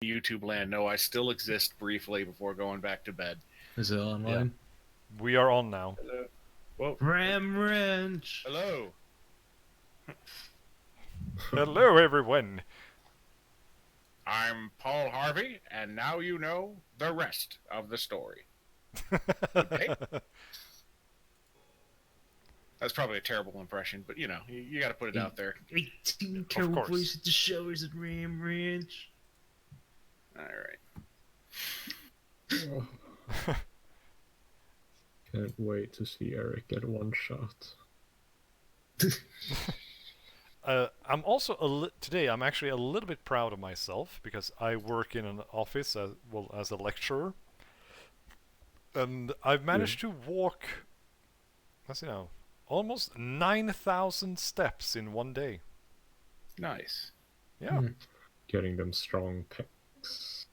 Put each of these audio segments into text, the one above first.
YouTube land know I still exist briefly before going back to bed. Is it online? Yeah. We are on now. Hello. Whoa. Ram Wrench! Hello. Hello, everyone. I'm Paul Harvey, and now you know the rest of the story. Okay. That's probably a terrible impression, but you know, you got to put it out there. 18 cowboys at the showers at Ram Ranch. All right. Can't wait to see Erich get one shot. I'm also today. I'm actually a little bit proud of myself because I work in an office as a lecturer, and I've managed to walk. Let's see now, almost 9,000 steps in one day. Nice. Yeah. Getting them strong pecs.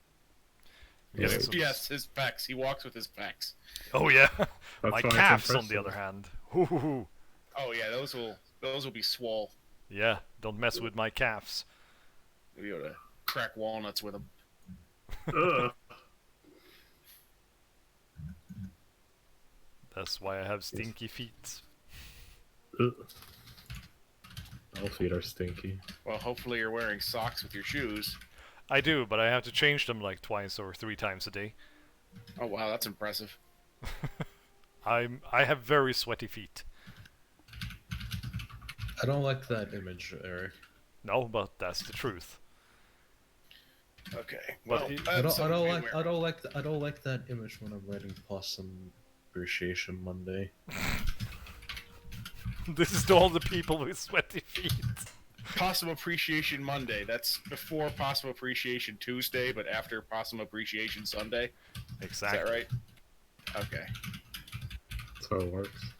Yes, his pecs. He walks with his pecs. Oh yeah. That's My why it's calves, on the impressive. other hand. Ooh. Oh yeah, those will be swole. Yeah, don't mess with my calves. You'll be able to crack walnuts with them. Ugh. That's why I have stinky feet. Ugh. All feet are stinky. Well, hopefully you're wearing socks with your shoes. I do, but I have to change them like twice or 3 times a day. Oh wow, that's impressive. I have very sweaty feet. I don't like that image, Eric. No, but that's the truth. Okay. But Well, he- I don't like that image when I'm writing Possum Appreciation Monday. This is to all the people with sweaty feet. Possum Appreciation Monday. That's before Possum Appreciation Tuesday, but after Possum Appreciation Sunday. Exactly. Is that right? Okay. That's how it works.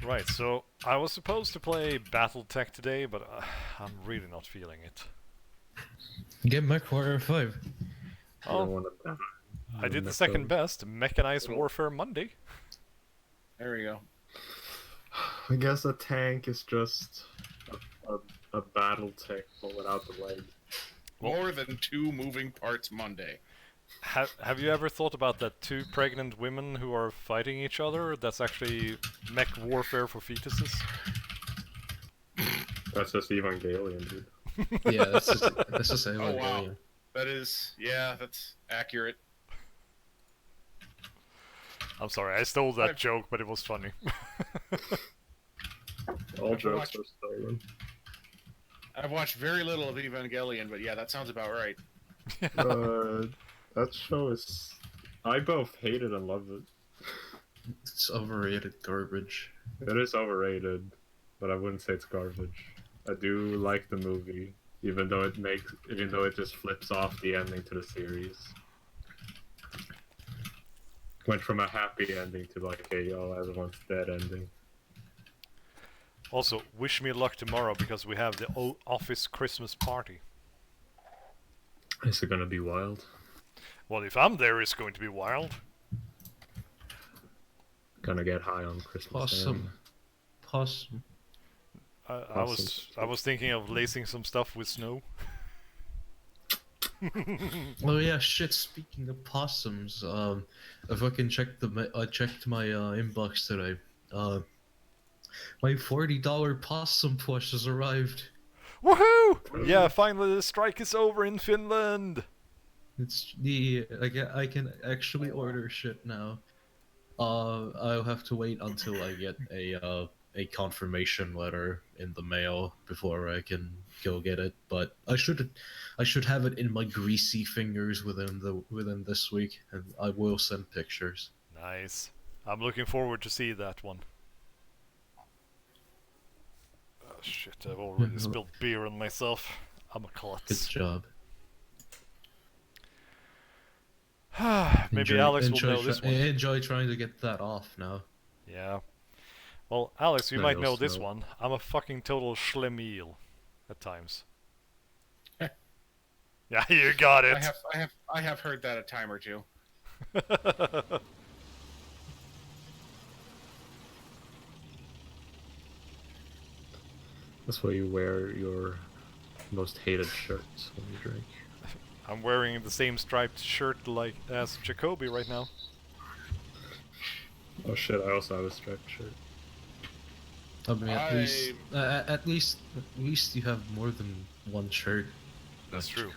Right, so I was supposed to play Battletech today, but I'm really not feeling it. Get Mech Warrior 5. I don't want to I did the second best, Mechanized Warfare Monday. There we go. I guess a tank is just a Battletech, but without the leg. More than 2 moving parts Monday. Have you ever thought about that 2 pregnant women who are fighting each other? That's actually mech warfare for fetuses. That's just Evangelion, dude. Yeah, that's just Oh wow. Evangelion. That is, yeah, that's accurate. I'm sorry, I stole that joke, but it was funny. All jokes are stolen. I've watched very little of Evangelion, but yeah, that sounds about right. That show is... I both hate it and love it. It's overrated garbage. It is overrated, but I wouldn't say it's garbage. I do like the movie, even though it just flips off the ending to the series. Went from a happy ending to like a everyone's dead ending. Also, wish me luck tomorrow because we have the office Christmas party. Is it gonna be wild? Well, if I'm there, it's going to be wild. Gonna get high on Christmas. Possum. Possum. I was thinking of lacing some stuff with snow. Oh yeah, shit. Speaking of possums, if I can check I checked my inbox today. My $40 possum plush has arrived. Woohoo! Yeah, finally the strike is over in Finland. It's I can actually order shit now. I'll have to wait until I get a confirmation letter in the mail before I can go get it. But I should have it in my greasy fingers within this week, and I will send pictures. Nice. I'm looking forward to see that one. Oh shit! I've already spilled beer on myself. I'm a klutz. Good job. Maybe Alex will know this one. Enjoy trying to get that off now. Yeah. Well, Alex, you might know Snails, this no. one. I'm a fucking total schlemiel at times. Yeah, you got it. I have heard that a time or two. That's why you wear your most hated shirts when you drink. I'm wearing the same striped shirt like as Jacoby right now. Oh shit! I also have a striped shirt. I mean, at least you have more than one shirt. That's true.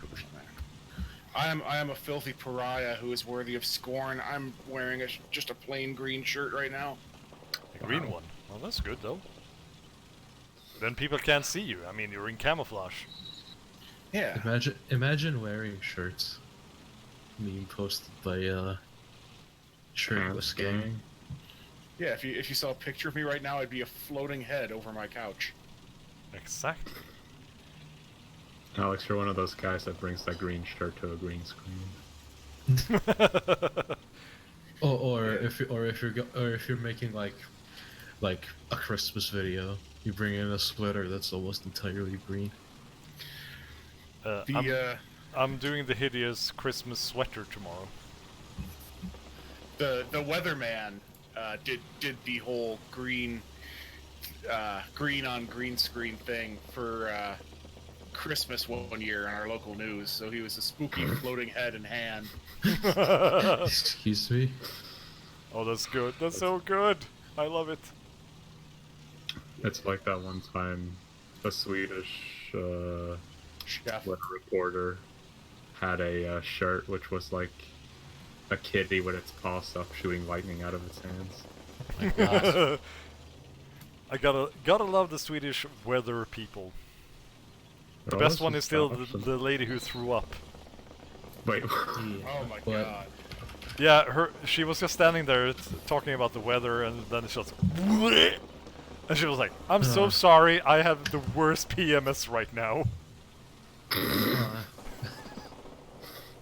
I am a filthy pariah who is worthy of scorn. I'm wearing just a plain green shirt right now. A green Wow. one. Well, that's good though. Then people can't see you. I mean, you're in camouflage. Yeah. Imagine wearing shirts. Being posted by shirtless gang. Yeah, if you saw a picture of me right now, I'd be a floating head over my couch. Exactly. Alex, you're one of those guys that brings that green shirt to a green screen. Or Yeah. if you're making like a Christmas video, you bring in a sweater that's almost entirely green. I'm doing the hideous Christmas sweater tomorrow. The weatherman did the whole green on green screen thing for Christmas one year on our local news. So he was a spooky floating head in hand. Excuse me. Oh, that's good. That's so good. I love it. It's like that one time a Swedish Chef. weather reporter had a shirt which was like a kitty with its paws up shooting lightning out of its hands. Oh my God. I gotta love the Swedish weather people. The Oh, best this one is still awesome. the lady who threw up. Wait, Oh my But- god. Yeah, she was just standing there talking about the weather, and then she was like, and she was like, "I'm so sorry, I have the worst PMS right now."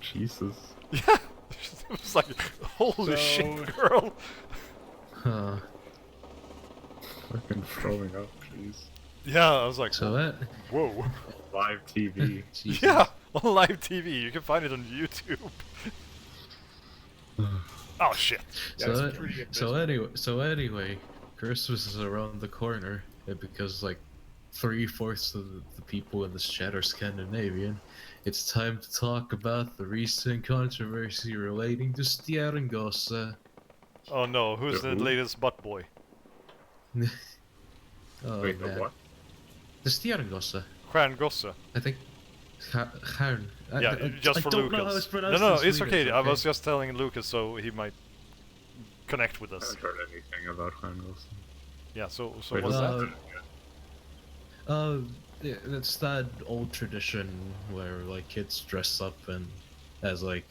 Jesus. Yeah, it was like, "Holy So- shit, girl!" Huh. Fucking throwing up, jeez. Yeah, I was like, So that. "Whoa!" Live TV. Jesus. Yeah, on live TV, you can find it on YouTube. Oh shit! So, That's that- pretty so anyway, Christmas is around the corner, and because like 3/4 of the people in this chat are Scandinavian, it's time to talk about the recent controversy relating to Stjerngåse. Oh no, who's The the who? latest butt boy? Oh Wait, the man, what? the Stjerngåse. Stjärngosse. I think. Stjärn. Yeah, just for I don't know how Lucas. it's pronounced No, in it's Swedish, okay. I was just telling Lucas so he might connect with I us. haven't heard anything about Juan Yeah, so Wait, what's is that? Yeah, it's that old tradition where like kids dress up and as like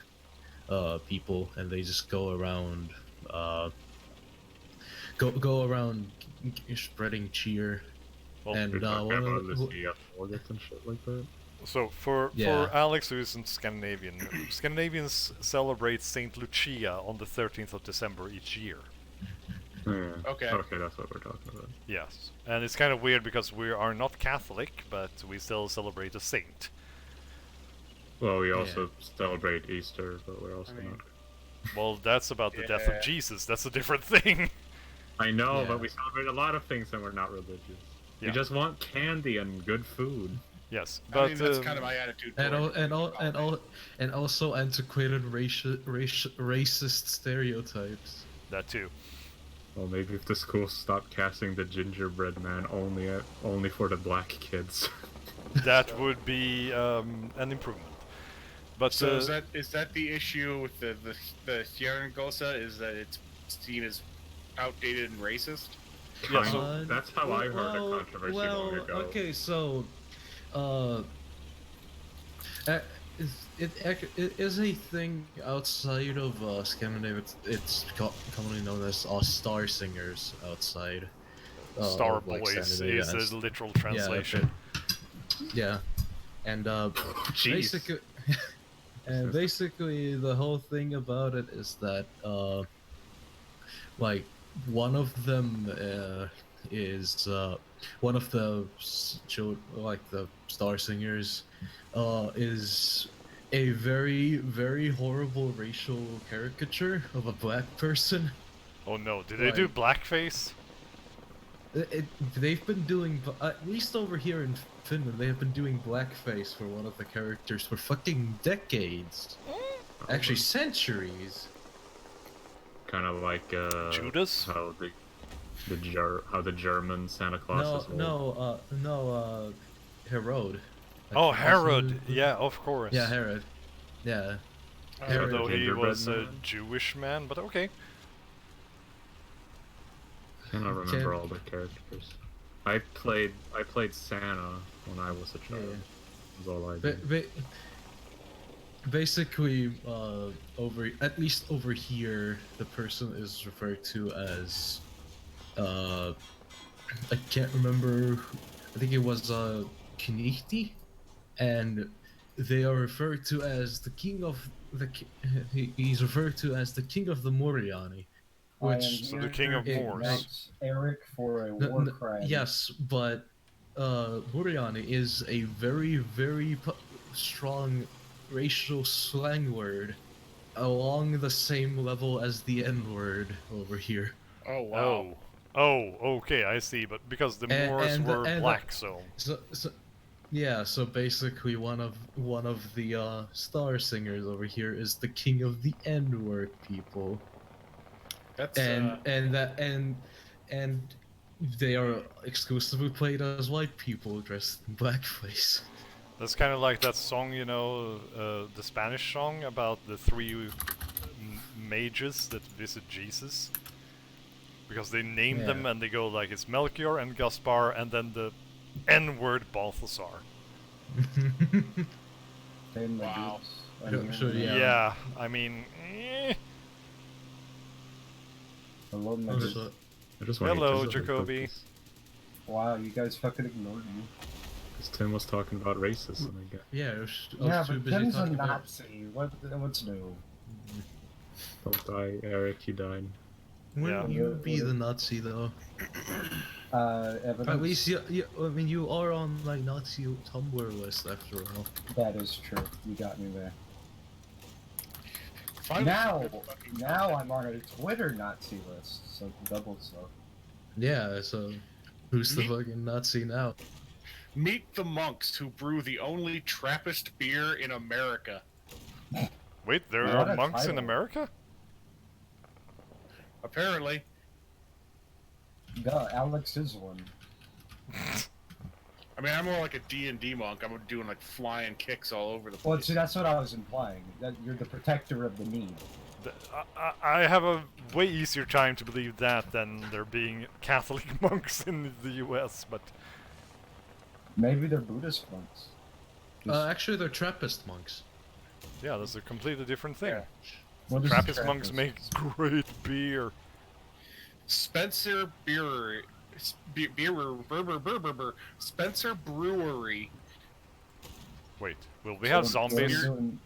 people, and they just go around go around spreading cheer. Well, And You're talking one about of the the, ski august and shit like that? So for Yeah. Alex, who isn't Scandinavian, Scandinavians celebrate Saint Lucia on the 13th of December each year. Yeah. Okay. Okay, that's what we're talking about. Yes, and it's kind of weird because we are not Catholic, but we still celebrate a saint. Well, we also celebrate Easter, but we're also I mean- not. Well, that's about the death of Yeah. Jesus. That's a different thing. I know, Yeah. but we celebrate a lot of things and we're not religious. Yeah. We just want candy and good food. Yes, I but mean, that's kind of my attitude. and also antiquated racist stereotypes. that too. Well, maybe if the schools stopped casting the gingerbread man only for the black kids. That would be an improvement. But So is that the issue with the Stjerngåsa, is that it's seen as outdated and racist? Yeah, Kind so- of. That's how I heard the controversy long ago. Okay, so, it is a thing outside of Scandinavia. It's commonly known as star singers outside. Star of, like, Boys Scandinavia is and a literal translation. Yeah, and Jeez. basically, and basically the whole thing about it is that like one of them is one of the like the star singers is a very horrible racial caricature of a black person. Oh no, did they do blackface? they've been doing, at least over here in Finland, they have been doing blackface for one of the characters for fucking decades. Actually, centuries. Kind of like Judas? how the German Santa Claus Herod. Oh, Like, Herod! Yeah, of course. Yeah, Herod. Yeah. Even Herod. though he Gingerbread was a man? Jewish man, but okay. I cannot remember all the characters. I played Santa when I was a child. Yeah. That's all I did. Basically, at least over here, the person is referred to as, I can't remember, I think it was, Knighti, and they are referred to as the king of he's referred to as the king of the Moriani, which So the king of Moors. Erich for a war crime. yes, but Moriani is a very, very strong racial slang word along the same level as the N-word over here. Oh wow. Oh, okay, I see. But because the Moors were black, so yeah. So basically, one of the star singers over here is the king of the N-word people. That's And they are exclusively played as white people dressed in blackface. that's kind of like that song, you know, the Spanish song about the three mages that visit Jesus. Because they name them and they go like it's Melchior and Gaspar and then the N-word Balthasar. Wow. Sure, yeah. Yeah, I mean, Hello, I just want hello, to Jacoby. Wow, you guys fucking ignored me. Because Tim was talking about racism again. Yeah, I was too But busy Tim's a talking about. Nazi. What's new? Don't die, Eric, you died. Wouldn't Yeah. you be the Nazi though? Evidence. At least I mean, you are on like Nazi Tumblr list after all. That is true. You got me there. Finally, Now some good fucking I'm on a Twitter Nazi list, so double so. Yeah, so who's the Me- fucking Nazi now? Meet the monks who brew the only Trappist beer in America. Wait, there What are a monks in title. America? Apparently. Duh, Alex is one. I mean, I'm more like a D&D monk. I'm doing like flying kicks all over the Well, place. see, that's what I was implying. That you're the protector of the need. I have a way easier time to believe that than there being Catholic monks in the US, but Maybe they're Buddhist monks. Actually, they're Trappist monks. yeah, that's a completely different thing. Yeah. What is Trappist Trappist? monks make great beer. Spencer Brewery. Spencer Brewery. Wait, will we have What are we zombies? doing-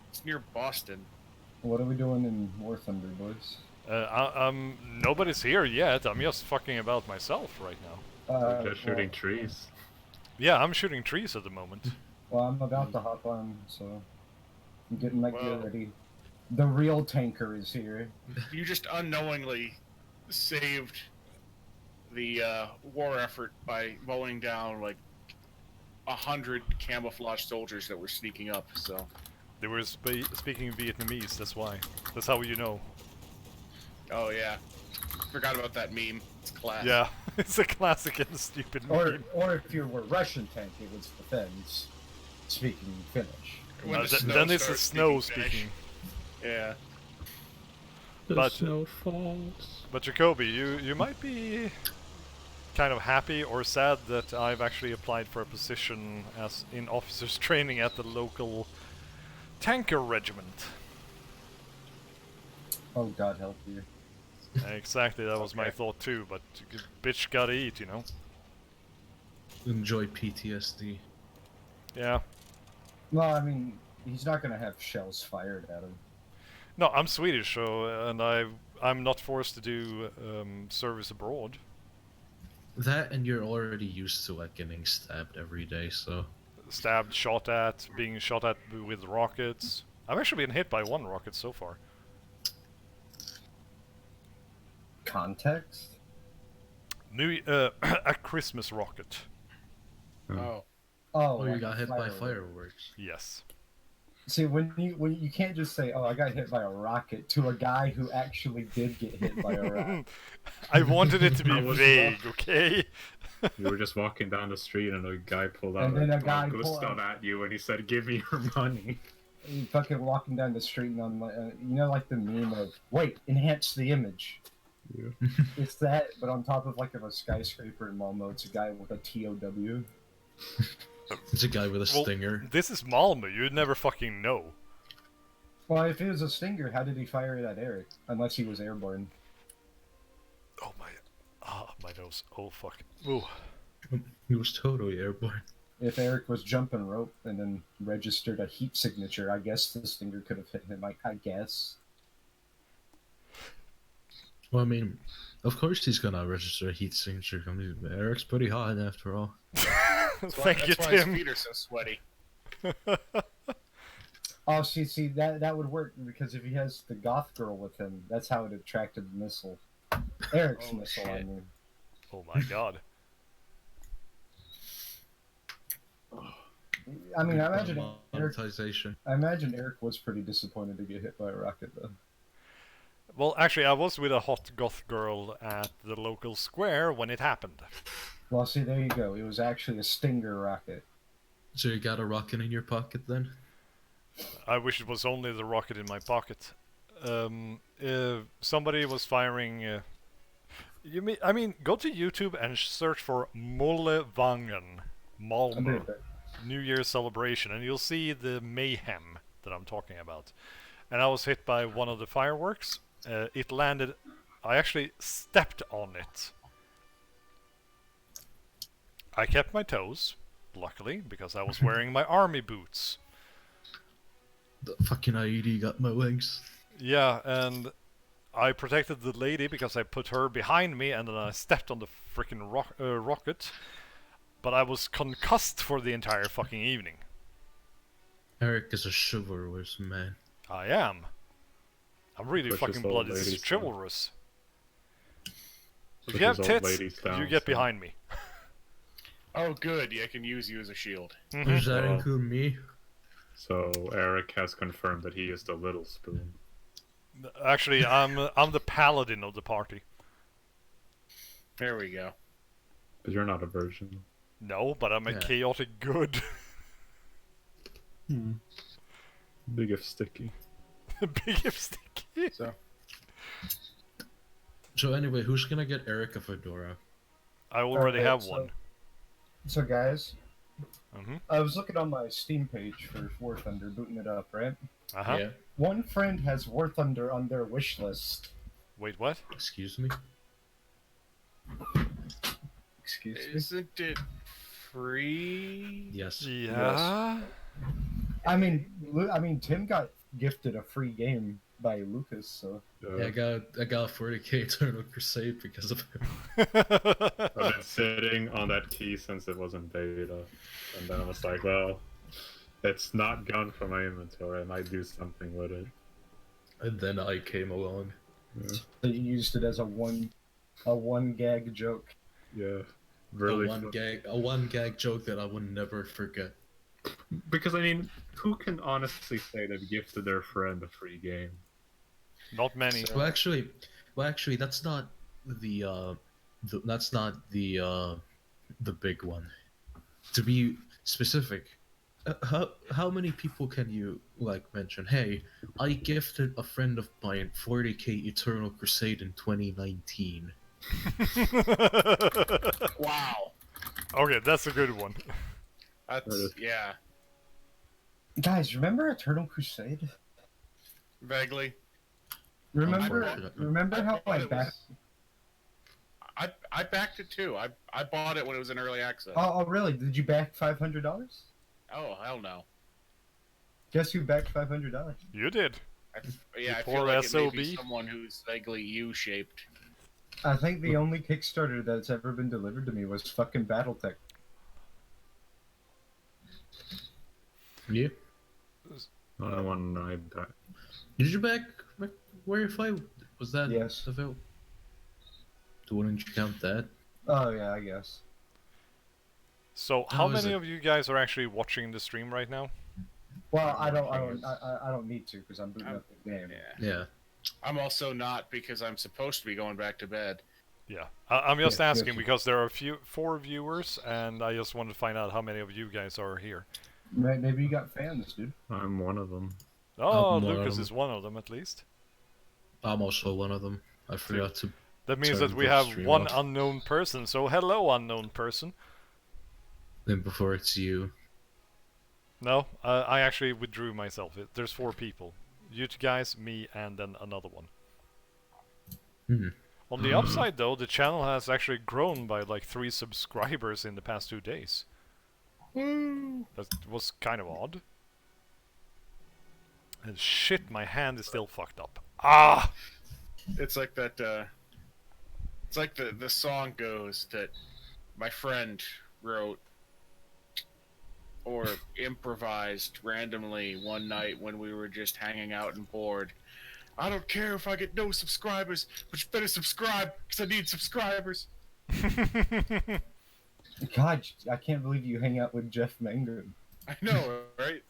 It's near Boston. What are we doing in Warthunder, boys? Nobody's here yet. I'm just fucking about myself right now. We're just shooting trees. Yeah, I'm shooting trees at the moment. Well, I'm about to hop on, so I'm getting my gear Well- ready. The real tanker is here. You just unknowingly saved the war effort by mowing down like 100 camouflage soldiers that were sneaking up. So They were speaking Vietnamese, that's why. That's how you know. oh yeah, forgot about that meme. It's class. Yeah, it's a classic and stupid meme. Or if you were Russian tank, it was the Finns speaking Finnish. When the snow Then it's the starts snow Finnish. speaking. Yeah. But- snow falls. But Jacoby, you might be kind of happy or sad that I've actually applied for a position as in officers training at the local tanker regiment. Oh, God help you. Exactly, that was my Okay. thought too, but bitch gotta eat, you know? Enjoy PTSD. Yeah. Well, I mean, he's not gonna have shells fired at him. No, I'm Swedish, so and I'm not forced to do service abroad. That and you're already used to like getting stabbed every day, so Stabbed, shot at, being shot at with rockets. I've actually been hit by one rocket so far. Context? a Christmas rocket. Oh. Oh, Oh, you like got hit by firework. fireworks. Yes. See, when you can't just say, "Oh, I got hit by a rocket," to a guy who actually did get hit by a rocket. I wanted it to be I was vague, okay? You were just walking down the street and a guy pulled out And then a a guy 12 pulled stone at you and he said, "Give me your money." You fucking walking down the street and on, you know, like the meme of, "Wait, enhance the image." Yeah. It's that, but on top of like a skyscraper in Malmo, it's a guy with a TOW. It's a guy with a Well, stinger. this is Malmö, you'd never fucking know. Well, if it was a stinger, how did he fire it at Erich? Unless he was airborne. Oh my... Ah, my nose. Oh fuck. Ooh. He was totally airborne. If Erich was jumping rope and then registered a heat signature, I guess the stinger could have hit him. I guess. Well, I mean, of course he's gonna register a heat signature. I mean, Eric's pretty hot after all. Thank you, That's why his Tim. feet are so sweaty. Oh, see, that would work because if he has the goth girl with him, that's how it attracted the missile. Erich's Oh, missile, I shit. mean. Oh my god. I mean, I imagine monetization. Erich was pretty disappointed to get hit by a rocket, though. Well, actually, I was with a hot goth girl at the local square when it happened. Well, see, there you go. It was actually a Stinger rocket. So you got a rocket in your pocket then? I wish it was only the rocket in my pocket. Somebody was firing... I mean, go to YouTube and search for Mollevangen, I'll be Malmö, right back. New Year's celebration, and you'll see the mayhem that I'm talking about. And I was hit by one of the fireworks. It landed... I actually stepped on it. I kept my toes, luckily, because I was wearing my army boots. The fucking IED got my wings. Yeah, and I protected the lady because I put her behind me and then I stepped on the freaking rocket. But I was concussed for the entire fucking evening. Erich is a chivalrous man. I am. I'm really Push fucking his old bloody ladies down. chivalrous. If Push you have his old tits, ladies down, you get so- behind me. Oh, good. Yeah, I can use you as a shield. Does that Well- include me? So Erich has confirmed that he is the little spoon. Actually, I'm the paladin of the party. There we go. But you're not a virgin. No, but I'm a Yeah. chaotic good. Big if sticky. Big if sticky. So anyway, who's gonna get Erich a fedora? I already have so- one. So, guys, Mm-hmm. I was looking on my Steam page for Warthunder, booting it up, right? Uh-huh. Yeah. One friend has Warthunder on their wish list. Wait, what? Excuse me? Excuse me? Isn't it free? Yes. Yeah. I mean, Tim got gifted a free game by Lucas, so... Yeah, I got 40k Eternal Crusade because of him. I've been sitting on that key since it wasn't beta. And then I was like, well, it's not gone from my inventory. I might do something with it. And then I came along. Yeah. They used it as a one gag joke. Yeah. Really. A one gag joke that I would never forget. Because, I mean, who can honestly say they've gifted their friend a free game? Not many. Well, actually, that's not the big one. To be specific, how many people can you mention? Hey, I gifted a friend of mine 40k Eternal Crusade in 2019. Wow. Okay, that's a good one. That's, yeah. Guys, remember Eternal Crusade? Vaguely. Remember how I bought it backed... I backed it too. I bought it when it was in early access. Oh, really? Did you back $500? Oh, hell no. Guess who backed $500? You did. Yeah, I You feel poor like it may be SOB. someone who's vaguely U-shaped. I think the only Kickstarter that's ever been delivered to me was fucking Battletech. Yeah. I want to know that. Did you back Warrior 5? Was that Yes. available? Wouldn't you count that? Oh yeah, I guess. So, How how is many it? of you guys are actually watching the stream right now? Well, I'm I watching don't, I don't need to because I'm booting I'm- up the game. Yeah. Yeah. I'm also not because I'm supposed to be going back to bed. Yeah, I'm just Yeah, asking yes. because there are 4 viewers, and I just wanted to find out how many of you guys are here. Maybe you got fans, dude. I'm one of them. Oh, I'm one of Lucas them. is one of them at least. I'm also one of them. I forgot to. That means Turn that we the have stream one off. unknown person. So hello, unknown person. Then before it's you. No, I actually withdrew myself. There's 4 people. You two guys, me, and then another one. Hmm. On the upside, though, the channel has actually grown by like 3 subscribers in the past 2 days. Woo! That was kind of odd. And shit, my hand is still fucked up. Ah! It's like that. It's like the song goes that my friend wrote or improvised randomly one night when we were just hanging out and bored. I don't care if I get no subscribers, but you better subscribe because I need subscribers. God, I can't believe you hang out with Jeff Mangum. I know, right?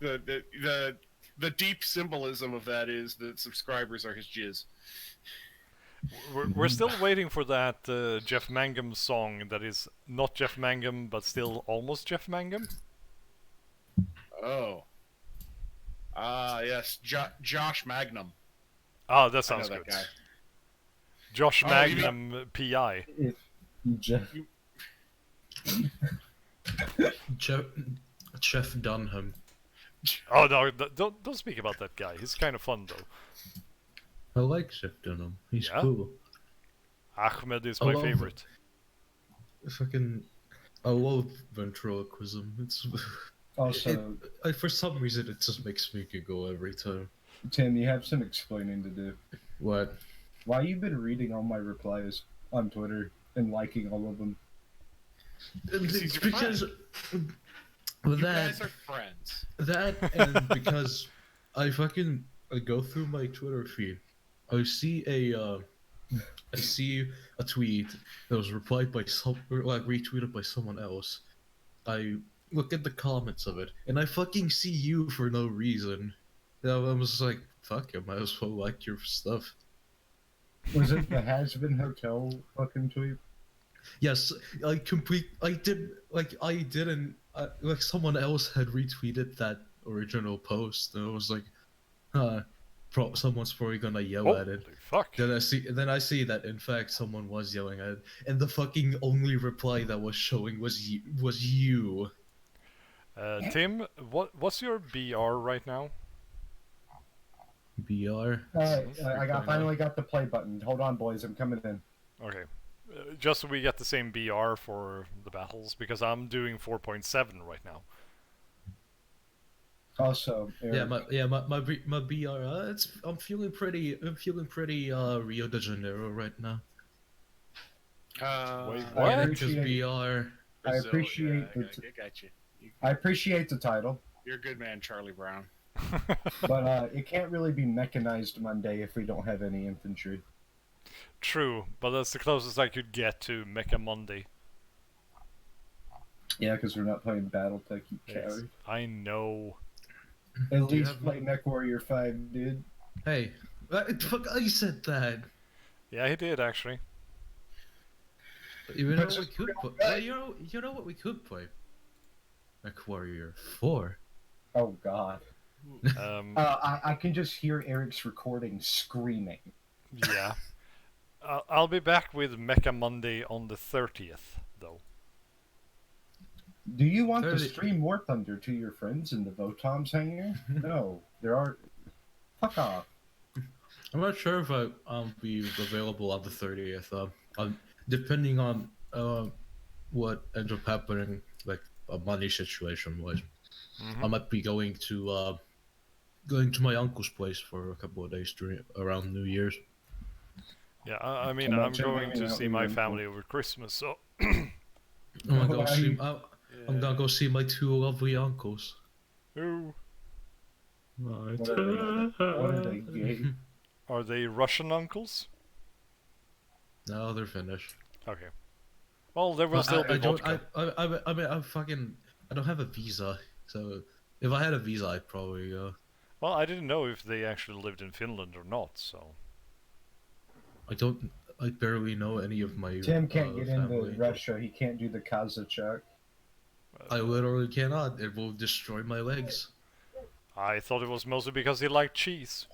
The deep symbolism of that is that subscribers are his jizz. We're still waiting for that Jeff Mangum song that is not Jeff Mangum, but still almost Jeff Mangum. Oh. Yes, Josh Magnum. Ah, that I know sounds that good. guy. Josh Oh, Magnum, PI. If Jeff, Chef Dunham. Oh no, don't speak about that guy. He's kind of fun though. I like Chef Dunham. He's Yeah? cool. Ahmed is I my love favorite. Fucking. I love ventriloquism. It's. also, For some reason, it just makes me giggle every time. Tim, you have some explaining to do. What? Why you been reading all my replies on Twitter and liking all of them? He's your Because. You That. guys are friends. That and because I go through my Twitter feed, I see a tweet that was replied by retweeted by someone else. I look at the comments of it, and I fucking see you for no reason. And I was like, fuck, I might as well like your stuff. Was it the Has Been Hotel fucking tweet? Yes, I didn't like someone else had retweeted that original post, and I was like, huh, someone's probably gonna yell at it. Holy fuck. Then I see that in fact someone was yelling at it, and the fucking only reply that was showing was you. Tim, what's your BR right now? BR. Finally got the play button. Hold on, boys, I'm coming in. Okay. Just so we get the same BR for the battles, because I'm doing 4.7 right now. Also, Eric, My BR. I'm feeling pretty Rio de Janeiro right now. Wait, I what? Because appreciate- BR. I appreciate I the got you. I appreciate the title, You're a good man, Charlie Brown. but it can't really be Mechanized Monday if we don't have any infantry. True, but that's the closest I could get to Mecha Monday. Yeah, because we're not playing Battletech, you Yes, coward. I know. At you least have- play Mech Warrior 5, dude. Hey, fuck! I said that. Yeah, he did actually. You know But what we just could real play? You know what we could play? Mech Warrior 4. Oh god. I can just hear Eric's recording screaming. Yeah. I'll be back with Mecha Monday on the 30th, though. Do you want to 30 stream Warthunder to your friends in the Votoms hangar? No, there are. Fuck off. I'm not sure if I'll be available on the 30th. Depending on what ends up happening, like a money situation wise, I might be going to my uncle's place for a couple of days around New Year's. Yeah, I mean, I'm I'm not going checking to out see your my info. family over Christmas, so. I'm gonna go Why see. you- I'm gonna go see my two lovely uncles. Ooh. What are they, gay? Are they Russian uncles? No, they're finished. Okay. Well, there will still be I don't. vodka. I mean, I don't have a visa. So if I had a visa, I'd probably go. Well, I didn't know if they actually lived in Finland or not, so... I don't. I barely know any of my. Tim can't get family. into Russia. He can't do the Kazakhstan. I literally cannot. It will destroy my legs. I thought it was mostly because he liked cheese.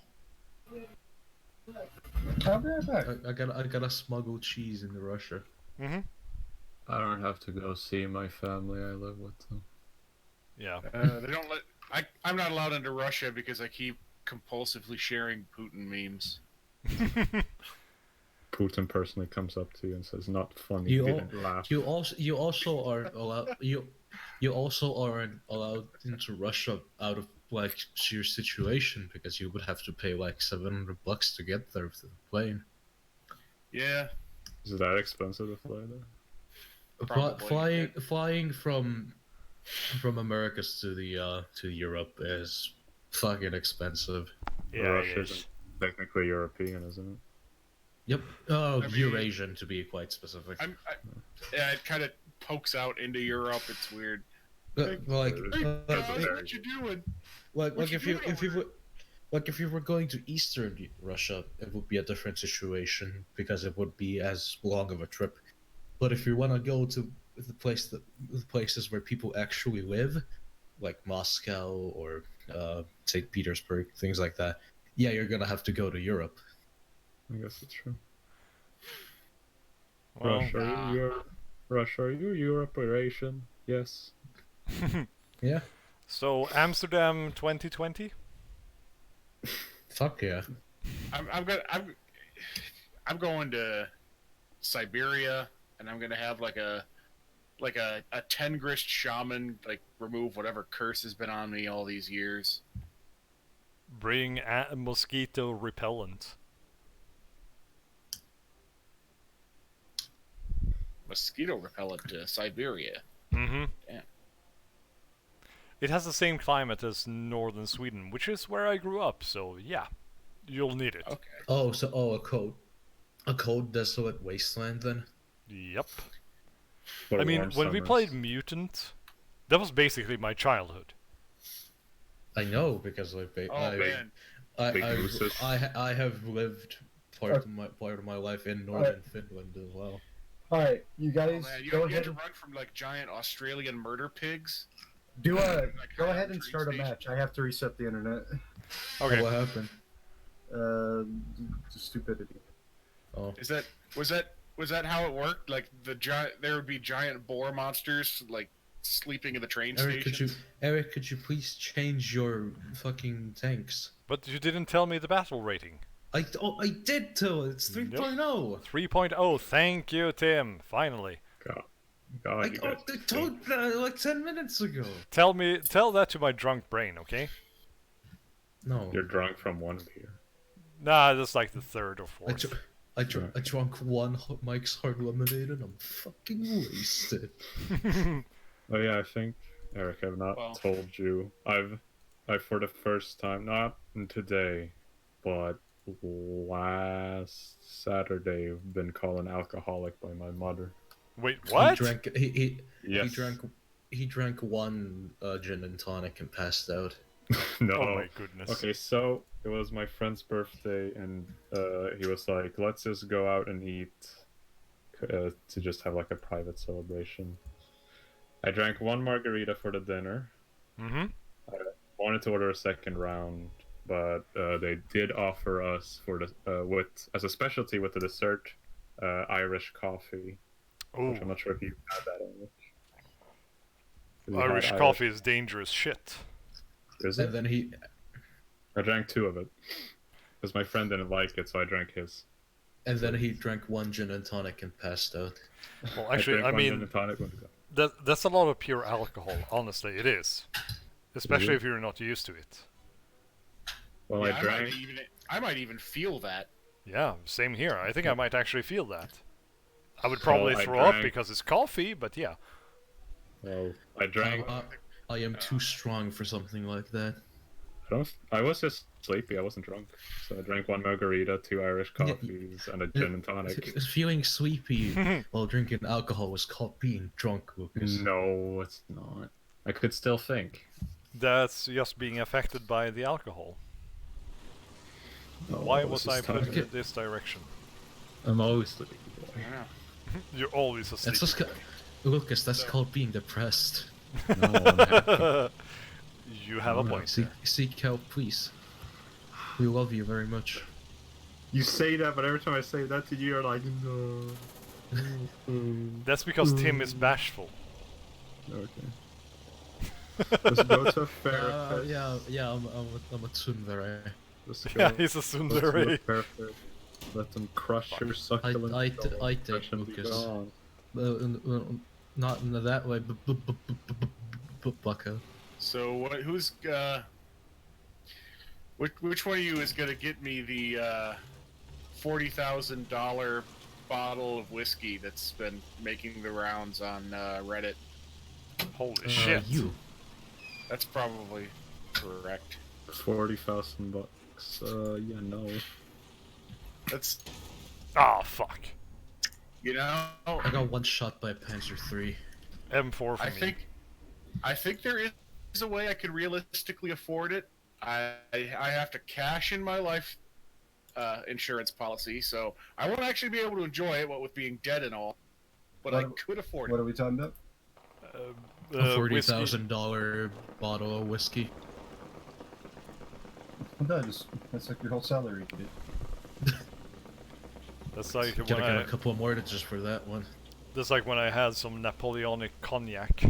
I'll be right back. I gotta smuggle cheese into Russia. Mm-hmm. I don't have to go see my family. I live with them. Yeah. They don't let. I'm not allowed into Russia because I keep compulsively sharing Putin memes. Putin personally comes up to you and says, "Not funny." You Didn't laugh. You also aren't allowed. You also aren't allowed into Russia out of like sheer situation because you would have to pay like $700 to get there with the plane. Yeah. Is it that expensive to fly there? Probably. Flying from Americas to Europe is fucking expensive. Yeah, it Russia is. isn't technically European, isn't it? Yep. I mean- Eurasian to be quite specific. Yeah, it kind of pokes out into Europe. It's weird. Like, Hey, like, guys, what you doing? like what if you you doing over if you were going to Eastern Russia, it would be a different situation because it would be as long of a trip. But if you want to go to the places where people actually live, like Moscow or St. Petersburg, things like that, yeah, you're gonna have to go to Europe. I guess it's true. Well, Russia, are you Europe or Asian? Yes. Yeah. so Amsterdam 2020? Fuck yeah. I'm going to Siberia, and I'm gonna have like a 10 grist shaman like remove whatever curse has been on me all these years. Bring a mosquito repellent. Mosquito repellent to Siberia. Mm-hmm. Damn. It has the same climate as northern Sweden, which is where I grew up, so yeah, you'll need it. Okay. A cold desolate wasteland then. Yep. For I mean, warm when we summers. played Mutant, that was basically my childhood. I know because like Man. Big mooses. I have lived part of my life in northern Finland as well. All right, you Oh, guys, man. You go had ahead. to run from like giant Australian murder pigs. Do Like, go high ahead up and train start a station. match. I have to reset the internet. Okay. What happened? Stupidity. Oh. Was that how it worked? Like there would be giant boar monsters like sleeping in the train station. Eric, could you please change your fucking tanks? But you didn't tell me the battle rating. I did tell it. It's 3.0. 3.0, thank you, Tim. Finally. God, I you guys told that like 10 minutes ago. Tell that to my drunk brain, okay? No. You're drunk from one beer. Nah, that's like the third or fourth. I drank one Mike's Hard Lemonade and I'm fucking wasted. Oh yeah, I think Eric, I've not told you. I've for the first time, not today, but last Saturday, been called an alcoholic by my mother. Wait, what? Yes. He drank one gin and tonic and passed out. No. Oh my goodness. Okay, so it was my friend's birthday, and he was like, "Let's just go out and eat to just have like a private celebration." I drank one margarita for the dinner. Mm-hmm. I wanted to order a second round, but they did offer us for the as a specialty with the dessert, Irish coffee. Oh, Which I'm not sure if you had that in it. Irish coffee is dangerous shit. Is And it? then I drank two of it because my friend didn't like it, so I drank his. he drank one gin and tonic and passed out. Well, actually, I drank one gin mean, and tonic when we got- that's a lot of pure alcohol. Honestly, it is. Especially Mhm. if you're not used to it. Well, Yeah, I drank. I might even feel that. Yeah, same here. I think I might actually feel that. I would probably I throw up drank- because it's coffee, but yeah. Well, I drank. I am too strong for something like that. I was just sleepy. I wasn't drunk. So I drank 1 margarita, 2 Irish coffees, and a gin and tonic. Feeling sleepy while drinking alcohol was called being drunk, Lucas. No, it's not. I could still think. That's just being affected by the alcohol. No, Why I was I just put tired. in this direction? I'm always sleepy, boy. Yeah. You're always asleep. That's just Lucas, that's called being depressed. No, I'm happy. You have a point. Seek help, please. We love you very much. You say that, but every time I say that to you, you're like, no. That's because Tim is bashful. Okay. Let's go to a therapist. Yeah, I'm a tsundere. Let's go. Yeah, he's a Let's go to tsundere. a therapist. Let them crush your succulent I soul. take Crush and be Lucas. gone. Not in that way, bucko. So what? Who's which one of you is gonna get me the $40,000 bottle of whiskey that's been making the rounds on Reddit? Holy shit. You. That's probably correct. 40,000 bucks. Yeah, no. That's Ah, fuck. you know. I got one shot by Panzer III. M4 for me. I think there is a way I could realistically afford it. I have to cash in my life insurance policy, so I won't actually be able to enjoy it, what with being dead and all. But I could afford What it. are we talking about? A $40,000 bottle of whiskey. Well, that's like your whole salary, dude. That's like Gotta when get I, a couple of more just for that one. that's like when I had some Napoleonic cognac.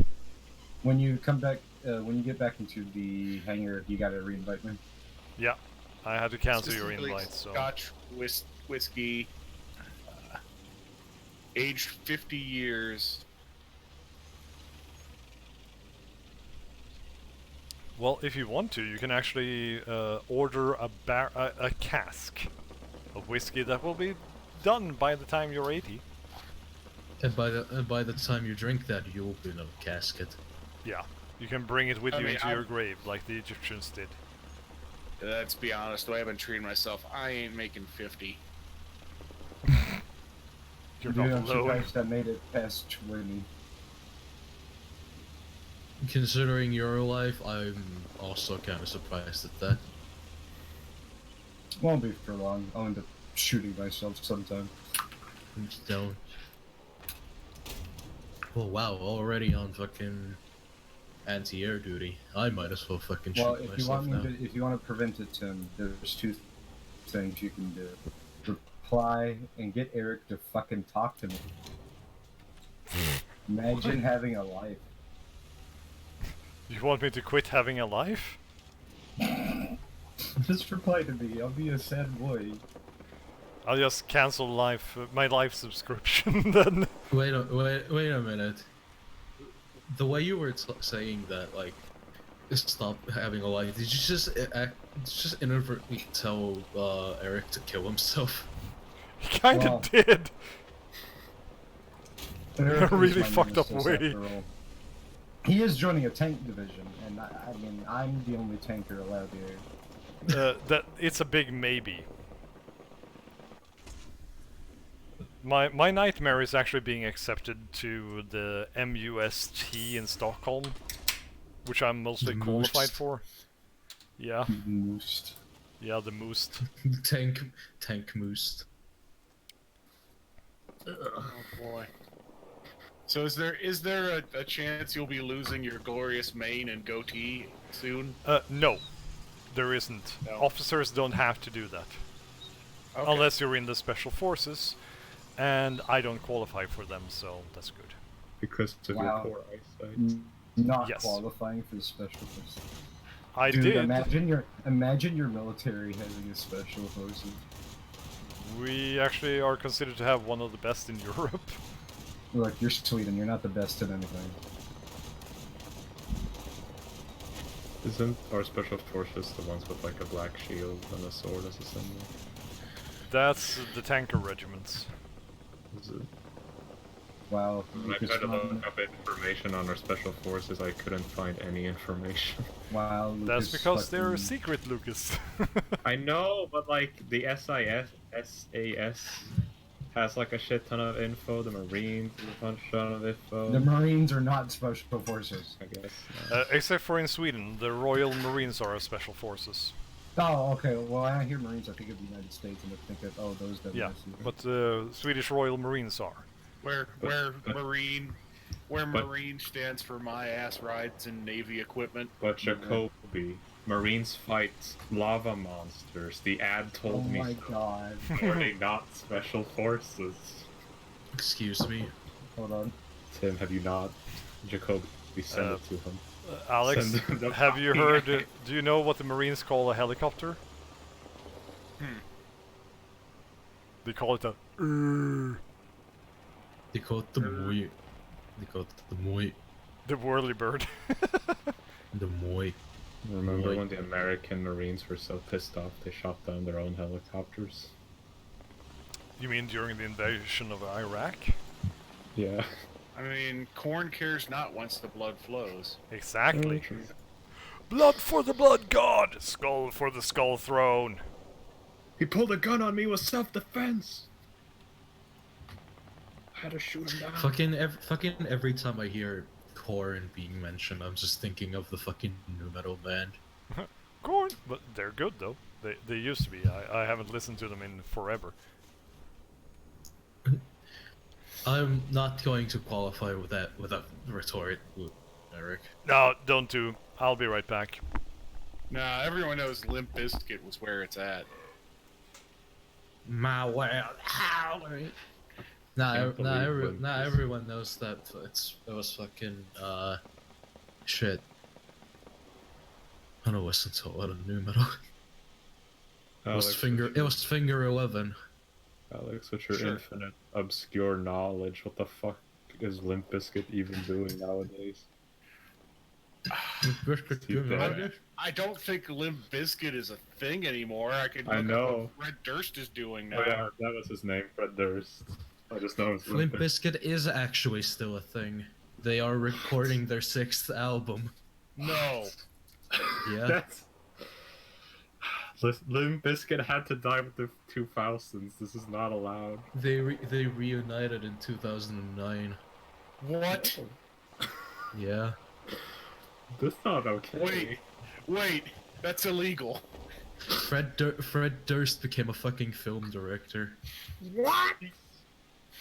When you come back, when you get back into the hangar, you gotta reinvite me. Yeah, I had to cancel your Specifically invite, so... Scotch whiskey, aged 50 years. Well, if you want to, you can actually order a cask of whiskey that will be done by the time you're 80. And by the time you drink that, you'll be in a casket. Yeah, you can bring it with I you mean, into your grave, like the Egyptians did. Let's be honest, the way I've been treating myself, I ain't making 50. You're Dude, not I'm alone. surprised I made it past 20. Considering your life, I'm also kind of surprised at that. Won't be for long. I'll end up shooting myself sometime. Don't. Oh wow, already on fucking anti-air duty. I might as well fucking Well, shoot if you myself want me now. to, if you want to prevent it, Tim, there's two things you can do: reply and get Eric to fucking talk to me. Imagine having a life. You want me to quit having a life? Just reply to me. I'll be a sad boy. I'll just cancel my life subscription then. Wait a minute. The way you were saying that, like, stop having a life, did you just inadvertently tell Eric to kill himself? He kinda Wow. did. Eric is Really my fucked up nemesis way. after all. He is joining a tank division, and I mean, I'm the only tanker allowed here. That it's a big maybe. My nightmare is actually being accepted to the MUST in Stockholm, which I'm mostly The qualified Moost. for. Yeah, Moost. yeah, the Moost. tank moose. Oh boy. So is there a chance you'll be losing your glorious mane and goatee soon? No, there isn't. No. Officers don't have to do that. Okay. Unless you're in the special forces, and I don't qualify for them, so that's good. Because of Wow. your poor eyesight. Not Yes. qualifying for the special forces. I Dude, did. imagine your military having a special forces. We actually are considered to have one of the best in Europe. Look, you're Sweden. You're not the best at anything. Isn't our special forces the ones with like a black shield and a sword as a symbol? That's the tanker regiments. Is it? Wow. When I tried to look up information on our special forces, I couldn't find any information. Wow, Lucas. That's because they're fucking- secret, Lucas. I know, but like the SAS has like a shit ton of info. The Marines has a bunch of info. The Marines are not special forces. I guess. Except for in Sweden, the Royal Marines are special forces. Oh, okay. Well, when I hear Marines, I think of the United States, and I think of those that. Yeah, but the Swedish Royal Marines are. Where Marine stands for my ass rides in Navy equipment. But Jacoby, Marines fight lava monsters. The ad told me. Oh my so. god. Are they not special forces? Excuse me. Hold on. Tim, have you not? Jacoby, send it to him. Alex, Send them the have you fucking heard? ad. Do you know what the Marines call a helicopter? They call it a. They call it the Moi. They call it the Moi. The whirly bird. The Moi. Remember when the American Marines were so pissed off they shot down their own helicopters? You mean during the invasion of Iraq? Yeah. I mean, corn cares not once the blood flows. Exactly. Blood for the blood god! Skull for the skull throne! He pulled a gun on me with self-defense! I had to shoot him down. Fucking every time I hear Korn being mentioned, I'm just thinking of the fucking nu metal band. Corn! But they're good though. They used to be. I haven't listened to them in forever. I'm not going to qualify with that retort, Eric. No, don't do. I'll be right back. Nah, everyone knows Limp Bizkit was where it's at. My world, Not everyone knows that it was fucking shit. I don't listen to a lot of new metal. It was Finger 11. Alex, with your Sure. infinite obscure knowledge, what the fuck is Limp Bizkit even doing nowadays? I don't think Limp Bizkit is a thing anymore. I could look I up know. what Fred Durst is doing now. Oh yeah, that was his name, Fred Durst. I just know it's Limp Bizkit is actually still a thing. They are recording their 6th album. No. Yeah. That's... Limp Bizkit had to die with the 2000s. This is not allowed. They reunited in 2009. What? Yeah. That's not okay. Wait. That's illegal. Fred Durst became a fucking film director. What?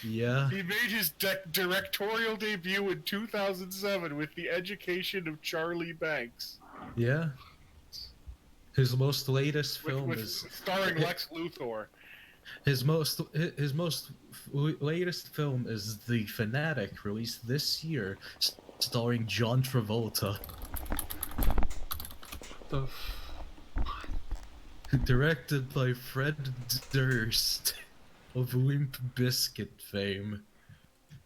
Yeah. He made his directorial debut in 2007 with The Education of Charlie Banks. Yeah. His most latest film With is starring Lex Luthor. his most latest film is The Fanatic, released this year, starring John Travolta. Directed by Fred Durst of Limp Bizkit fame.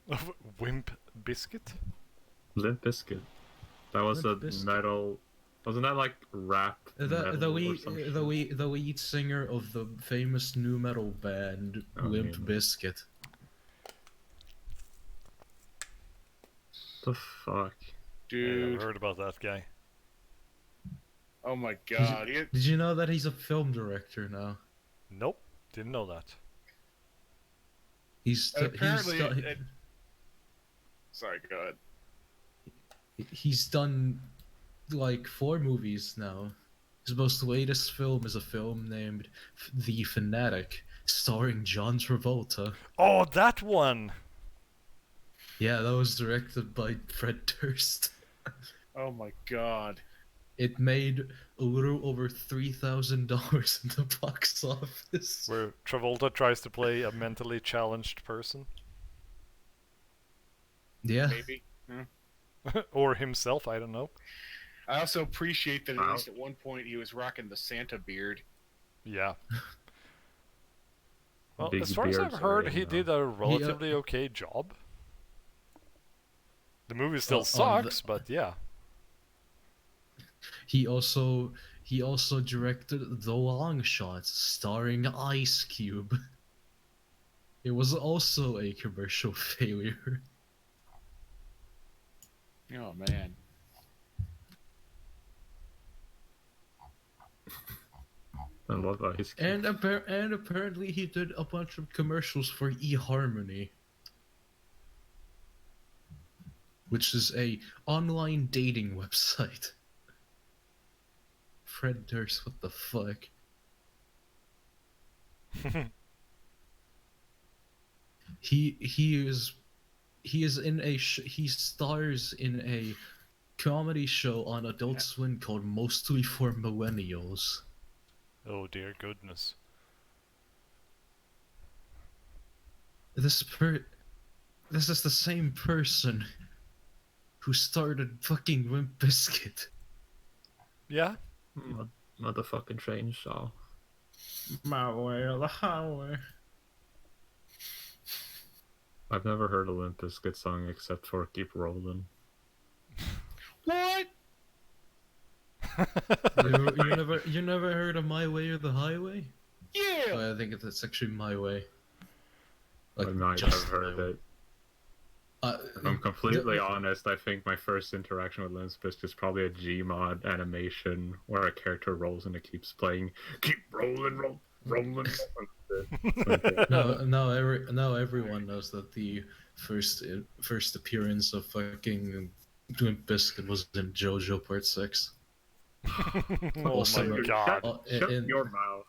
Of Wimp Biscuit? Limp Bizkit. That was Limp a Bizkit. metal. Wasn't that like rap? The metal or some shit? lead singer of the famous nu metal band Oh, Limp yeah. Bizkit. The fuck? I Dude. never heard about that guy. Oh my god. Did you know that he's a film director now? Nope, didn't know that. Sorry, go ahead. He's done like 4 movies now. His most latest film is a film named The Fanatic, starring John Travolta. Oh, that one! Yeah, that was directed by Fred Durst. Oh my god. It made a little over $3,000 in the box office. Where Travolta tries to play a mentally challenged person. Yeah. Maybe. Or himself, I don't know. I also appreciate that at least at one point he was rocking the Santa beard. Yeah. Well, Big as far as I've beards heard, are he in, did a relatively okay job. The movie still on sucks, but yeah. He also directed The Long Shot, starring Ice Cube. It was also a commercial failure. Oh man. I love Ice Cube. And apparently he did a bunch of commercials for eHarmony, which is a online dating website. Fred Durst, what the fuck? He stars in a comedy show on Adult Swim called Mostly for Millennials. Oh dear goodness. This is the same person who started fucking Limp Bizkit. Yeah? Motherfucking chainsaw. My way or the highway. I've never heard a Limp Bizkit song except for Keep Rollin'. What? You never heard of My Way or the Highway? Yeah. Oh, I think it's actually My Way. I might have heard it. If I'm completely honest, I think my first interaction with Limp Bizkit is probably a Gmod animation where a character rolls and it keeps playing "Keep Rolling, Rolling." No, everyone knows that the first appearance of fucking Limp Bizkit was in JoJo Part 6. Oh my god. Shut your mouth.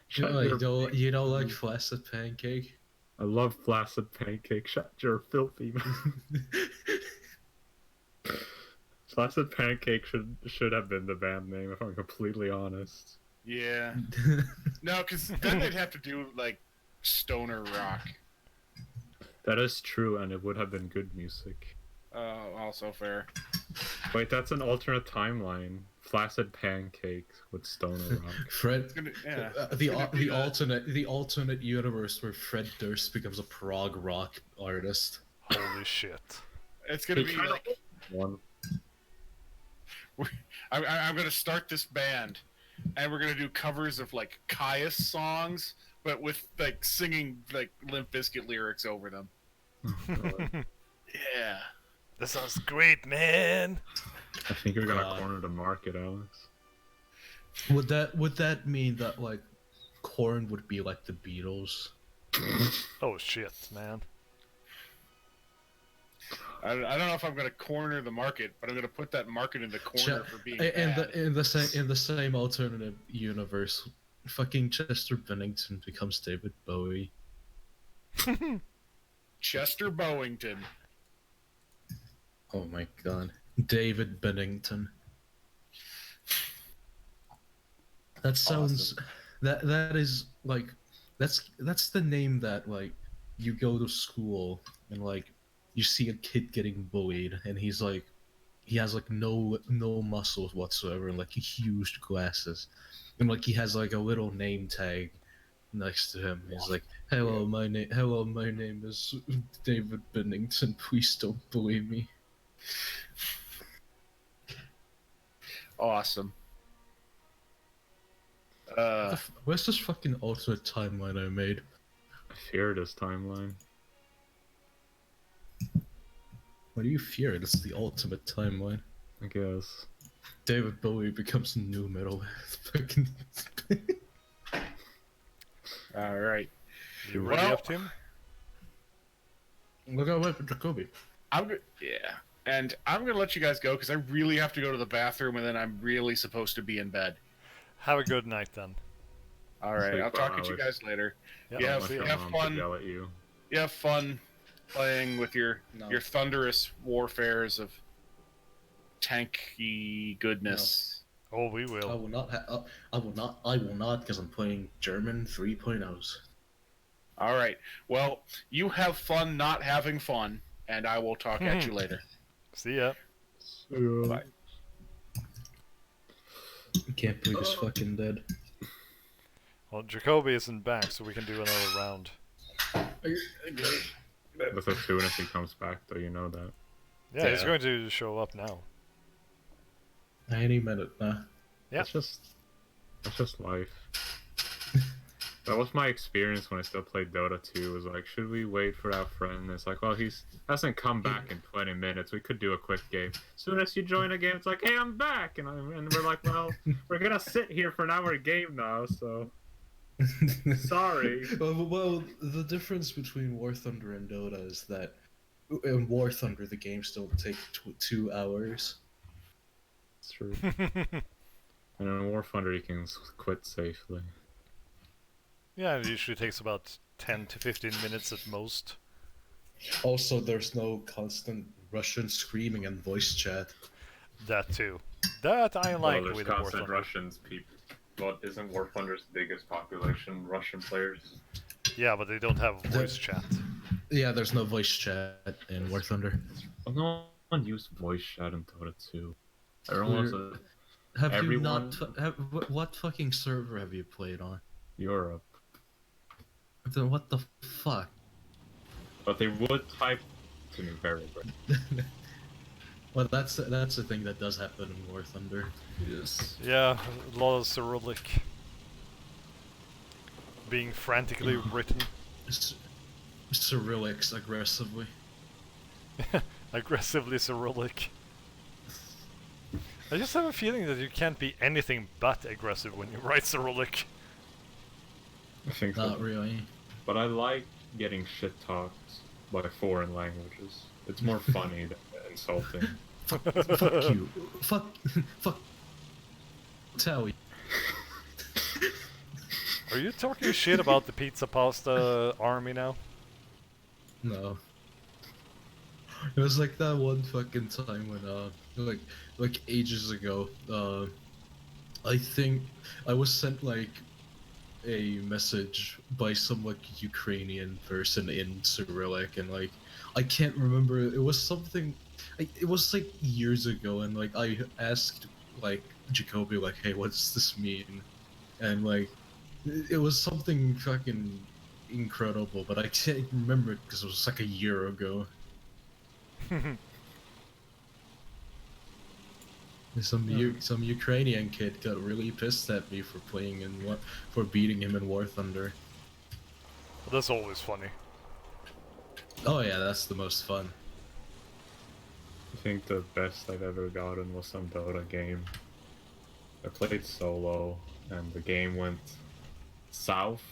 You don't like Flaccid Pancake? I love Flaccid Pancake. Shut your filthy mouth. Flaccid Pancake should have been the band name, if I'm completely honest. Yeah. No, because then they'd have to do like stoner rock. That is true, and it would have been good music. Also fair. Wait, that's an alternate timeline. Flaccid Pancake with stoner rock. Fred, the alternate universe where Fred Durst becomes a prog rock artist. Holy shit. It's gonna be like one. I'm gonna start this band, and we're gonna do covers of like Caius songs, but with like singing like Limp Bizkit lyrics over them. Yeah. That sounds great, man. I think you're gonna corner the market, Alex. Would that mean that like Korn would be like the Beatles? Oh shit, man. I don't know if I'm gonna corner the market, but I'm gonna put that market in the corner for being bad. In the same alternative universe, fucking Chester Bennington becomes David Bowie. Chester Bowington. Oh my god. David Bennington. That sounds Awesome. that is like that's the name that like you go to school and like you see a kid getting bullied and he has like no muscles whatsoever and like huge glasses and like he has like a little name tag next to him. He's like, hello my name is David Bennington, please don't bully me. Awesome. Where's this fucking alternate timeline I made? I fear this timeline. What do you fear? It's the ultimate timeline. I guess. David Bowie becomes new metal. Fucking. All right. You ready up, Tim? Look out for Jacoby. And I'm gonna let you guys go because I really have to go to the bathroom, and then I'm really supposed to be in bed. Have a good night then. All right, I'll talk to you guys later. Yep. Yeah, See ya. have fun. Yell at you. You have fun playing with your thunderous warfares of tanky goodness. Oh, we will. I will not, because I'm playing German 3.0s. All right. Well, you have fun not having fun, and I will talk at you later. See ya. Bye. I can't believe he's fucking dead. Well, Jacoby isn't back, so we can do another round. With as soon as he comes back, though, you know that. Yeah, he's going to show up now. Any minute now. Yeah. That's just life. That was my experience when I still played Dota 2. Was like, should we wait for our friend? It's like, well, he's hasn't come back in 20 minutes. We could do a quick game. As soon as you join a game, it's like, hey, I'm back, and we're like, well, we're gonna sit here for an hour game now, so sorry. Well, the difference between War Thunder and Dota is that in War Thunder the games don't take 2 hours. It's true. And in Warthunder you can quit safely. Yeah, it usually takes about 10 to 15 minutes at most. Also, there's no constant Russian screaming and voice chat. That too. That I like Well, with there's constant Warthunder. Russians people. Well, isn't Warthunder's biggest population Russian players? Yeah, but they don't have voice chat. Yeah, there's no voice chat in War Thunder. Well, no one used voice chat in Dota 2. Everyone was Have everyone... you not? What fucking server have you played on? Europe. Then what the fuck? But they would type to me very well. Well, that's the thing that does happen in War Thunder. Yes. Yeah, a lot of Cyrillic being frantically written. Cyrillics aggressively. Aggressively Cyrillic. I just have a feeling that you can't be anything but aggressive when you write Cyrillic. I think so. Not really. But I like getting shit talked by foreign languages. It's more funny than insulting. Fuck you. Fuck. Tell you. Are you talking shit about the pizza pasta army now? No. It was like that one fucking time when like ages ago, I think I was sent like a message by some like Ukrainian person in Cyrillic, and like I can't remember, it was something, it was like years ago, and like I asked like Jacoby like, hey, what does this mean? And like it was something fucking incredible, but I can't remember it because it was like a year ago. Some Ukrainian kid got really pissed at me for for beating him in War Thunder. Well, that's always funny. Oh yeah, that's the most fun. I think the best I've ever gotten was some Dota game. I played solo, and the game went south.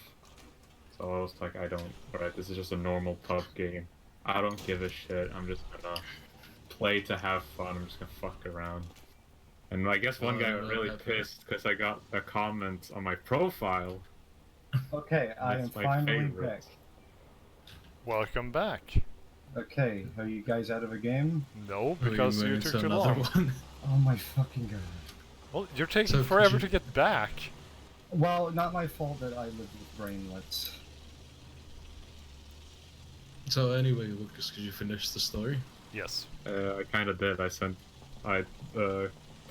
So I was like, alright, this is just a normal pub game. I don't give a shit, I'm just gonna play to have fun, I'm just gonna fuck around. And I guess one guy got really pissed because I got a comment on my profile. Okay, I am finally back. Welcome back. Okay, are you guys out of a game? No, because you took too long. Oh my fucking god. Well, you're taking forever to get back. Well, not my fault that I lived with brainlets. So anyway, Lucas, could you finish the story? Yes. I kind of did. I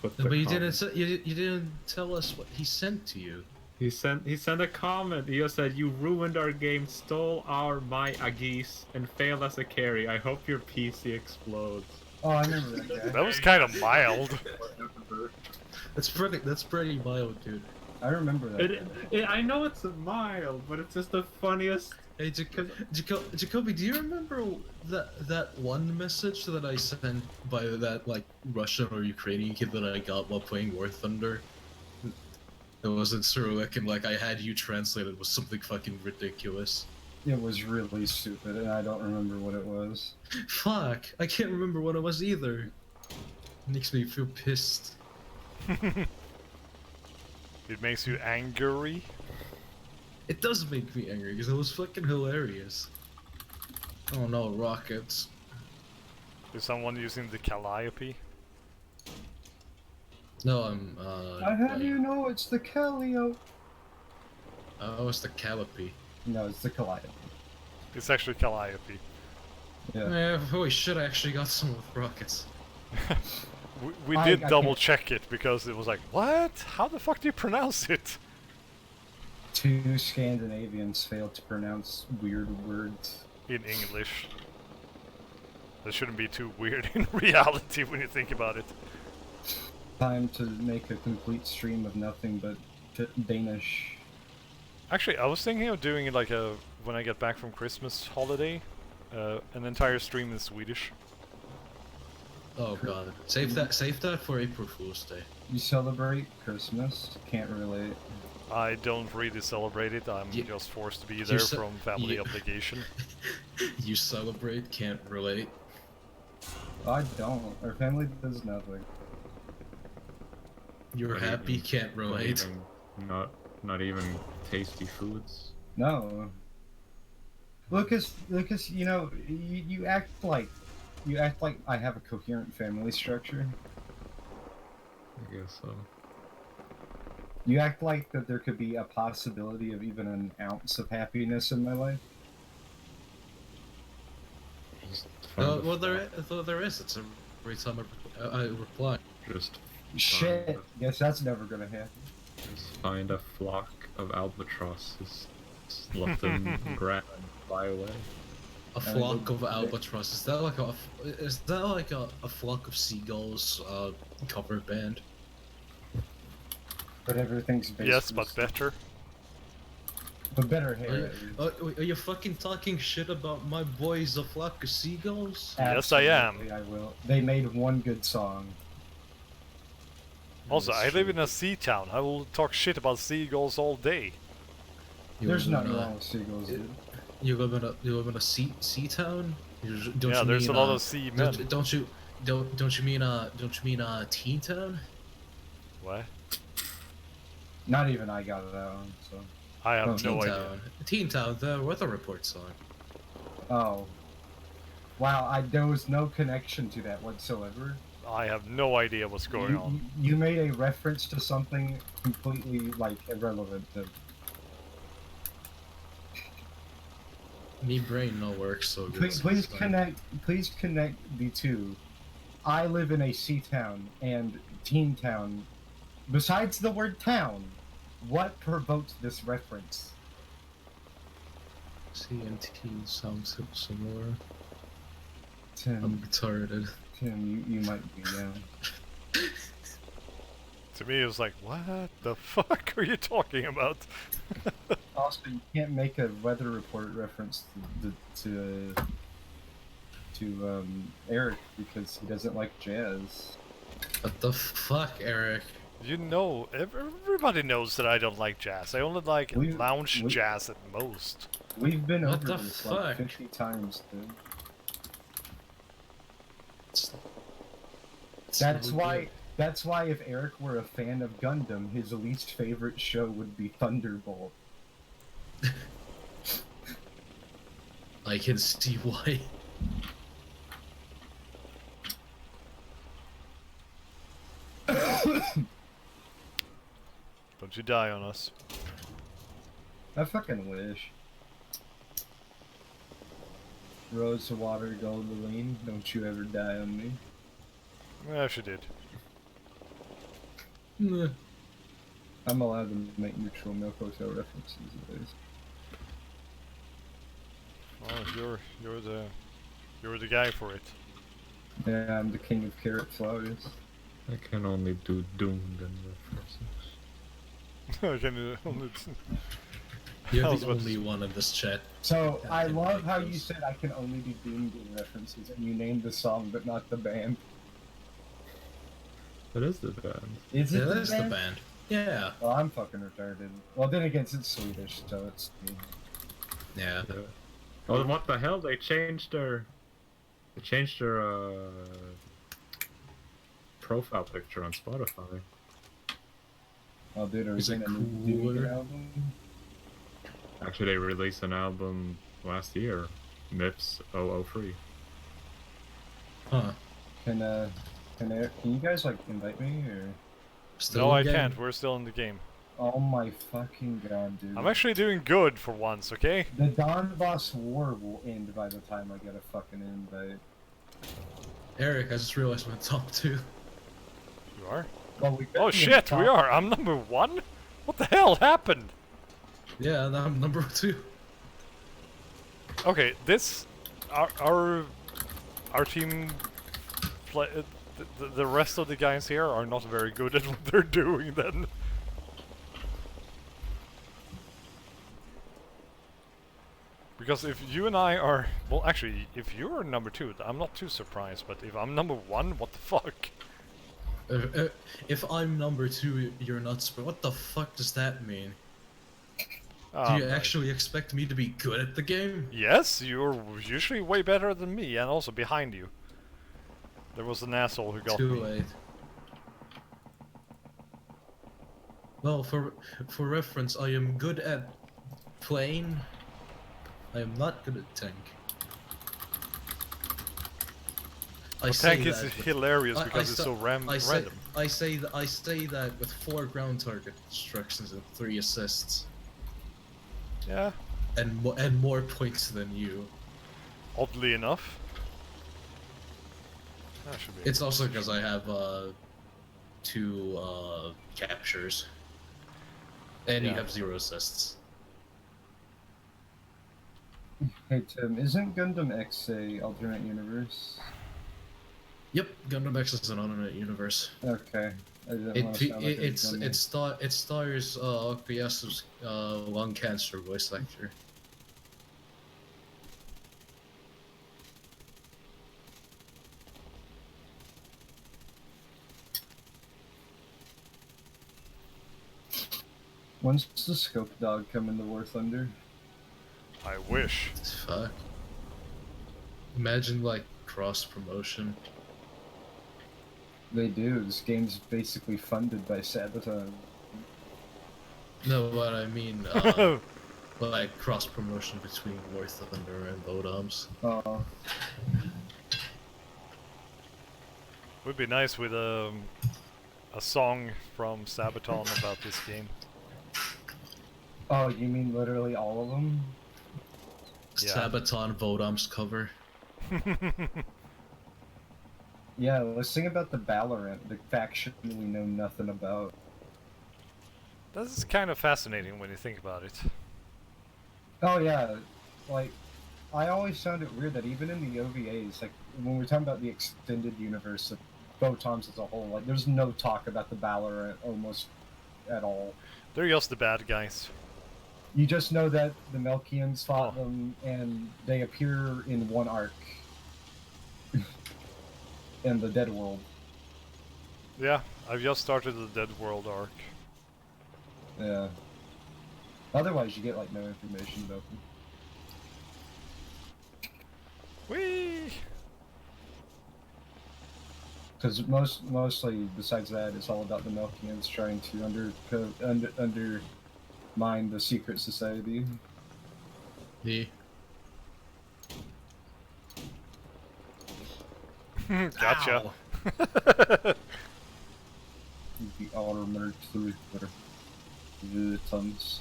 put the But you comment. didn't. You didn't tell us what he sent to you. He sent a comment. He just said, "You ruined our game, stole our my Agis, and failed as a carry. I hope your PC explodes." Oh, I remember that guy. That was kind of mild. That's pretty mild, dude. I remember that. I know it's mild, but it's just the funniest. Hey, Jacoby, do you remember that one message that I sent by that like Russian or Ukrainian kid that I got while playing War Thunder? It was in Cyrillic, and like I had you translate it was something fucking ridiculous. It was really stupid, and I don't remember what it was. Fuck, I can't remember what it was either. It makes me feel pissed. It makes you angry. It does make me angry because it was fucking hilarious. Oh no, rockets. Is someone using the Calliope? No, I'm How do you know it's the Callio? Oh, it's the Calliope. No, it's the Calliope. It's actually Calliope. Yeah. Holy shit, I actually got some with rockets. We did double check it because it was like, what? How the fuck do you pronounce it? 2 Scandinavians failed to pronounce weird words. In English. That shouldn't be too weird in reality when you think about it. Time to make a complete stream of nothing but Danish. Actually, I was thinking of doing it like when I get back from Christmas holiday, an entire stream in Swedish. Oh god. Save that for April Fool's Day. You celebrate Christmas? Can't relate. I don't really celebrate it. I'm just forced to be there from family obligation. You celebrate, can't relate. I don't. Our family does nothing. You're happy, can't relate. Not even tasty foods. No. Lucas, you know, you act like I have a coherent family structure. I guess so. You act like that there could be a possibility of even an ounce of happiness in my life. Well, there is. It's every time I reply. Just shit. Guess that's never gonna happen. Just find a flock of albatrosses, just let them grab and fly away. A flock of albatross. Is that like a flock of seagulls cover band? But everything's based. Yes, but better. But better hair. Are you fucking talking shit about my boys, a flock of seagulls? Absolutely, yes, I am. I will. They made one good song. Also, I live in a sea town. I will talk shit about seagulls all day. There's nothing wrong with seagulls, dude. You live in a sea town? Yeah, there's a lot of sea men. Don't you mean teen town? What? Not even I got that one, so. I have no idea. Teen Town, the weather report song. Oh. Wow, there was no connection to that whatsoever. I have no idea what's going on. You made a reference to something completely, like, irrelevant. Me brain no works so good. Please connect the two. I live in a sea town and teen town. Besides the word town, what provoked this reference? C and T sounds similar. Tim, I'm retarded. Tim, you might be, yeah. To me, it was like, what the fuck are you talking about? Also, you can't make a weather report reference to Erich because he doesn't like jazz. What the fuck, Erich? You know, everybody knows that I don't like jazz. I only like lounge jazz at most. We've been What over the this fuck? like 50 times, dude. That's why if Erich were a fan of Gundam, his least favorite show would be Thunderbolt. I can see why. Don't you die on us. I fucking wish. Rose to water, gold to lean. Don't you ever die on me. Yeah, she did. I'm allowed to make neutral milk hotel references these days. Oh, you're the guy for it. Yeah, I'm the king of carrot flowers. I can only do doomed and references. I can only. You're the only one in this chat. So, I love how you said I can only do doomed in references, and you named the song but not the band. That is the band. Is it the band? Yeah. Well, I'm fucking retarded. Well, then again, it's Swedish, so it's... Yeah. Oh, what the hell? They changed their profile picture on Spotify. Oh, dude, are we Is it getting a new cooler? album? Actually, they released an album last year, MIPS 003. Huh. Can you guys, like, invite me, or...? No, I can't. We're still in the game. Oh my fucking god, dude. I'm actually doing good for once, okay? The Donbass war will end by the time I get a fucking invite. Erich, I just realized I'm in top 2. You are? Well, Oh shit, we are! I'm number 1? What the hell happened? Yeah, and I'm number 2. Okay, our team play... The rest of the guys here are not very good at what they're doing then. Because if you and I are... Well, actually, if you're number 2, I'm not too surprised, but if I'm number 1, what the fuck? If I'm number 2, you're not. What the fuck does that mean? Do you Right. actually expect me to be good at the game? Yes, you're usually way better than me, and also behind you. There was an asshole who got Too me. late. Well, for reference, I am good at plane. I am not good at tank. Tank is hilarious because it's so random. I say that with 4 ground target destructions and 3 assists. Yeah. And more points than you. Oddly enough. That should be. It's also because I have 2 captures. And you have 0 assists. Hey Tim, isn't Gundam X a alternate universe? Yep, Gundam X is an alternate universe. Okay. I didn't want to sound like It stars OPS's lung cancer voice actor. When's the Scope Dog come into Warthunder? I wish. Fuck. Imagine like cross promotion. They do. This game's basically funded by Sabotage. No, what I mean, like cross promotion between Warthunder and Bodoms. Oh. Would be nice with a song from Sabaton about this game. Oh, you mean literally all of them? Yeah. Sabaton Bodoms cover. Yeah, let's sing about the Valorant, the faction we know nothing about. This is kind of fascinating when you think about it. Oh yeah, like, I always found it weird that even in the OVAs, like, when we're talking about the extended universe of Photons as a whole, like, there's no talk about the Valorant almost at all. They're just the bad guys. You just know that the Melkians fought them, and they appear in one arc. In the Dead World. Yeah, I've just started the Dead World arc. Yeah. Otherwise, you get, like, no information about them. Whee! Because mostly, besides that, it's all about the Melkians trying to undermine the secret society. The Gotcha. The armored trooper. Vutons.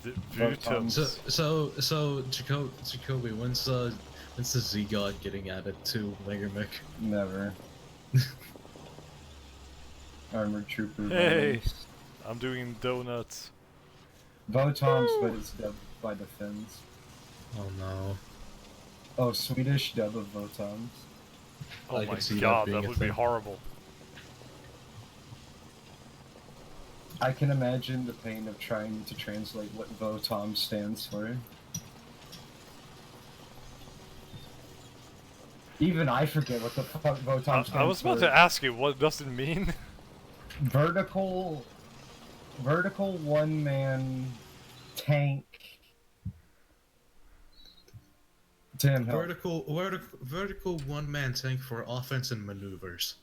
Vutons. So Jacoby, when's the Z-God getting added to Megamech? Never. Armored trooper. Hey, Votons. I'm doing donuts. Votons, but it's dubbed by the Finns. Oh no. Oh, Swedish dub of Votons. Oh I my can see god, that being that a would be thing. horrible. I can imagine the pain of trying to translate what Votom stands for. Even I forget what the fuck Votom stands for. I was about to ask you, what does it mean? Vertical one-man tank. Tim, help. Vertical one-man tank for offense and maneuvers.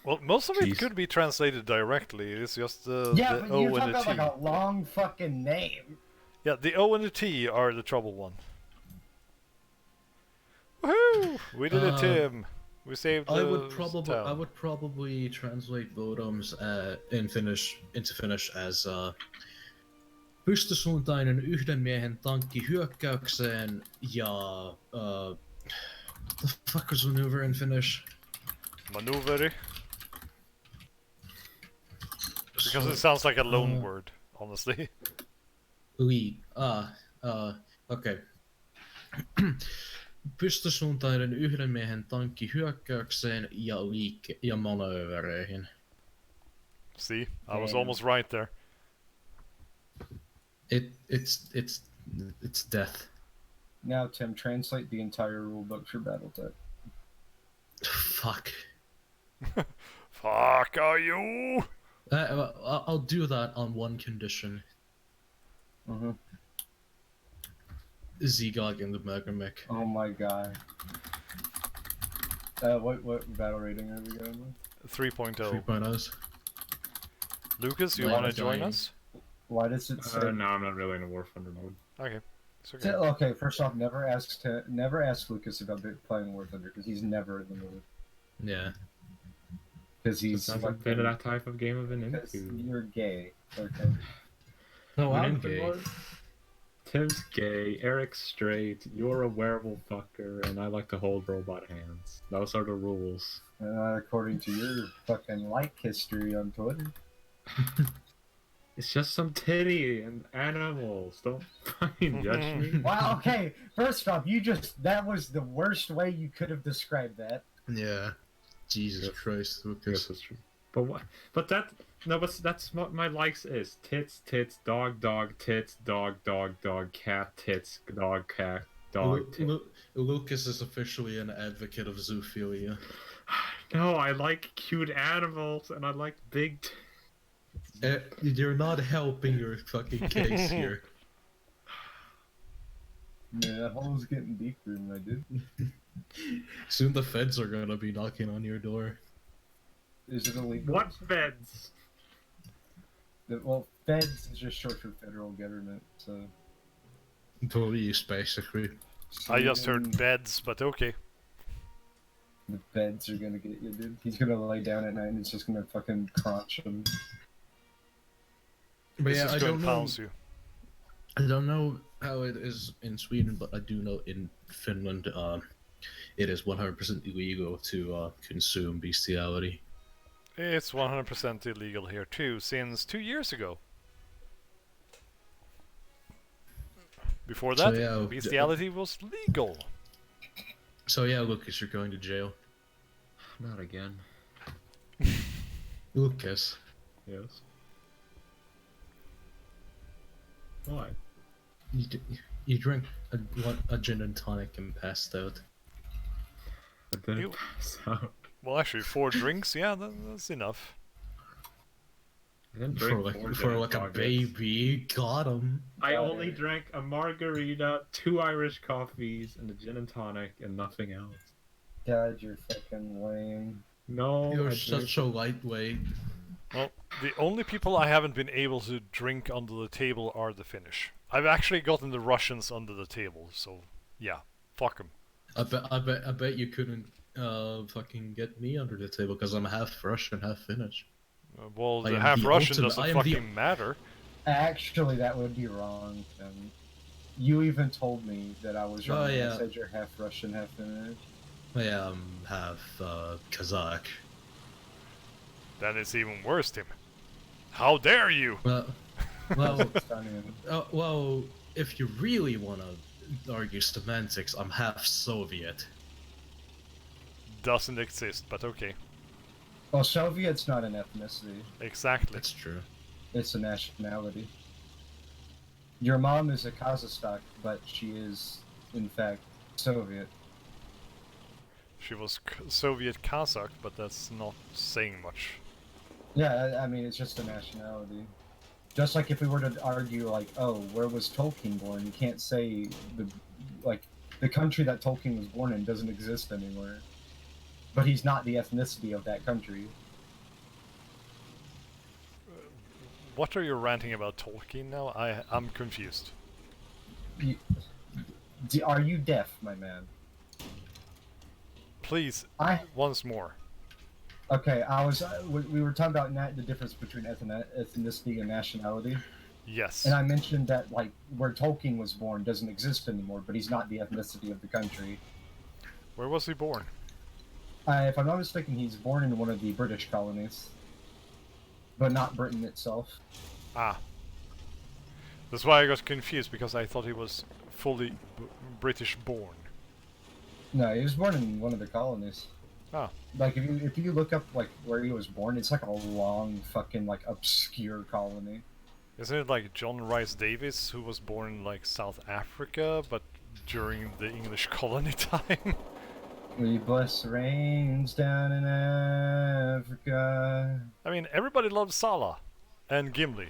Well, most of it Jeez. could be translated directly. It's just the Yeah, O but you're and talking the about T. like a long fucking name. Yeah, the O and the T are the trouble one. Woohoo! We did it, Tim. We saved the I would town. probably translate Vodoms into Finnish as pystysuuntainen yhden miehen tankki hyökkäykseen ja the fuck is maneuver in Finnish? Maneuveri. Because it sounds like a loan word, honestly. Okay. Pystysuuntainen yhden miehen tankki hyökkäykseen ja manöövereihin. See, I was almost right there. It's death. Now, Tim, translate the entire rulebook for Battletech. Fuck. Fuck are you? I'll do that on one condition. Mm-hmm. Zegog and the Megamech. Oh my god. What battle rating are we going with? 3.0. 3.0s. Lucas, you Why want to was join I- us? Why does it say? No, I'm not really in a Warthunder mode. Okay. It's okay. Okay, first off, never ask Lucas about playing Warthunder because he's never in the mood. Yeah. Because he's It's not been that type of game I've been because into. you're gay. Okay. No, I'm Anything gay. more? Tim's gay, Eric's straight, you're a werewolf fucker, and I like to hold robot hands. Those are the rules. According to your fucking like history on Twitter. It's just some titty and animals. Don't fucking judge me. Wow. Okay. First off, that was the worst way you could have described that. Yeah. Jesus Yes. Christ, Yes, Lucas. that's true. But what? But that's what my likes is. Tits, tits, dog, dog, tits, dog, dog, dog, cat, tits, dog, cat, dog, tits. Lucas is officially an advocate of zoophilia. No, I like cute animals and I like big. You're not helping your fucking case here. Yeah, that hole's getting deeper, my dude. Soon the feds are gonna be knocking on your door. Is it illegal? What feds? Well, feds is just short for federal government, so. Police, basically. I just heard beds, but okay. The feds are gonna get you, dude. He's gonna lay down at night and it's just gonna fucking crunch him. But This yeah, is I going don't to know. pounce you. I don't know how it is in Sweden, but I do know in Finland, it is 100% illegal to consume bestiality. It's 100% illegal here too, since 2 years ago. Before So, that, yeah, bestiality was legal. So yeah, Lucas, you're going to jail. Not again. Lucas. Yes. Why? You drank a gin and tonic and passed out. I didn't You- pass out. Well, actually, 4 drinks, yeah, that's enough. I didn't For drink like, four for gin like a tonics. baby, got him. I Got only it. drank a margarita, 2 Irish coffees, and a gin and tonic, and nothing else. God, you're fucking lame. No, You're I such a lightweight. Well, the only people I haven't been able to drink under the table are the Finnish. I've actually gotten the Russians under the table, so yeah, fuck them. I bet you couldn't fucking get me under the table because I'm half Russian, half Finnish. Well, I the am half the Russian ultimate- I doesn't am the- fucking matter. Actually, that would be wrong, Tim. You even told me that I was wrong. Oh, when yeah. I said you're half Russian, half Finnish. I am half Kazakh. Then it's even worse, Tim. How dare you? Well, Stunning. well, if you really want to argue semantics, I'm half Soviet. Doesn't exist, but okay. Well, Soviet's not an ethnicity. Exactly. That's true. It's a nationality. Your mom is a Kazakhstan, but she is, in fact, Soviet. She was Soviet Kazakh, but that's not saying much. Yeah, I mean, it's just a nationality. Just like if we were to argue, like, oh, where was Tolkien born? You can't say the country that Tolkien was born in doesn't exist anywhere. But he's not the ethnicity of that country. What are you ranting about Tolkien now? I'm confused. Are you deaf, my man? Please, I once more. Okay, we were talking about the difference between ethnicity and nationality, Yes. and I mentioned that like where Tolkien was born doesn't exist anymore, but he's not the ethnicity of the country. Where was he born? If I'm not mistaken, he's born in one of the British colonies, but not Britain itself. Ah. That's why I got confused, because I thought he was fully British born. No, he was born in one of the colonies. Ah. Like if you look up like where he was born, it's like a long fucking like obscure colony. Isn't it like John Rice Davis, who was born in like South Africa, but during the English colony time? We bless the rains down in Africa. I mean, everybody loves Salah and Gimli.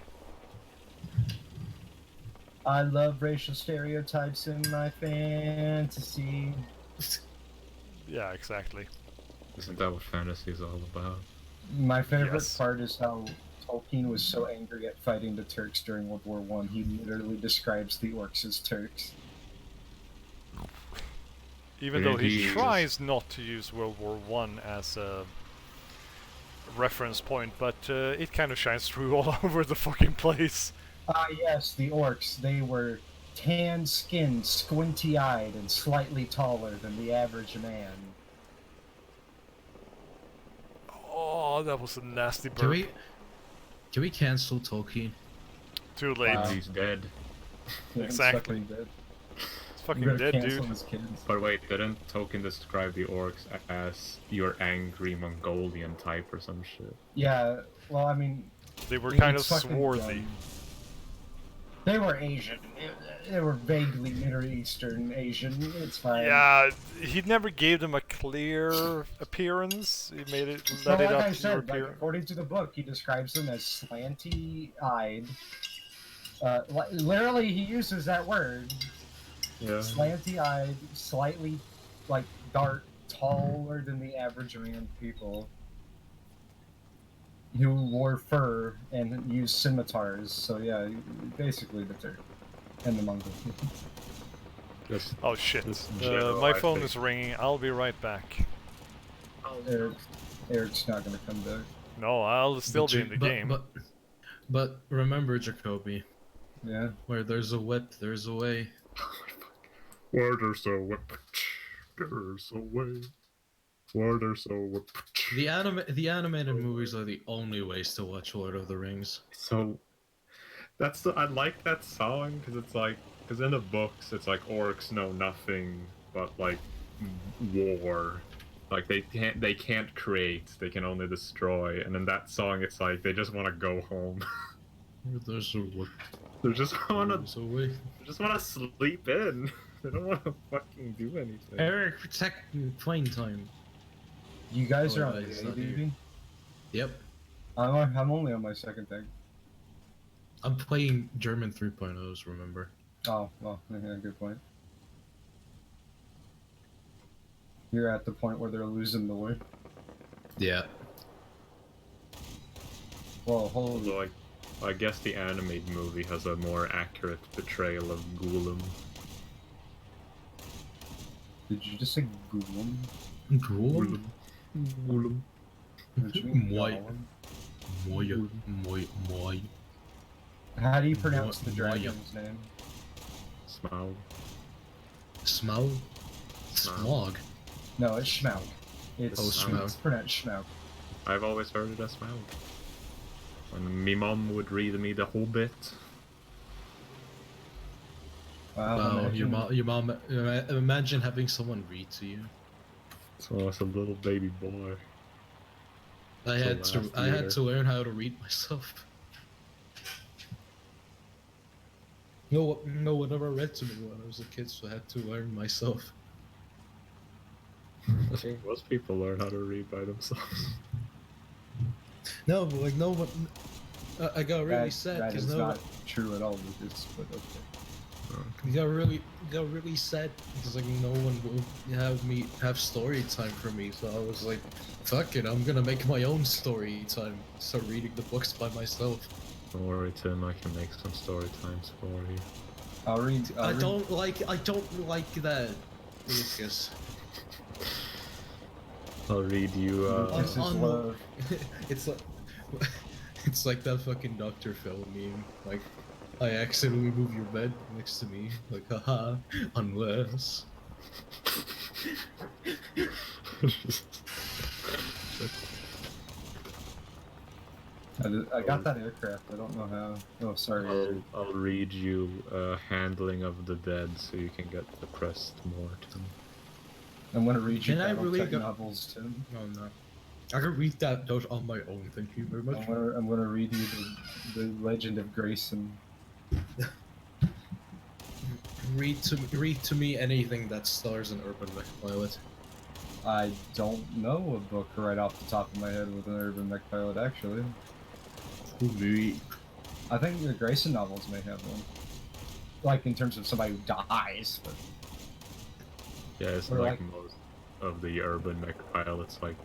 I love racial stereotypes in my fantasy. Yeah, exactly. Isn't that what fantasy is all about? My favorite Yes. part is how Tolkien was so angry at fighting the Turks during World War One. He literally describes the orcs as Turks. Even But though he he tries not to use World War One as a reference point, but it kind of shines through all over the fucking place. Ah, yes, the orcs. They were tan-skinned, squinty-eyed, and slightly taller than the average man. Oh, that was a nasty burp. Can we cancel Tolkien? Too late. Wow. He's dead. Exactly. It's fucking dead. It's fucking You better dead, cancel dude. his kids. But wait, didn't Tolkien describe the orcs as your angry Mongolian type or some shit? Yeah, well, I mean, They were kind of it's fucking swarthy. dumb. They were Asian. They were vaguely Middle Eastern Asian. It's fine. Yeah, he never gave them a clear appearance. He made it, So let it like up I to said, your like, appearance. according to the book, he describes them as slanty-eyed. Literally, he uses that word. Yeah. Slanty-eyed, slightly, like, dark, taller than the average man people. Who wore fur and used scimitars. So yeah, basically the Turk and the Mongol. Just Oh shit. Just My phone generalizing. is ringing. I'll be right back. Eric's not gonna come back. No, I'll still be in the game. But remember, Jacoby, Yeah. where there's a whip, there's a way. where there's a whip, there's a way. Where there's a whip. The animated movies are the only ways to watch Lord of the Rings. So I like that song because it's like, because in the books it's like orcs know nothing but like war, like they can't create, they can only destroy, and in that song it's like they just want to go home. Where there's a whip, they just want there's a way. to sleep in. They don't want to fucking do anything. Eric, protect plane time. You guys Oh, are on yeah, the he's A, not here. baby? Yep. I'm only on my second thing. I'm playing German 3.0s, remember? Oh, well, yeah, good point. You're at the point where they're losing the war. Yeah. Well, hold. Although I guess the animated movie has a more accurate portrayal of Gollum. Did you just say Gollum? Cool. Gollum. What you mean, Moi. Gollum? Moi. How do you pronounce the Moya. dragon's name? Smaug. Smaug? Smog. No, it's Schmaug. It's, Oh, Schmaug. It's pronounced Schmaug. I've always heard it as Smaug. When my mom would read me The Hobbit. Wow, imagine- your mom. Imagine having someone read to you. So I was a little baby boy. I had to learn how to read myself. No one ever read to me when I was a kid, so I had to learn myself. I think most people learn how to read by themselves. No, but like no one. I got really sad that because is no. not true at all, Lucas, but okay. I got really sad because like no one will have story time for me. So I was like, fuck it, I'm gonna make my own story time. Start reading the books by myself. Don't worry, Tim. I can make some story times for you. I'll I don't like that, Lucas. I'll read you. This is love. It's like that fucking Dr. Phil meme. Like, I accidentally move your bed next to me. Like, haha, unless. I got that aircraft. I don't know how. Oh, sorry. I'll read you Handling of the Dead so you can get depressed more, Tim. I'm gonna read you Can I really Battletech go- novels, Tim. No, no. I can read those on my own. Thank you very much. I'm gonna read you the Legend of Grayson. Read to me anything that stars an urban mech pilot. I don't know a book right off the top of my head with an urban mech pilot, actually. Maybe. I think the Grayson novels may have one. Like, in terms of somebody who dies, but... Yeah, it's Or like most of the urban mech pilots, like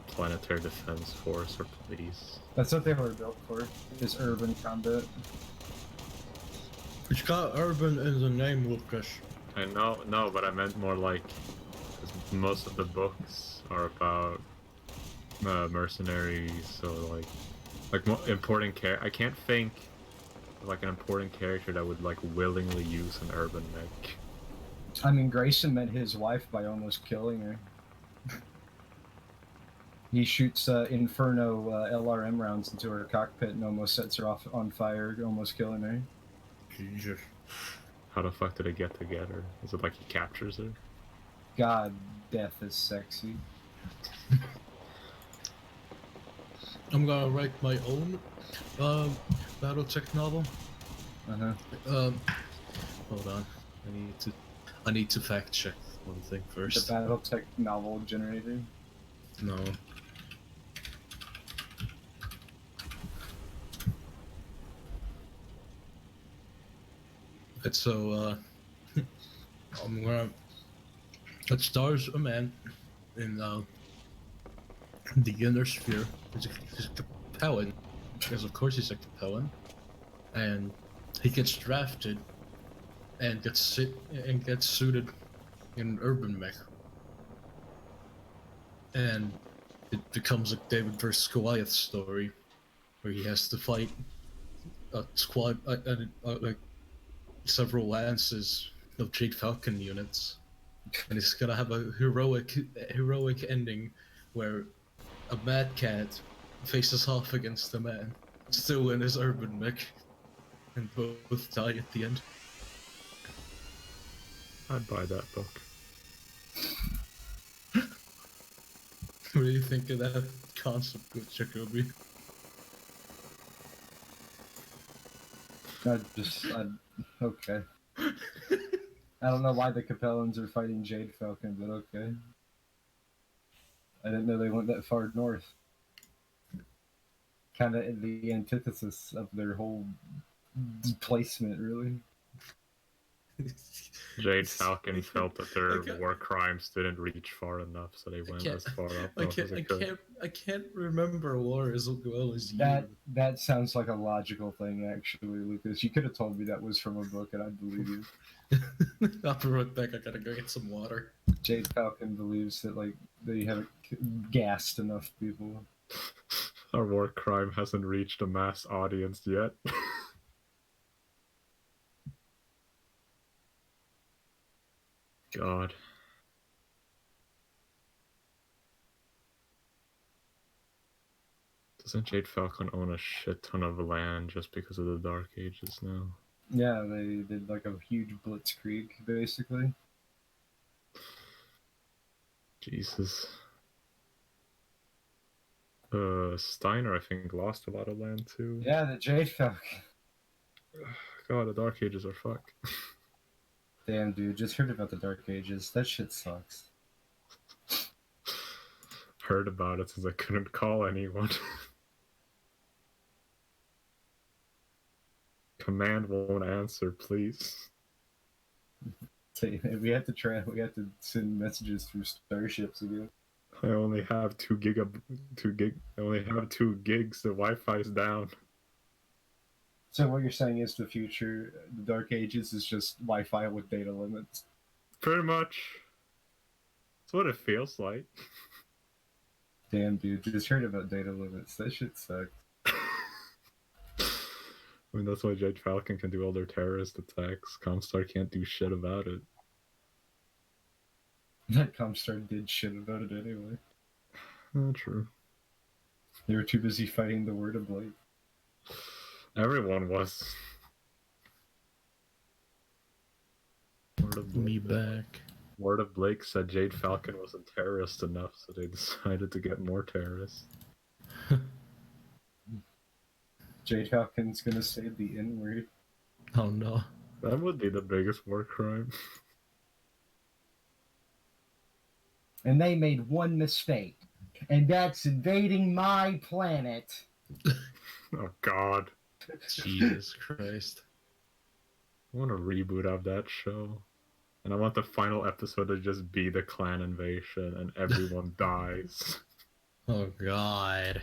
Planetary Defense Force or Police. That's what they were built for, is urban combat. It's got urban in the name, Lucas. I know, no, but I meant more like, 'cause most of the books are about mercenaries, so like important I can't think of like an important character that would like willingly use an urban mech. I mean, Grayson met his wife by almost killing her. He shoots Inferno LRM rounds into her cockpit and almost sets her off on fire, almost killing her. Jesus. How the fuck did they get together? Is it like he captures her? God, death is sexy. I'm gonna write my own Battletech novel. Hold on. I need to fact check one thing first. The Battletech novel generator. No. It's so I'm gonna. It stars a man in the inner sphere. He's a Capellan, because of course he's a Capellan, and he gets drafted and gets suited in urban mech, and it becomes a David versus Goliath story, where he has to fight a squad, like several lances of Jade Falcon units, and it's gonna have a heroic ending where a Mad Cat faces off against a man still in his urban mech, and both die at the end. I'd buy that book. What do you think of that concept with Jacoby? Okay. I don't know why the Capellans are fighting Jade Falcon, but okay. I didn't know they went that far north. Kind of the antithesis of their whole placement, really. Jade Falcon felt that their war crimes didn't reach far enough, so they went as far up north as they could. I can't remember war as well as you. That sounds like a logical thing, actually, Lucas. You could have told me that was from a book, and I'd believe you. I'll be right back. I gotta go get some water. Jade Falcon believes that like they haven't gassed enough people. Our war crime hasn't reached a mass audience yet. God. Doesn't Jade Falcon own a shit ton of land just because of the Dark Ages now? Yeah, they did like a huge blitzkrieg, basically. Jesus. Steiner, I think, lost a lot of land too. Yeah, the Jade Falcon. God, the Dark Ages are fucked. Damn, dude, just heard about the Dark Ages. That shit sucks. Heard about it since I couldn't call anyone. Command won't answer, please. We have to send messages through starships again. I only have 2 gigs. The Wi-Fi is down. So what you're saying is the future, the Dark Ages, is just Wi-Fi with data limits? Pretty much. That's what it feels like. Damn, dude, just heard about data limits. That shit sucks. I mean, that's why Jade Falcon can do all their terrorist attacks. Comstar can't do shit about it. That Comstar did shit about it anyway. True. They were too busy fighting the Word of Light. Everyone was. Me back. Word of Blake said Jade Falcon wasn't terrorist enough, so they decided to get more terrorists. Jade Falcon's gonna say the N-word. Oh no. That would be the biggest war crime. And they made one mistake, and that's invading my planet. Oh god. Jesus Christ. I want a reboot of that show. And I want the final episode to just be the clan invasion and everyone dies. Oh god.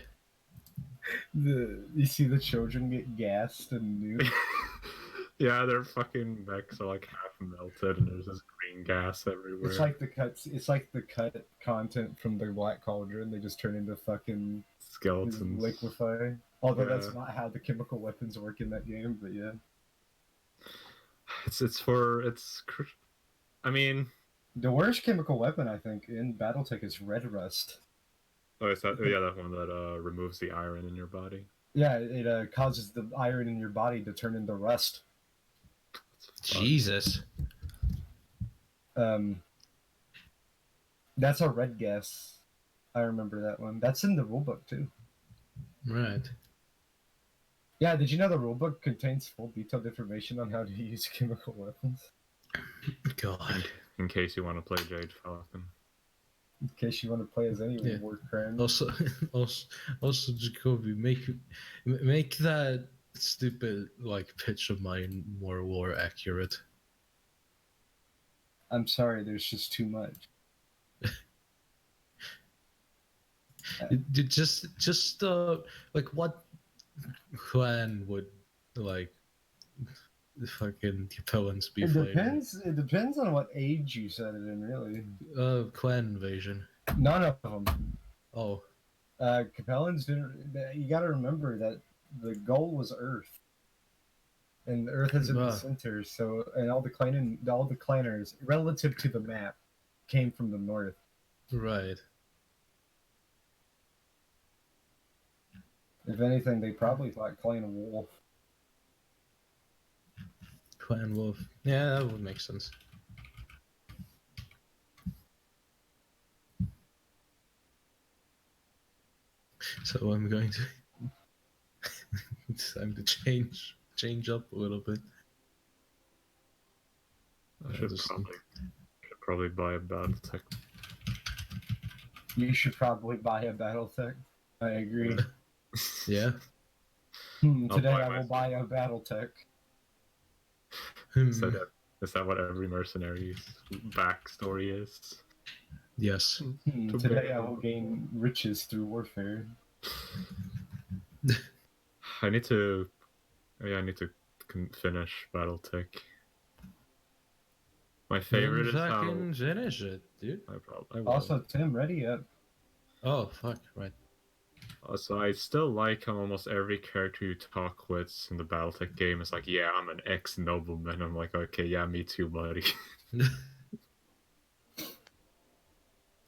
You see the children get gassed and nuked. Yeah, their fucking mechs are like half melted and there's this green gas everywhere. It's like the cuts. It's like the cut content from the Black Cauldron. They just turn into fucking skeletons. Liquefy. Although Yeah. that's not how the chemical weapons work in that game. But yeah, I mean, the worst chemical weapon I think in BattleTech is Red Rust. oh, is that? Yeah, that one that removes the iron in your body. Yeah, it causes the iron in your body to turn into rust. Jesus. That's a red gas. I remember that one. That's in the rulebook too. Right. Yeah, did you know the rulebook contains full detailed information on how to use chemical weapons? God. In case you want to play Jade Falcon. In case you want to play as any Yeah. war crime. Also, Jacoby, make that stupid pitch of mine more accurate. I'm sorry, there's just too much. Just what clan would fucking Capellans be It fighting? depends. It depends on what age you set it in, really. Clan invasion. None of them. Oh. Capellans didn't. You got to remember that the goal was Earth, and Earth is in the center. So, and all the clanners relative to the map came from the north. Right. If anything, they probably thought Clan Wolf. Clan Wolf. Yeah, that would make sense. So I'm going to. It's time to change up a little bit. I should probably buy a Battletech. You should probably buy a Battletech. I agree. Yeah. Today I will buy a Battletech. Is that what every mercenary's backstory is? Yes. Today I will gain riches through warfare. I need to finish Battletech. My favorite is how... finish it, dude. I will. Also, Tim, ready up. Oh, fuck, right. So I still like how almost every character you talk with in the Battletech game is like, yeah, I'm an ex-nobleman. I'm like, okay, yeah, me too, buddy.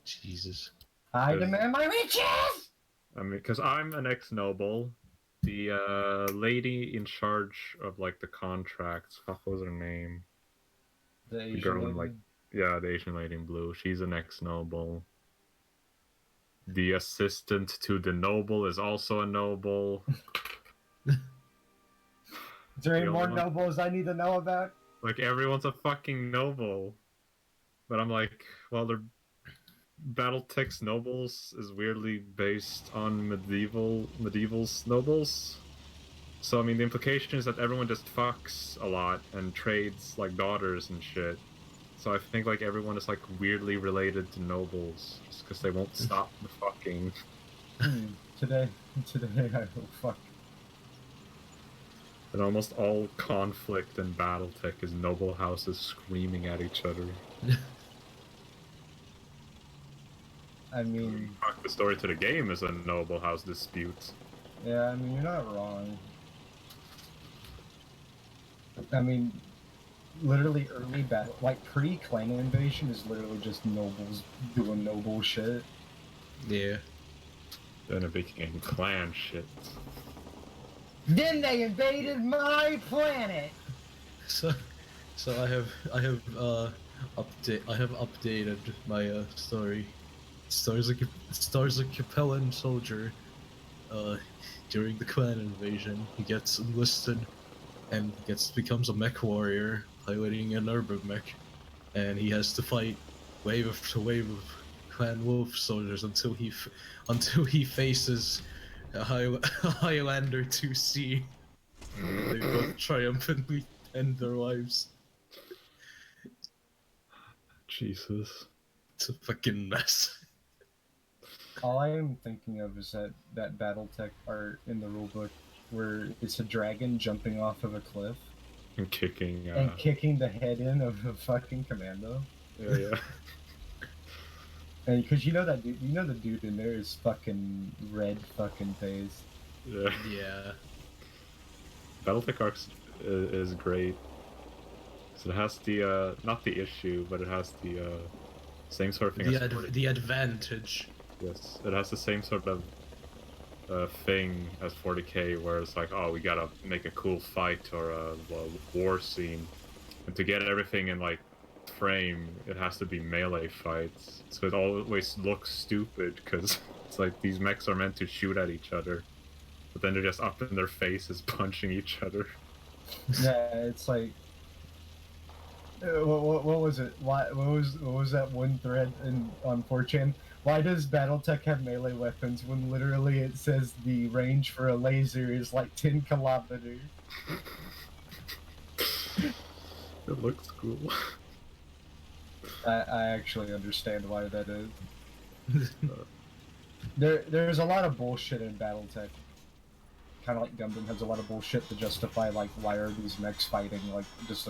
Jesus. I demand my riches! I mean, because I'm an ex-noble. The lady in charge of, the contracts, what was her name? The Asian girl in, lady? yeah, the Asian lady in blue. She's an ex-noble. The assistant to the noble is also a noble. Is there any more nobles I need to know about? Everyone's a fucking noble. But I'm like, well, they're... Battletech's nobles is weirdly based on medieval nobles. So, I mean, the implication is that everyone just fucks a lot and trades, daughters and shit. So I think, everyone is, weirdly related to nobles. Just because they won't stop the fucking. Today I will fuck. And almost all conflict in Battletech is noble houses screaming at each other. I mean... Fuck, the story to the game is a noble house dispute. Yeah, I mean, you're not wrong. I mean, literally early battle, pre-clan invasion is literally just nobles doing noble shit. Yeah. Then it became clan shit. Then they invaded my planet! So I have I have updated my story. Stars a Capellan soldier. During the clan invasion, he gets enlisted and becomes a mech warrior, piloting an urban mech, and he has to fight wave after wave of Clan Wolf soldiers until he faces a Highlander 2C. They both triumphantly end their lives. Jesus. It's a fucking mess. All I am thinking of is that Battletech art in the rulebook where it's a dragon jumping off of a cliff And kicking. and kicking the head in of a fucking commando. Yeah. And because you know the dude in there is fucking red fucking face. Yeah. Yeah. Battletech Arcs is great. So it has the not the issue, but it has the same sort of thing. The advantage. Yes, it has the same sort of thing as 40k, where it's like, oh, we gotta make a cool fight or a war scene, and to get everything in like frame, it has to be melee fights. So it always looks stupid because it's like these mechs are meant to shoot at each other, but then they're just up in their faces punching each other. Yeah, it's like. What was it? What was that one thread on 4chan? Why does Battletech have melee weapons when literally it says the range for a laser is like 10 kilometers? It looks cool. I actually understand why that is. There's a lot of bullshit in Battletech. Kind of like Gundam has a lot of bullshit to justify like why are these mechs fighting like just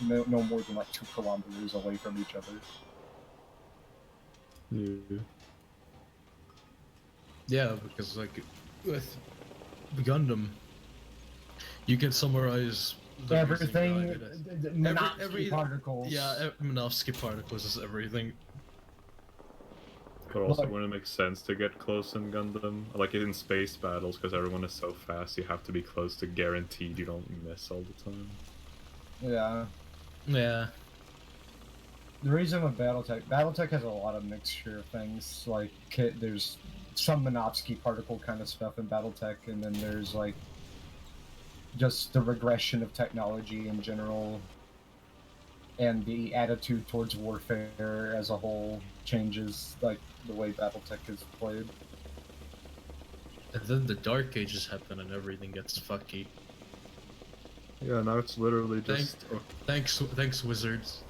no more than like 2 kilometers away from each other. Yeah. Yeah, because like with Gundam, you can summarize Everything, Minovsky particles. Yeah, Minovsky particles is everything. But also, wouldn't it make sense to get close in Gundam? Like in space battles, because everyone is so fast, you have to be close to guaranteed you don't miss all the time. Yeah. Yeah. The reason with Battletech has a lot of mixture of things. Like, there's some Minovsky particle kind of stuff in Battletech, and then there's like just the regression of technology in general, and the attitude towards warfare as a whole changes, like the way Battletech is played. And then the Dark Ages happen and everything gets fucky. Yeah, now it's literally just... Thanks, wizards.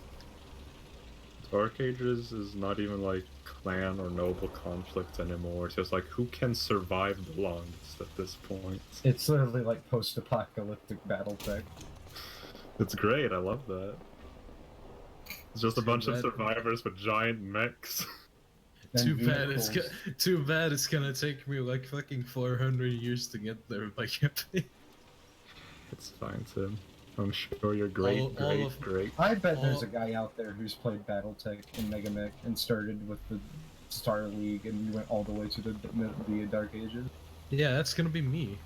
Dark Ages is not even like clan or noble conflict anymore. It's just like, who can survive the longest at this point? It's literally like post-apocalyptic Battletech. It's great, I love that. It's just a bunch of survivors with giant mechs. Too bad it's gonna take me like fucking 400 years to get there by campaign. It's fine, Tim. I'm sure you're great. I bet there's a guy out there who's played Battletech and Mega Mech and started with the Star League and went all the way to the Dark Ages. Yeah, that's gonna be me.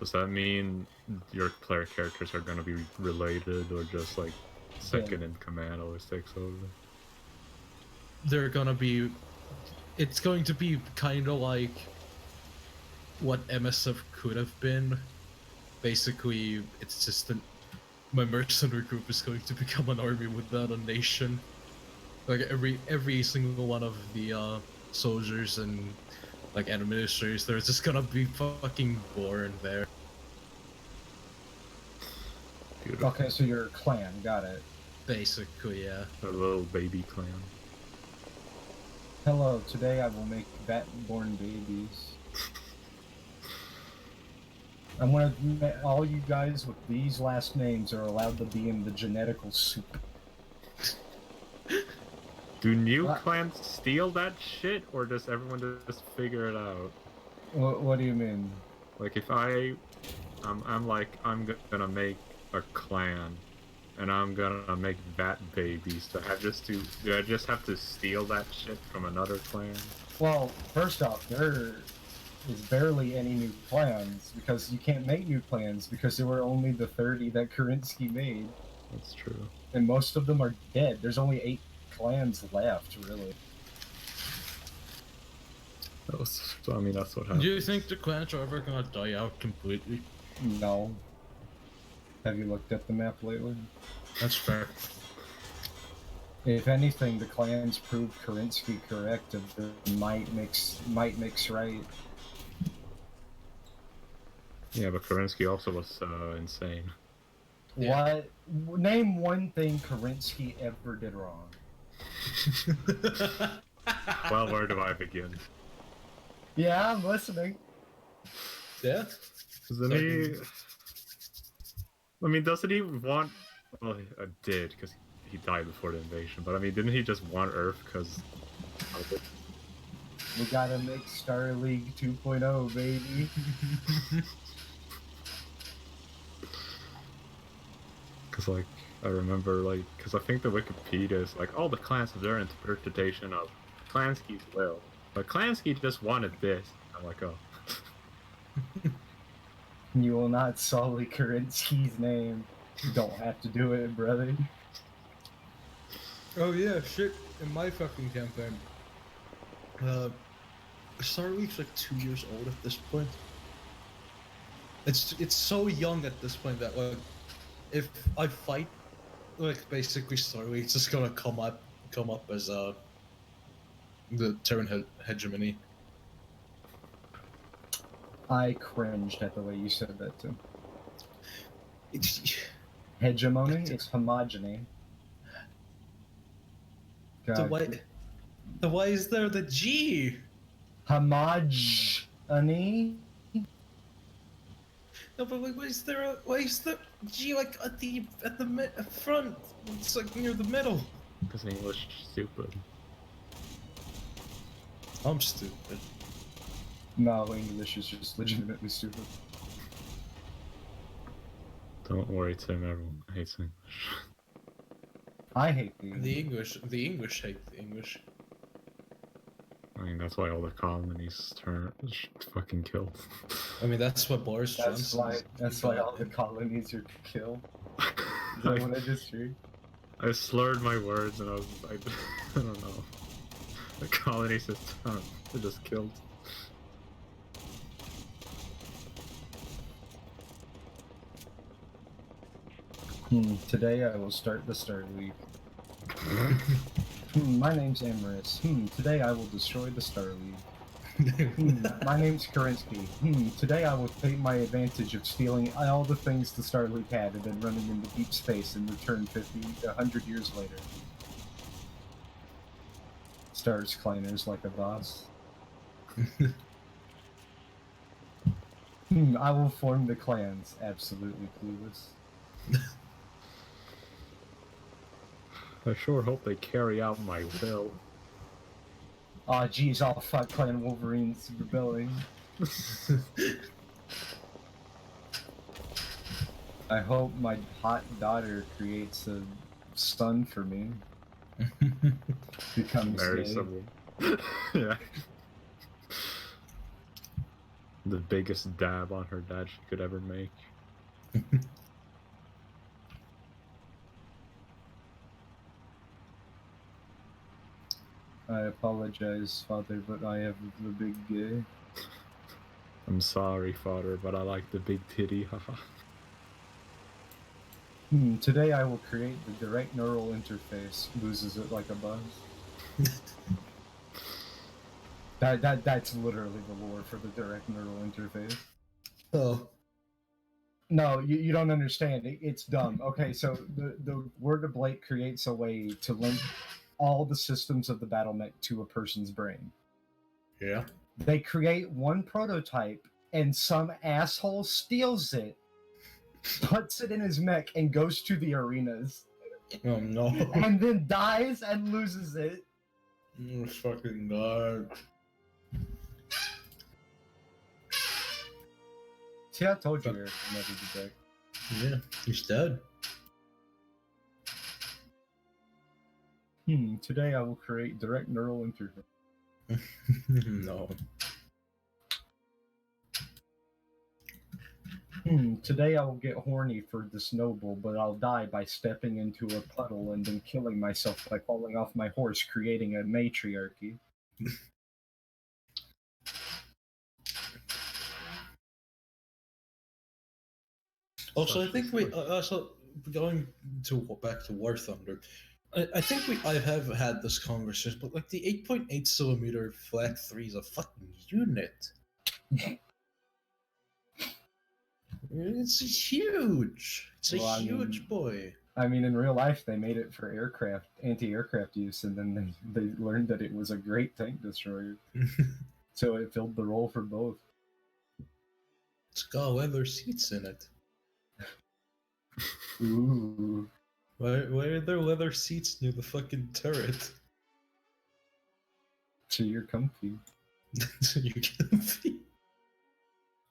Does that mean your player characters are gonna be related, or just like second in command always takes over? They're gonna be... It's going to be kinda like what MSF could have been. Basically, it's just my mercenary group is going to become an army without a nation. Like every single one of the soldiers and like administrators, they're just gonna be fucking born there. Beautiful. Okay, so you're a clan, got it. Basically, yeah. A little baby clan. Hello, today I will make bat-born babies. I'm gonna... All you guys with these last names are allowed to be in the genetical soup. Do new clans steal that shit, or does everyone just figure it out? What do you mean? Like, if I'm gonna make a clan, and I'm gonna make bat babies, do I just have to steal that shit from another clan? Well, first off, there is barely any new clans, because you can't make new clans, because there were only the 30 that Kerensky made. That's true. and most of them are dead. There's only 8 clans left, really. That's what happens. Do you think the clans are ever gonna die out completely? No. Have you looked at the map lately? That's fair. If anything, the clans proved Kerensky correct of the might mix right. Yeah, but Kerensky also was insane. Yeah. What? Name one thing Kerensky ever did wrong. Well, where do I begin? Yeah, I'm listening. Yeah. Doesn't he? I mean, doesn't he want? Well, he did because he died before the invasion. But I mean, didn't he just want Earth because? We gotta make Star League 2.0, baby. Because like I remember because I think the Wikipedia is all the clans have their interpretation of Klansky's will, but Klansky just wanted this. I'm like, oh. You will not sully Kerensky's name. You don't have to do it, brother. Oh yeah, shit. In my fucking campaign, Star League's like 2 years old at this point. It's so young at this point that like, if I fight, like basically Star League's just gonna come up as the Terran hegemony. I cringed at the way you said that too. It's Hegemony? It's homogeny. the why is there the G? Homogeny? No, but like, why is the G like at the front? It's like near the middle. Because English is stupid. I'm stupid. No, English is just legitimately stupid. Don't worry, Tim. Everyone hates English. I hate the English. The English hate the English. I mean, that's why all the colonies fucking killed. I mean, that's what Boris Johnson. That's why all the colonies are killed. Is that what I just heard? I slurred my words and I don't know. The colonies they're just killed. Today I will start the Star League. My name's Amaris. Today I will destroy the Star League. My name's Kerensky. Today I will take my advantage of stealing all the things the Star League had and then running into deep space and return 100 years later. Starts claimers like a boss. I will form the clans. Absolutely clueless. I sure hope they carry out my will. Aw, geez, all fuck Clan Wolverine's rebelling. I hope my hot daughter creates a son for me. Becomes Marry gay. someone. Yeah. The biggest dab on her dad she could ever make. I apologize, Father, but I have the big gay. I'm sorry, Father, but I like the big titty, haha. Today I will create the direct neural interface. Loses it like a buzz. That's literally the lore for the direct neural interface. Oh. No, you don't understand. It's dumb. Okay, so the Word of Blake creates a way to link all the systems of the battle mech to a person's brain. Yeah. They create one prototype, and some asshole steals it, puts it in his mech, and goes to the arenas. Oh no. And then dies and loses it. Oh, fucking god. See, I told you Erich would never be back. Yeah, he's dead. Today I will create direct neural interface. No. Today I will get horny for this noble, but I'll die by stepping into a puddle and then killing myself by falling off my horse, creating a matriarchy. Also, I think we also going back to Warthunder. I think I have had this conversation, but like the 8.8 centimeter flat 3 is a fucking unit. It's huge. It's a huge boy. I mean, in real life, they made it for anti-aircraft use, and then they learned that it was a great tank destroyer. So it filled the role for both. It's got leather seats in it. Ooh. Why are there leather seats near the fucking turret? So you're comfy. So you can see.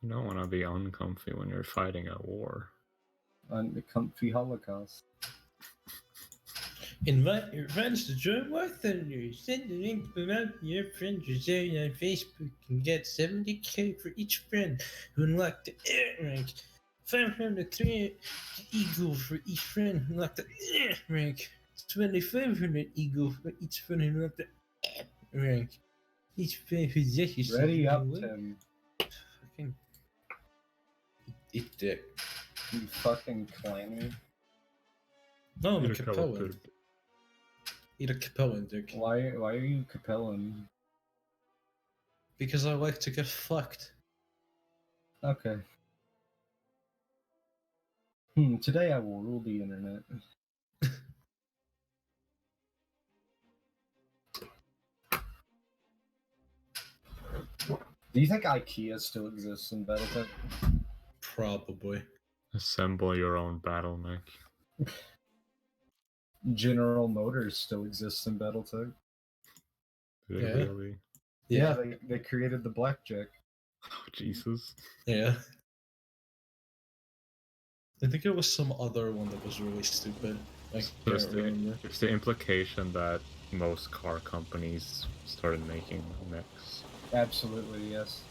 You don't want to be uncomfy when you're fighting a war. On the comfy Holocaust. Invite your friends to join Warthunder. Send a link about your friend Jose on Facebook and get 70k for each friend who unlocked the Air rank. 503 eagle for each friend who unlocked the Air rank. 2500 eagle for each friend who unlocked the Air rank. Each friend possesses. Ready up, Tim. Fucking eat dick. You fucking clammy. No, I'm a Capellan. Eat a Capellan, dick. Why are you Capellan? Because I like to get fucked. Okay. Today I will rule the internet. Do you think IKEA still exists in Battletech? Probably. Assemble your own battle mech. General Motors still exists in Battletech. Did Yeah. it really? Yeah, they created the blackjack. Oh, Jesus. Yeah. I think it was some other one that was really stupid. I can't remember. There's the implication that most car companies started making mechs. Absolutely, yes.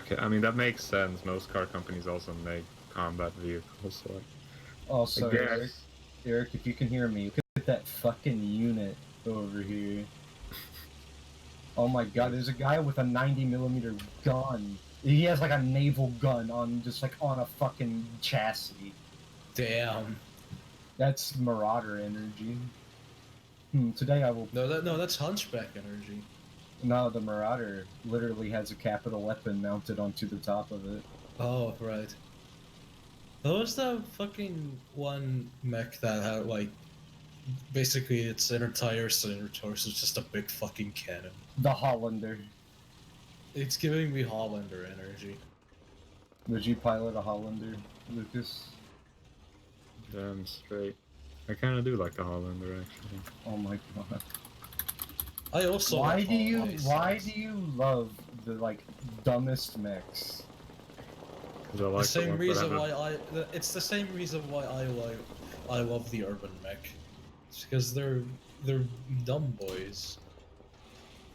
Okay, I mean, that makes sense. Most car companies also make combat vehicles, so Also, I guess. Eric, if you can hear me, look at that fucking unit over here. Oh my god, there's a guy with a 90mm gun. He has like a naval gun on a fucking chassis. Damn. That's Marauder energy. Today I will. No, that's Hunchback energy. No, the Marauder literally has a capital weapon mounted onto the top of it. Oh, right. That was the fucking one mech that had, like, basically its entire center torso is just a big fucking cannon. The Hollander. It's giving me Hollander energy. Would you pilot a Hollander, Lucas? Damn straight. I kind of do like the Hollander, actually. Oh my god. I also. Why do you love the like dumbest mechs? I like the same reason why it's the same reason why I love the urban mech. It's because they're dumb boys.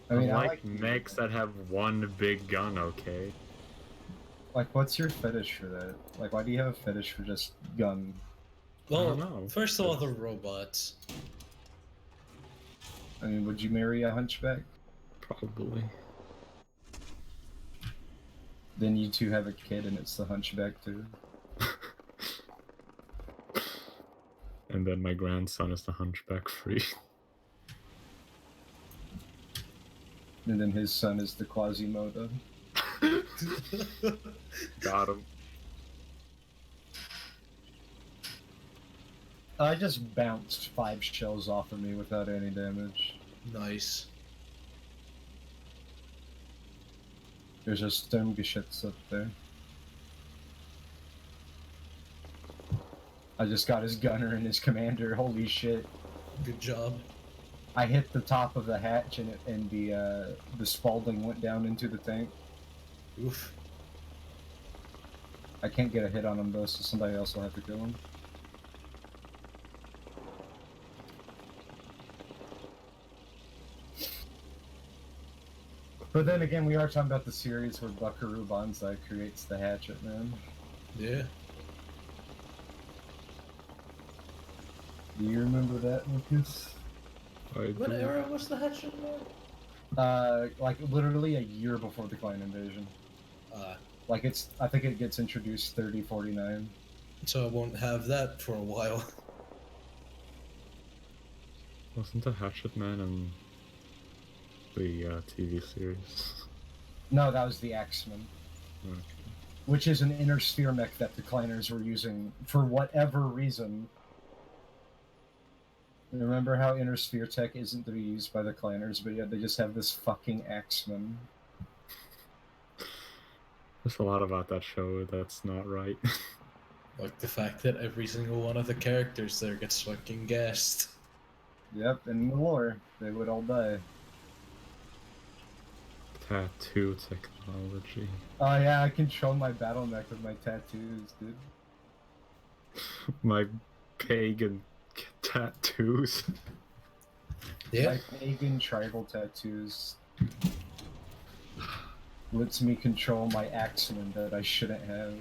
I mean, I like mechs that have one big gun, okay? Like, what's your fetish for that? Like, why do you have a fetish for just gun? Well, I don't know. First of all, the robots. I mean, would you marry a hunchback? Probably. Then you two have a kid and it's the hunchback too. And then my grandson is the hunchback free. And then his son is the Quasimodo. Got him. I just bounced 5 shells off of me without any damage. Nice. There's a Sturmgeschütz up there. I just got his gunner and his commander, holy shit. Good job. I hit the top of the hatch and the Spalding went down into the tank. Oof. I can't get a hit on him though, so somebody else will have to kill him. But then again, we are talking about the series where Buckaroo Banzai creates the hatchet, man. Yeah. Do you remember that, Lucas? What era was the Hatchet Man? Like literally a year before the clan invasion. Like I think it gets introduced 3049. So I won't have that for a while. Wasn't the Hatchet Man in the TV series? No, that was the Axeman. Okay. Which is an inner sphere mech that the clanners were using for whatever reason. Remember how inner sphere tech isn't to be used by the clanners, but yet they just have this fucking Axeman. There's a lot about that show that's not right. Like the fact that every single one of the characters there gets fucking gassed. Yep, in the war, they would all die. Tattoo technology. Oh yeah, I control my battle mech with my tattoos, dude. My pagan tattoos. Yeah. My pagan tribal tattoos lets me control my Axeman that I shouldn't have.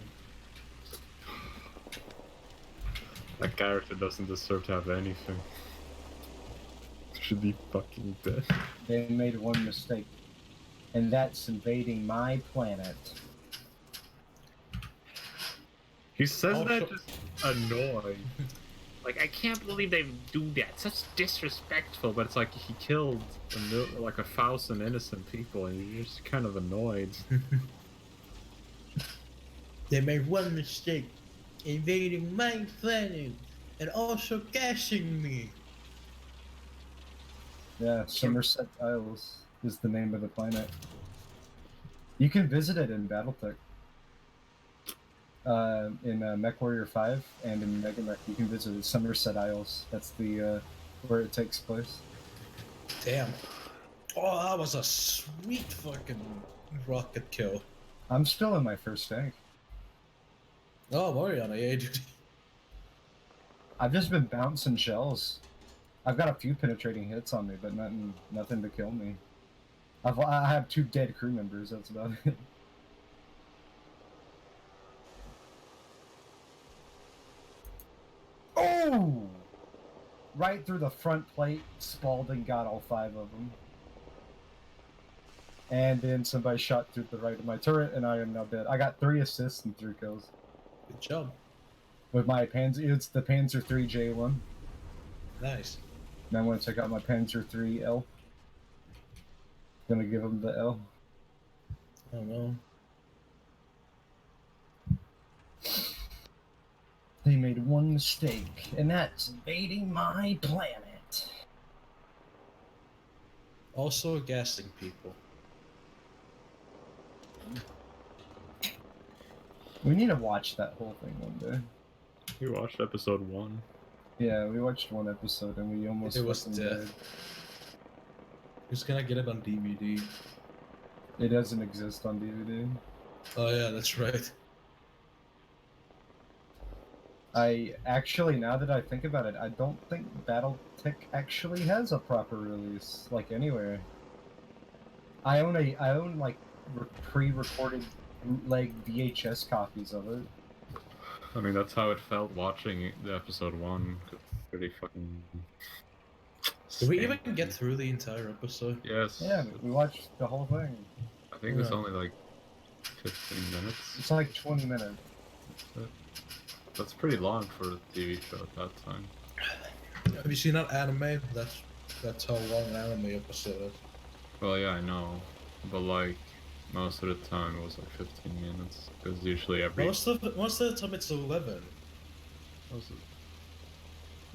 That character doesn't deserve to have anything. Should be fucking dead. They made one mistake, and that's invading my planet. He says Also- that just annoyed. Like, I can't believe they do that. Such disrespectful, but it's like he killed like 1,000 innocent people, and you're just kind of annoyed. They made one mistake, invading my planet, and also gassing me. Yeah, Somerset Isles is the name of the planet. You can visit it in Battletech. In MechWarrior 5 and in Mega Mech, you can visit Somerset Isles. That's the where it takes place. Damn. Oh, that was a sweet fucking rocket kill. I'm still in my first tank. Oh, Mariana, yeah, dude. I've just been bouncing shells. I've got a few penetrating hits on me, but nothing to kill me. I have 2 dead crew members. That's about it. Oh! Right through the front plate, Spalding got all 5 of them. And then somebody shot through the right of my turret, and I am now dead. I got 3 assists and 3 kills. Good job. With my Panzer, it's the Panzer III J1. Nice. Now I'm going to check out my Panzer III L. Gonna give him the L. Oh no. They made one mistake, and that's invading my planet. Also gassing people. We need to watch that whole thing one day. You watched episode 1. Yeah, we watched one episode and we almost It was fucking death. died. Who's gonna get it on DVD? It doesn't exist on DVD. Oh yeah, that's right. I actually, now that I think about it, I don't think Battletech actually has a proper release, like anywhere. I own like pre-recorded bootleg VHS copies of it. I mean, that's how it felt watching the episode 1. Pretty fucking... Did we even get through the entire episode? Yes. Yeah, we watched the whole thing. I think it's Yeah. only like 15 minutes. It's like 20 minutes. That's pretty long for a TV show at that time. Have you seen that anime? That's how long an anime episode is. Well, yeah, I know. But like, most of the time it was like 15 minutes. Because usually every... Most of the time it's 11. Was it?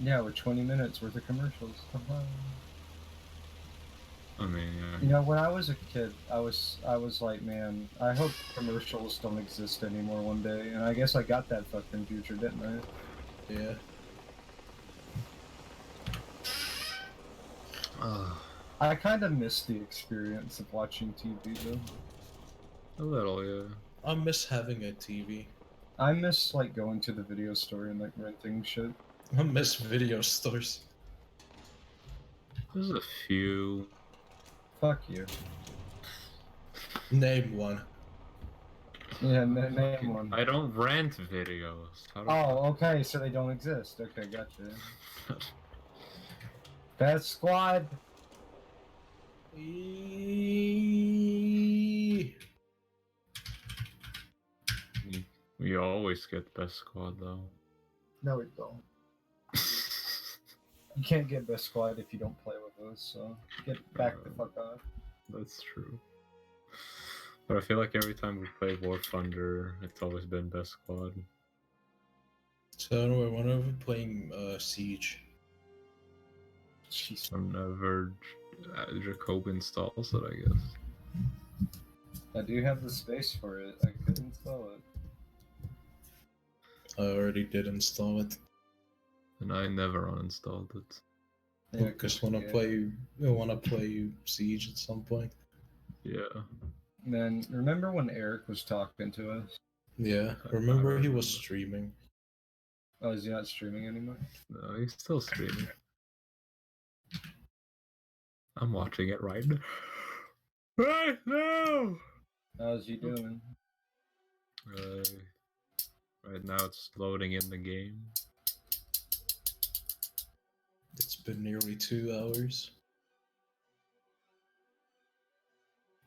Yeah, with 20 minutes worth of commercials. I mean, yeah. You know, when I was a kid, I was like, man, I hope commercials don't exist anymore one day. And I guess I got that fucking future, didn't I? Yeah. I kind of miss the experience of watching TV, though. A little, yeah. I miss having a TV. I miss, like, going to the video store and, like, renting shit. I miss video stores. There's a few. Fuck you. Name one. Yeah, name one. I don't rent videos. How do Oh, okay, so they don't exist. Okay, gotcha. Best squad. We always get best squad though. No, we don't. You can't get best squad if you don't play with us, so get back the fuck off. That's true. But I feel like every time we play Warthunder, it's always been best squad. So anyway, when are we playing Siege? Jeez. Whenever Jacob installs it, I guess. I do have the space for it. I could install it. I already did install it. And I never uninstalled it. Yeah, Lucas wanna play Siege at some point. Yeah. Man, remember when Erich was talking to us? Yeah, remember he was streaming. Oh, is he not streaming anymore? No, he's still streaming. I'm watching it right now. Right now! How's he doing? Right now it's loading in the game. It's been nearly 2 hours.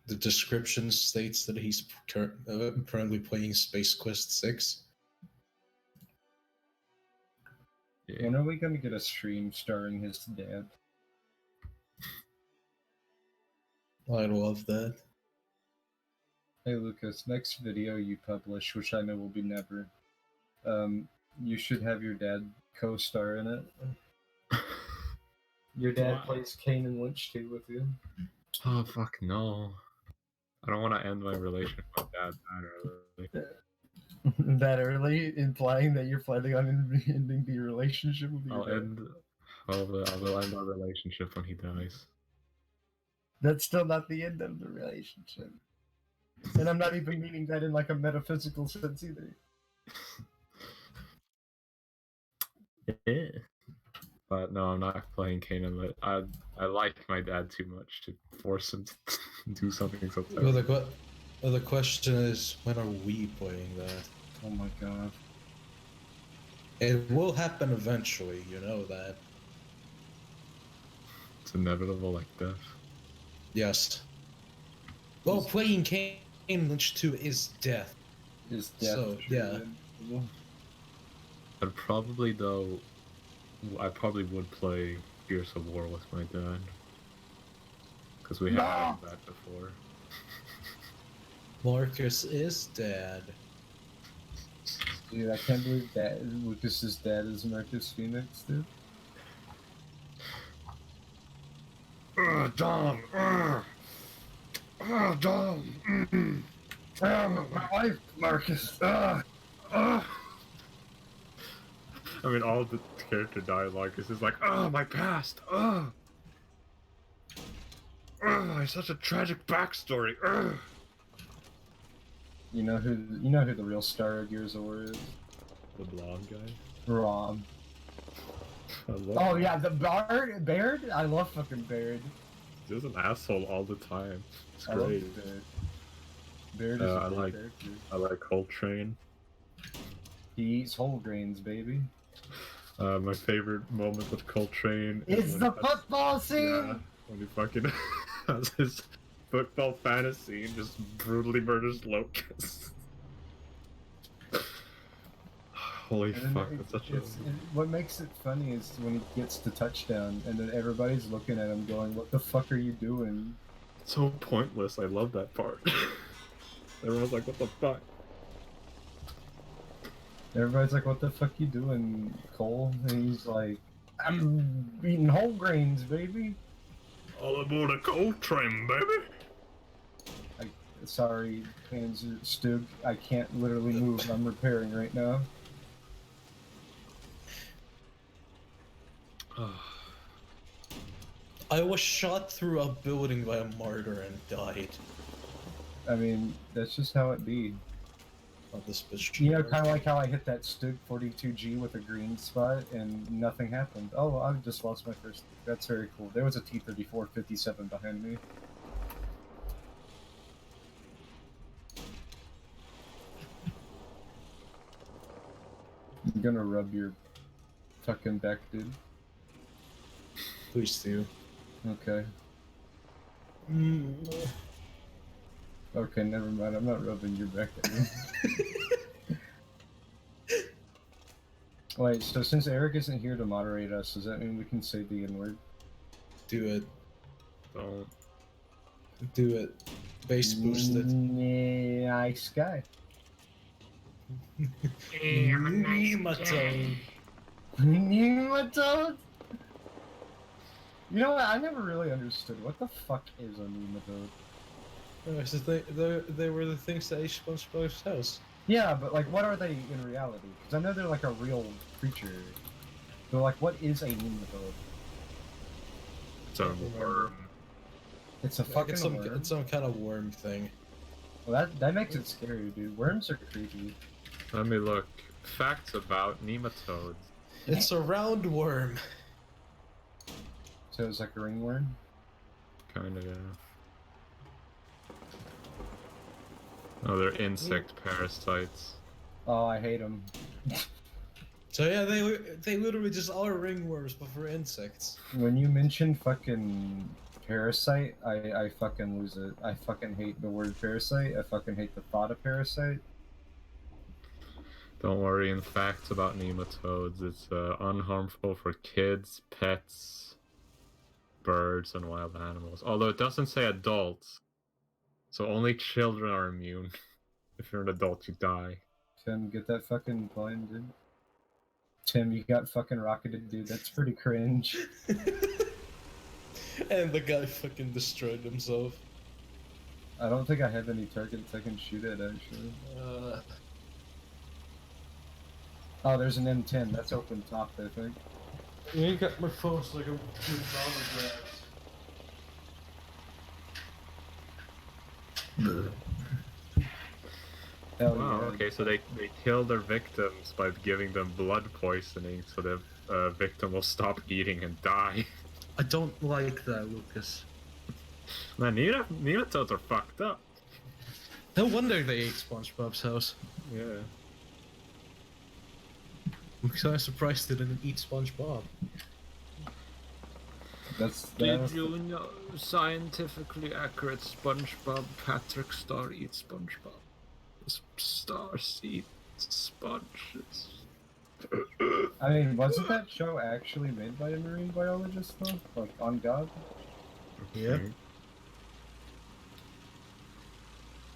The description states that he's currently playing Space Quest 6. Yeah. When are we gonna get a stream starring his dad? I love that. Hey Lucas, next video you publish, which I know will be never, you should have your dad co-star in it. Your dad plays Kane and Lynch too with you. Oh fuck no. I don't want to end my relationship with dad that early. That early, implying that you're planning on ending the relationship with your dad. I will end our relationship when he dies. That's still not the end of the relationship. And I'm not even meaning that in like a metaphysical sense either. Yeah. But no, I'm not playing Kanan. I like my dad too much to force him to do something so terrible. Well, the question is, when are we playing that? Oh my god. It will happen eventually, you know that. It's inevitable like death. Yes. Well, playing Kane Lynch 2 is death. Is death So, true? yeah. But probably though, I probably would play Gears of War with my dad. Because we have done that before. Marcus is dead. Dude, I can't believe that Lucas's dad is Marcus Phoenix, dude. Dom! Dom! My wife, Marcus! I mean, all the character dialogue is just like, oh, my past! Oh, it's such a tragic backstory! You know who the real star of Gears of War is? The blonde guy? Rob. Oh yeah, the Baird? I love fucking Baird. He's an asshole all the time. It's I great. love Baird. Baird is a great character. I like Coltrane. He eats whole grains, baby. My favorite moment with Coltrane is the football scene! Yeah, when he fucking has his football fantasy and just brutally murders Locust. Holy fuck, that's such a... What makes it funny is when he gets the touchdown and then everybody's looking at him going, what the fuck are you doing? So pointless, I love that part. Everyone's like, what the fuck? Everybody's like, what the fuck you doing, Cole? And he's like, I'm eating whole grains, baby. All aboard a Coltrane, baby! Sorry, Stug, I can't literally move, I'm repairing right now. I was shot through a building by a martyr and died. I mean, that's just how it be. Oh, this bitch. You know, kind of like how I hit that Stug 42G with a green spot and nothing happened. Oh, I just lost my first. That's very cool. There was a T-34 57 behind me. gonna rub your fucking back, dude. Please do. Okay. Mm. Okay, never mind. I'm not rubbing your back anymore. Wait, so since Eric isn't here to moderate us, does that mean we can say the N-word? Do it. Don't. Do it. Base boost it. Nice guy. Hey, I'm a nematode. Nematode? You know what? I never really understood. What the fuck is a nematode? They were the things that ate SpongeBob's house. Yeah, but like, what are they in reality? Because I know they're like a real creature. So like, what is a nematode? It's a worm. It's a Like, fucking it's worm. some kind of worm thing. Well, that makes it scary, dude. Worms are creepy. Let me look. Facts about nematodes. It's a round worm. So it's like a ringworm. Kind of, yeah. Oh, they're insect parasites. Oh, I hate them. So yeah, they literally just are ringworms, but for insects. When you mention fucking parasite, I fucking lose it. I fucking hate the word parasite. I fucking hate the thought of parasite. Don't worry, in facts about nematodes, it's unharmful for kids, pets, birds, and wild animals. Although it doesn't say adults, so only children are immune. If you're an adult, you die. Tim, get that fucking line, dude. Tim, you got fucking rocketed, dude. That's pretty cringe. And the guy fucking destroyed himself. I don't think I have any targets I can shoot at, actually. Oh, there's an M10. That's open top, I think. You got my phone's like a $2 Hell Wow, yeah. okay, so they kill their victims by giving them blood poisoning so the victim will stop eating and die. I don't like that, Lucas. Man, nematodes are fucked up. No wonder they ate SpongeBob's house. Yeah. I'm kind of surprised they didn't eat SpongeBob. Did you know scientifically accurate SpongeBob Patrick Star eats SpongeBob? Stars eat sponges. I mean, wasn't that show actually made by a marine biologist, though? Like, on God? Yeah.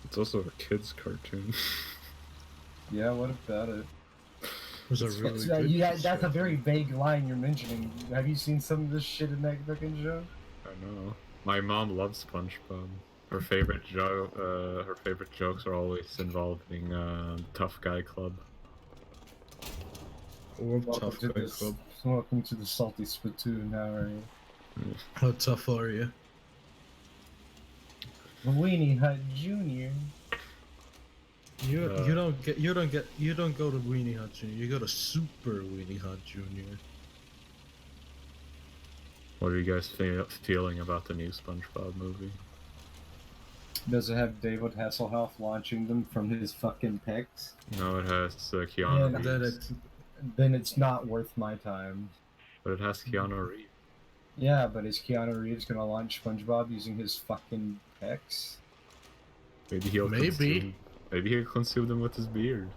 It's also a kid's cartoon. Yeah, what about it? It was a really good That's a very vague line you're mentioning. Have you seen some of this shit in that fucking show? I know. My mom loves SpongeBob. Her favorite jokes are always involving Tough Guy Club. Or Welcome tough to guy this. club. Welcome to the salty spittoon. How are you? How tough are you? Weenie Hut Junior. You don't go to Weenie Hut Junior. You go to Super Weenie Hut Junior. What are you guys feeling about the new SpongeBob movie? Does it have David Hasselhoff launching them from his fucking pecs? No, it has Keanu Yeah, Reeves. Then it's not worth my time. But it has Keanu Reeves. Yeah, but is Keanu Reeves gonna launch SpongeBob using his fucking pecs? Maybe he'll consume them with his beard.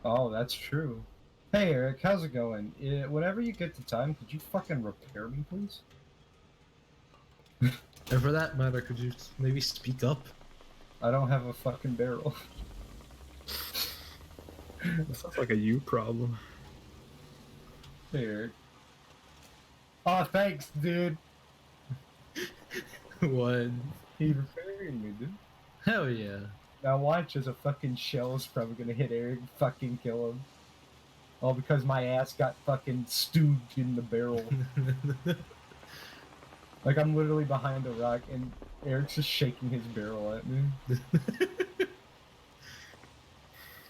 Oh, that's true. Hey Eric, how's it going? Whenever you get the time, could you fucking repair me, please? And for that matter, could you maybe speak up? I don't have a fucking barrel. That sounds like a you problem. Hey Eric. Oh, thanks, dude. What? He repairing me, dude. Hell yeah. Now watch as a fucking shell's probably gonna hit Eric and fucking kill him. All because my ass got fucking stewed in the barrel. Like I'm literally behind a rock and Eric's just shaking his barrel at me.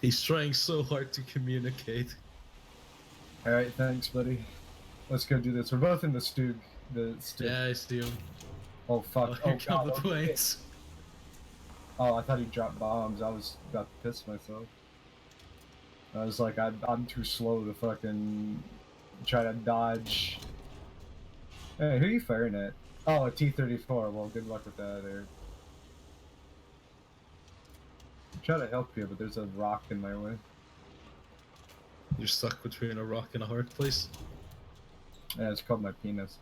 He's trying so hard to communicate. Alright, thanks, buddy. Let's go do this. We're both in the Stug. Yeah, I see him. Oh, fuck. Here Oh, come the God. planes. Oh, I thought he dropped bombs. I was about to piss myself. I was like, I'm too slow to fucking try to dodge. Hey, who are you firing at? Oh, a T-34. Well, good luck with that, Eric. I'm trying to help you, but there's a rock in my way. You're stuck between a rock and a hard place. Yeah, it's called my penis.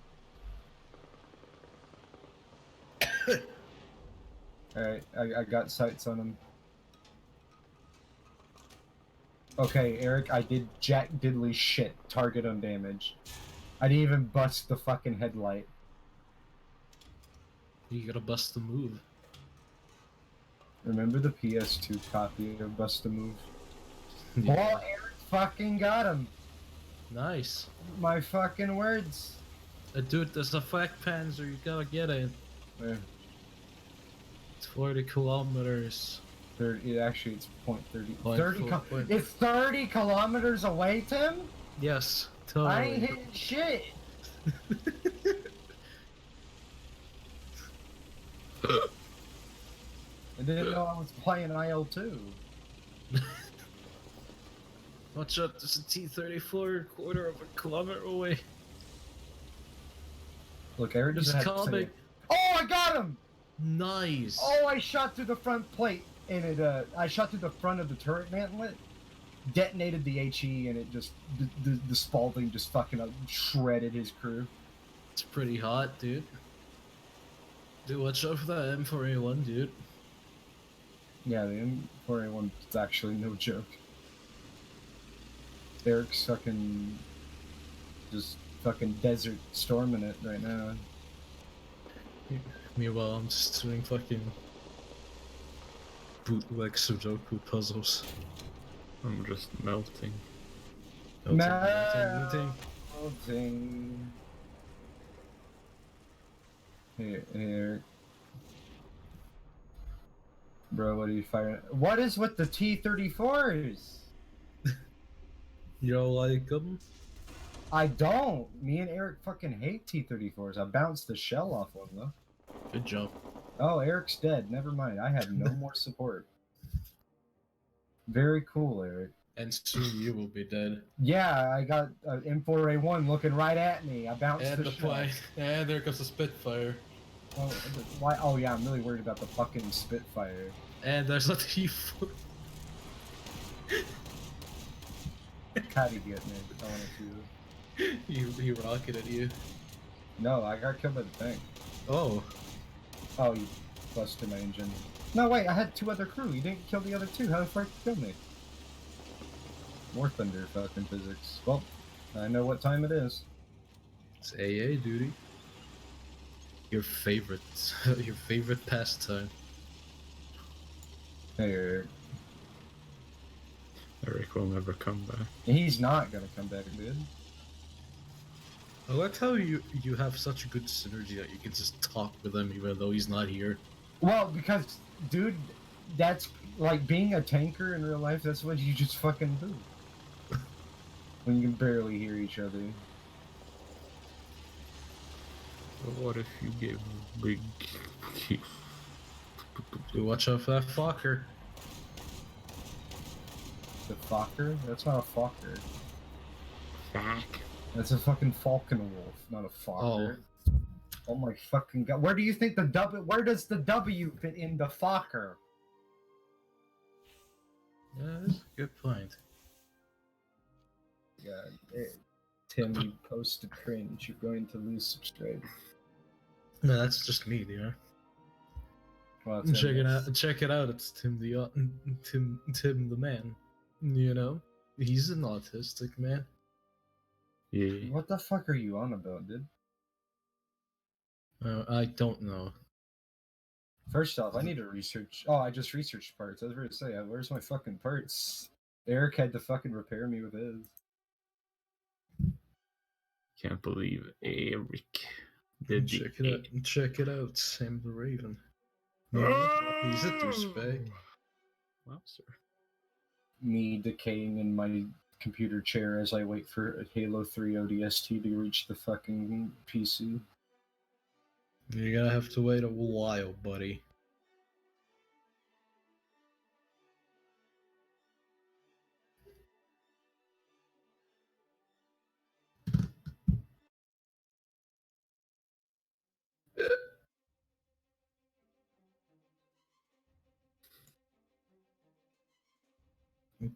Alright, I got sights on him. Okay, Eric, I did jack diddly shit. Target on damage. I didn't even bust the fucking headlight. You gotta bust the move. Remember the PS2 copy of Bust a Move? Yeah. Oh, Eric fucking got him! Nice. My fucking words. Dude, there's a flak panzer, you gotta get it. Where? It's 40 kilometers. 30, actually, it's .30. Point 30 four, point. It's 30 kilometers away, Tim? Yes, I totally. ain't hitting shit! I didn't know I was playing IL-2. Watch out, there's a T-34 quarter of a kilometer away. Look, Eric He's doesn't have to say coming. it. Oh, I got him! Nice. Oh, I shot through the front plate, and it, I shot through the front of the turret mantlet, detonated the HE, and it just, the Spalding just fucking shredded his crew. It's pretty hot, dude. Dude, watch out for that M4A1, dude. Yeah, the M4A1 is actually no joke. Eric's fucking, just fucking desert storming it right now. Meanwhile, I'm just doing fucking bootleg Sudoku puzzles. I'm just melting. Melting. Hey, Eric. Bro, what are you firing? What is with the T-34s? You don't like them? I don't. Me and Eric fucking hate T-34s. I bounced the shell off one though. Good job. Oh, Eric's dead. Never mind. I have no more support. Very cool, Eric. And soon you will be dead. Yeah, I got M4A1 looking right at me. I bounced And the the shell. plane. And there goes the Spitfire. Oh, why? Oh yeah, I'm really worried about the fucking Spitfire. And there's a T4. How'd he get me? I want to see. He rocketed you. No, I got killed by the tank. Oh. Oh, you busted my engine. No, wait, I had two other crew. You didn't kill the other two. How the fuck did you kill me? Warthunder fucking physics. Well, I know what time it is. It's AA duty. Your favorite, your favorite pastime. Hey, Eric. Eric will never come back. He's not gonna come back, dude. I like how you have such a good synergy that you can just talk with him even though he's not here. Well, because, dude, that's like being a tanker in real life. That's what you just fucking do. When you can barely hear each other. What if you gave big... Dude, watch out for that fucker. The Fokker? That's not a Fokker. Fuck. That's a fucking falcon wolf, not a Fokker. Oh my fucking god. Where do you think the W... Where does the W fit in the Fokker? Yeah, that's a good point. God, Tim, you posted cringe. You're going to lose subscribers. No, that's just me, dude. Well, Check it out. Check it out. It's Tim the man. You know, he's an autistic man. Yeah. What the fuck are you on about, dude? I don't know. First off, I need to research. Oh, I just researched parts. I was going to say, where's my fucking parts? Eric had to fucking repair me with his. Can't believe Erich did Check it out. Check it out. Sam the Raven. He's a douchebag. Wow, sir. Me decaying in my computer chair as I wait for Halo 3 ODST to reach the fucking PC. You're gonna have to wait a while, buddy.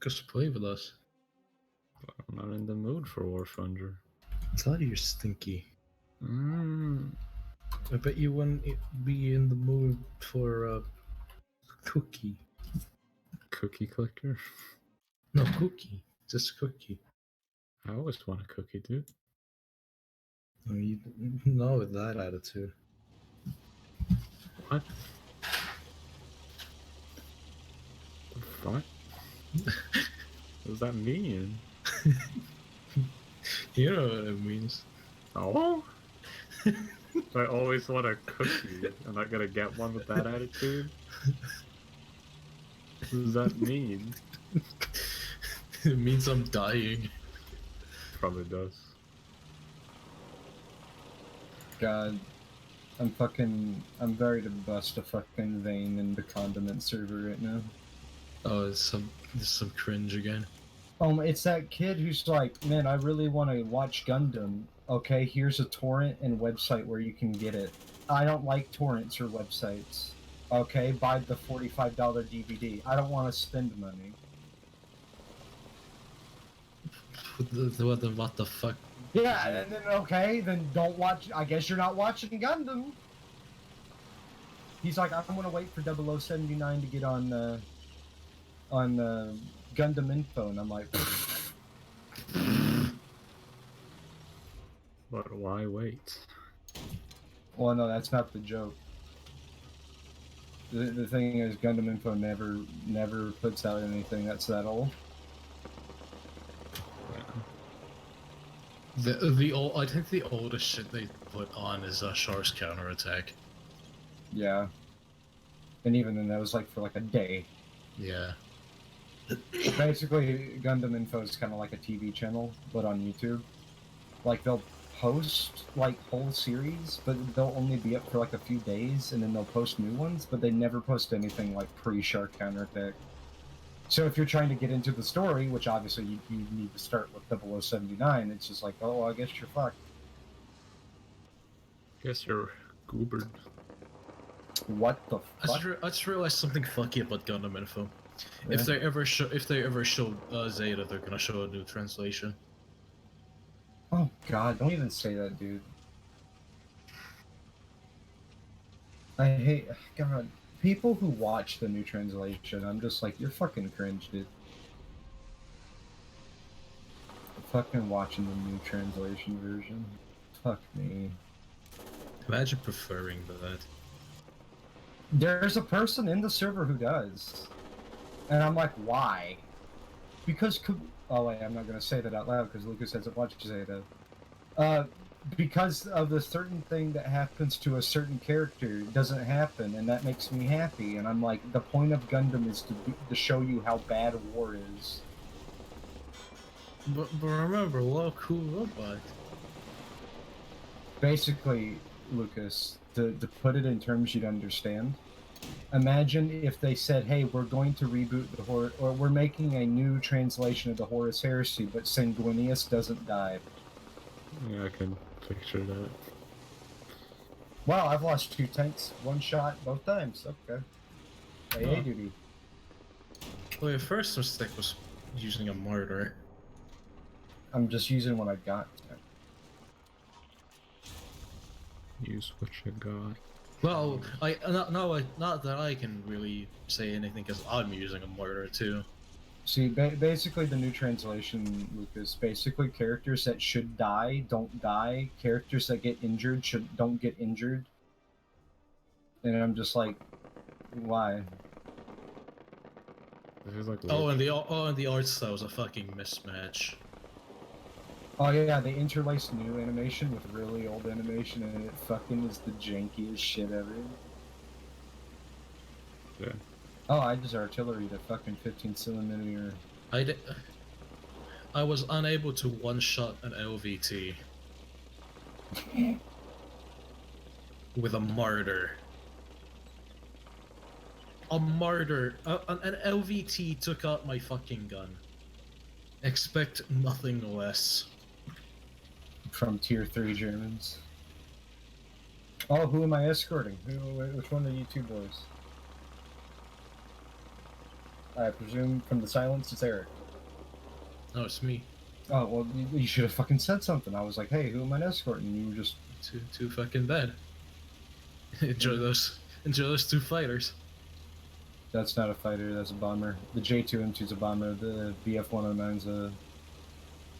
Just play with us. I'm not in the mood for Warthunder. Tell you you're stinky. Mm. I bet you wouldn't be in the mood for a cookie. Cookie clicker? No, cookie. Just cookie. I always want a cookie, dude. No, you know, with that attitude. What? What? What does that mean? You know what it means. Oh? I always want a cookie. I'm not gonna get one with that attitude? What does that mean? It means I'm dying. Probably does. God, I'm very to bust a fucking vein in the condiment server right now. Oh, there's some cringe again. It's that kid who's like, man, I really want to watch Gundam. Okay, here's a torrent and website where you can get it. I don't like torrents or websites. Okay, buy the $45 DVD. I don't want to spend money. What the fuck? Yeah, and then okay, then don't watch. I guess you're not watching Gundam. He's like, I'm gonna wait for 0079 to get on Gundam Info, and I'm like, But why wait? well, no, that's not the joke. The thing is, Gundam Info never puts out anything that's that old. I think the oldest shit they put on is Char's Counterattack. Yeah. And even then, that was like for like a day. Yeah. Basically, Gundam Info is kind of like a TV channel, but on YouTube. Like, they'll post, like, whole series, but they'll only be up for like a few days, and then they'll post new ones, but they never post anything like pre-Char Counterattack. So if you're trying to get into the story, which obviously you need to start with 0079, it's just like, oh, I guess you're fucked. Guess you're goobered. What the fuck? I just realized something fucky about Gundam Info. Yeah. If they ever show Zeta, they're gonna show a new translation. Oh god, don't even say that, dude. I hate, god, people who watch the new translation, I'm just like, you're fucking cringe, dude. Fucking watching the new translation version. Fuck me. Imagine preferring that. There's a person in the server who does. And I'm like, why? Because, oh wait, I'm not gonna say that out loud because Lucas hasn't watched Zeta. Because of the certain thing that happens to a certain character doesn't happen, and that makes me happy. And I'm like, the point of Gundam is to show you how bad war is. But remember, love cool robot. Basically, Lucas, to put it in terms you'd understand, imagine if they said, hey, we're going to reboot the Horus, or we're making a new translation of the Horus Heresy, but Sanguinius doesn't die. Yeah, I can picture that. Wow, I've lost 2 tanks, 1 shot, both times. Okay. AA duty. Well, your first mistake was using a martyr. I'm just using what I got. Use what you got. Well, not that I can really say anything because I'm using a martyr too. See, basically the new translation, Lucas, basically characters that should die don't die, characters that get injured don't get injured. And I'm just like, why? This is like And the art style is a fucking mismatch. Oh yeah, they interlaced new animation with really old animation, and it fucking is the jankiest shit ever. Yeah. Oh, I just artillery to fucking 15mm. I was unable to one-shot an LVT with a martyr. A martyr, an LVT took out my fucking gun. Expect nothing less. From tier 3 Germans. Oh, who am I escorting? Which one of you two boys? I presume from the silence it's Erich. No, it's me. Oh, well, you should have fucking said something. I was like, hey, who am I escorting? And you were just... Too fucking bad. Enjoy those 2 fighters. That's not a fighter, that's a bomber. The J2M2's a bomber, the BF-109's a...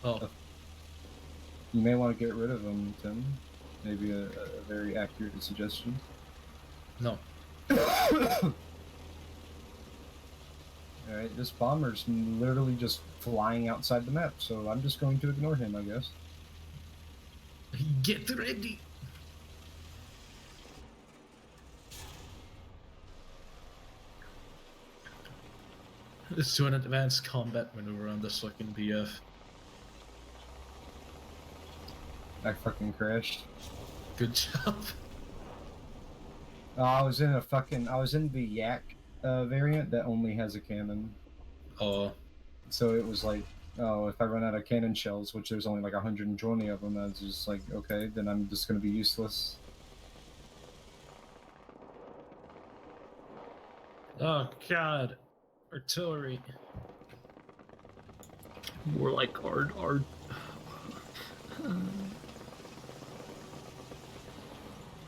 Oh. You may want to get rid of them, Tim. Maybe a very accurate suggestion. No. Alright, this bomber's literally just flying outside the map, so I'm just going to ignore him, I guess. Get ready! Let's do an advanced combat maneuver on this fucking BF. I fucking crashed. Good job. I was in the Yak variant that only has a cannon. Oh. So it was like, oh, if I run out of cannon shells, which there's only like 120 of them, I was just like, okay, then I'm just gonna be useless. Oh god. Artillery. More like art.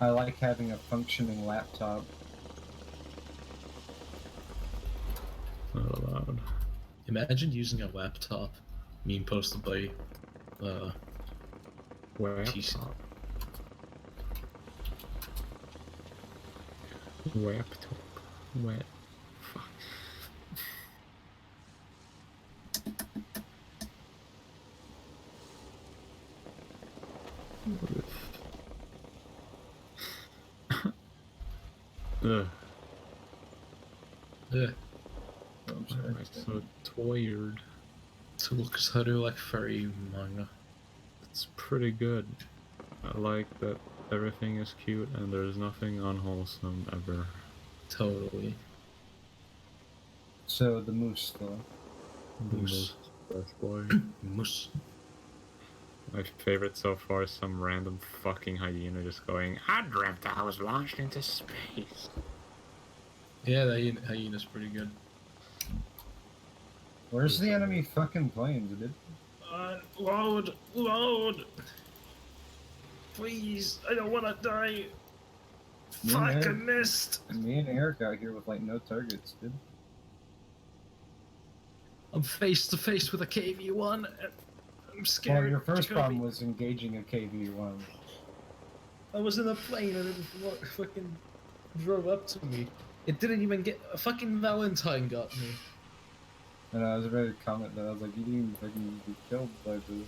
I like having a functioning laptop. Not allowed. Imagine using a laptop being posted by Laptop. Laptop. Fuck. Ugh. Yeah. I'm sorry. I'm so tired. So looks how do like furry manga. It's pretty good. I like that everything is cute and there's nothing unwholesome ever. Totally. So the moose, though. Moose. Best boy. Moose. My favorite so far is some random fucking hyena just going, I dreamt I was launched into space. Yeah, the hyena's pretty good. Where's the enemy fucking planes, dude? Load! Please, I don't want to die. Me Fuck, I neither. missed. Me and Eric out here with like no targets, dude. I'm face to face with a KV-1. I'm scared. Well, your first Jacoby. problem was engaging a KV-1. I was in a plane and it fucking drove up to me. It didn't even get a fucking Valentine got me. And I was ready to comment that. I was like, you didn't even fucking get killed by the...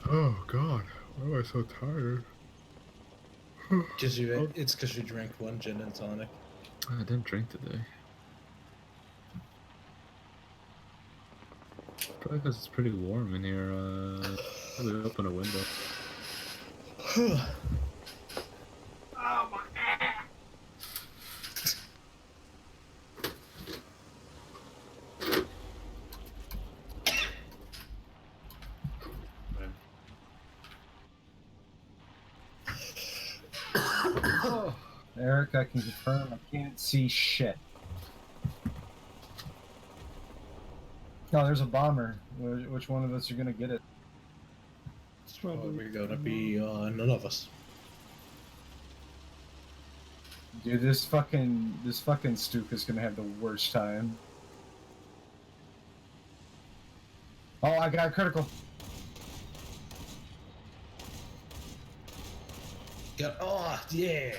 Oh god, why am I so tired? It's because you drank 1 gin and tonic. I didn't drink today. Probably because it's pretty warm in here. Probably open a window. Oh my ass! Eric, I can confirm I can't see shit. Oh, there's a bomber. Which one of us are gonna get it? It's probably gonna be none of us. Dude, this fucking Stuka is gonna have the worst time. Oh, I got a critical. Oh yeah!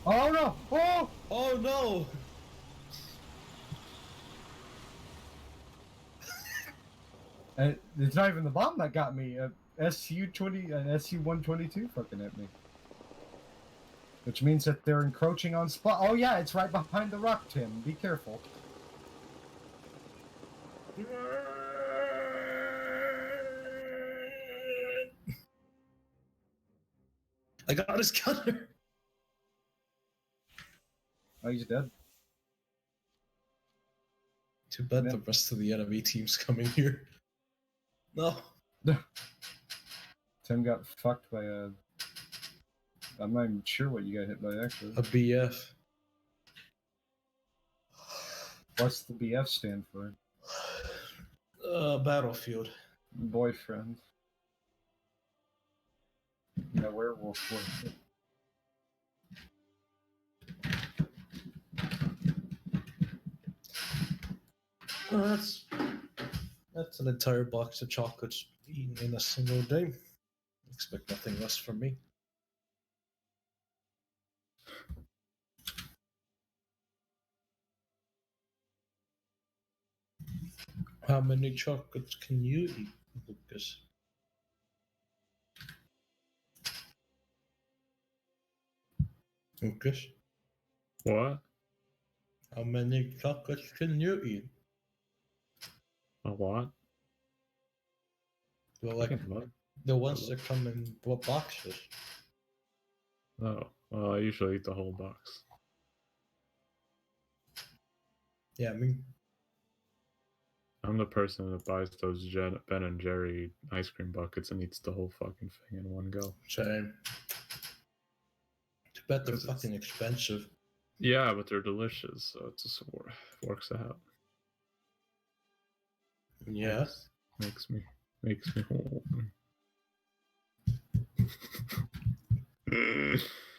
Oh no! Oh! Oh no! It's not even the bomb that got me. SU-20 and SU-122 fucking hit me. Which means that they're encroaching on spot. Oh yeah, it's right behind the rock, Tim. Be careful. I got his gunner. Oh, he's dead. Too bad Yeah. the rest of the enemy team's coming here. No. Tim got fucked by a I'm not even sure what you got hit by actually. A BF. What's the BF stand for? Battlefield. Boyfriend. Yeah, werewolf was. Oh, that's an entire box of chocolates eaten in a single day. Expect nothing less from me. How many chocolates can you eat, Lucas? Lucas? What? How many chocolates can you eat? A lot? Well, like What? the ones that come in what boxes? Oh, well, I usually eat the whole box. Yeah, I mean, I'm the person that buys those Ben and Jerry ice cream buckets and eats the whole fucking thing in one go. same. Too bad they're 'Cause it's- fucking expensive. Yeah, but they're delicious, so it just works out. Yeah. Makes me whole.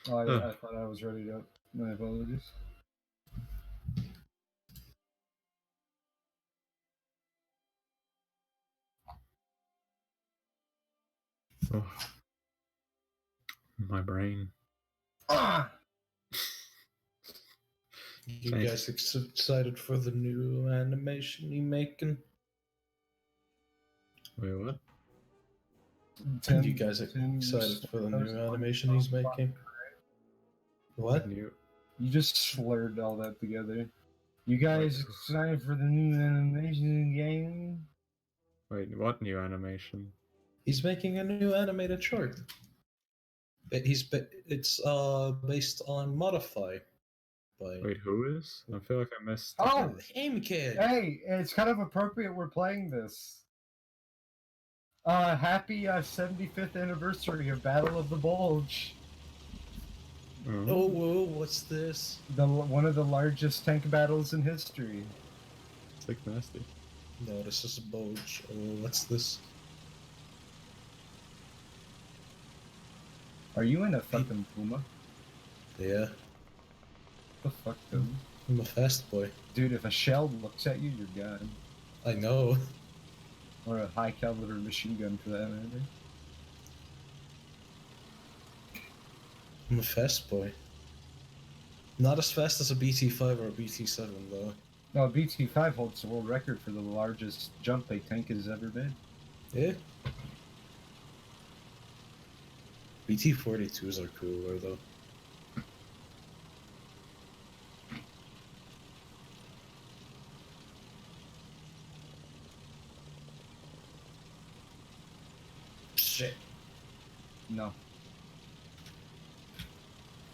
Oh, I thought I was ready to. My apologies. Oh. My brain. Ah! You Thanks. guys excited for the new animation you making? Wait, what? You guys excited for the new animation he's making? What? You just slurred all that together. You guys excited for the new animation game? wait, what new animation? He's making a new animated short. It's based on Modify. Wait, who is? I feel like I missed. Oh! Aim Kid! Hey, it's kind of appropriate we're playing this. Happy 75th anniversary of Battle of the Bulge. Oh, whoa, what's this? One of the largest tank battles in history. It's like nasty. No, this is a Bulge. Oh, what's this? Are you in a fucking Puma? Yeah, The fuck, dude? I'm a fast boy. Dude, if a shell looks at you, you're gone. I know. Or a high caliber machine gun for that matter. I'm a fast boy. Not as fast as a BT-5 or a BT-7, though. No, BT-5 holds the world record for the largest jump a tank has ever made. Yeah. BT-42s are cooler, though. Shit. No.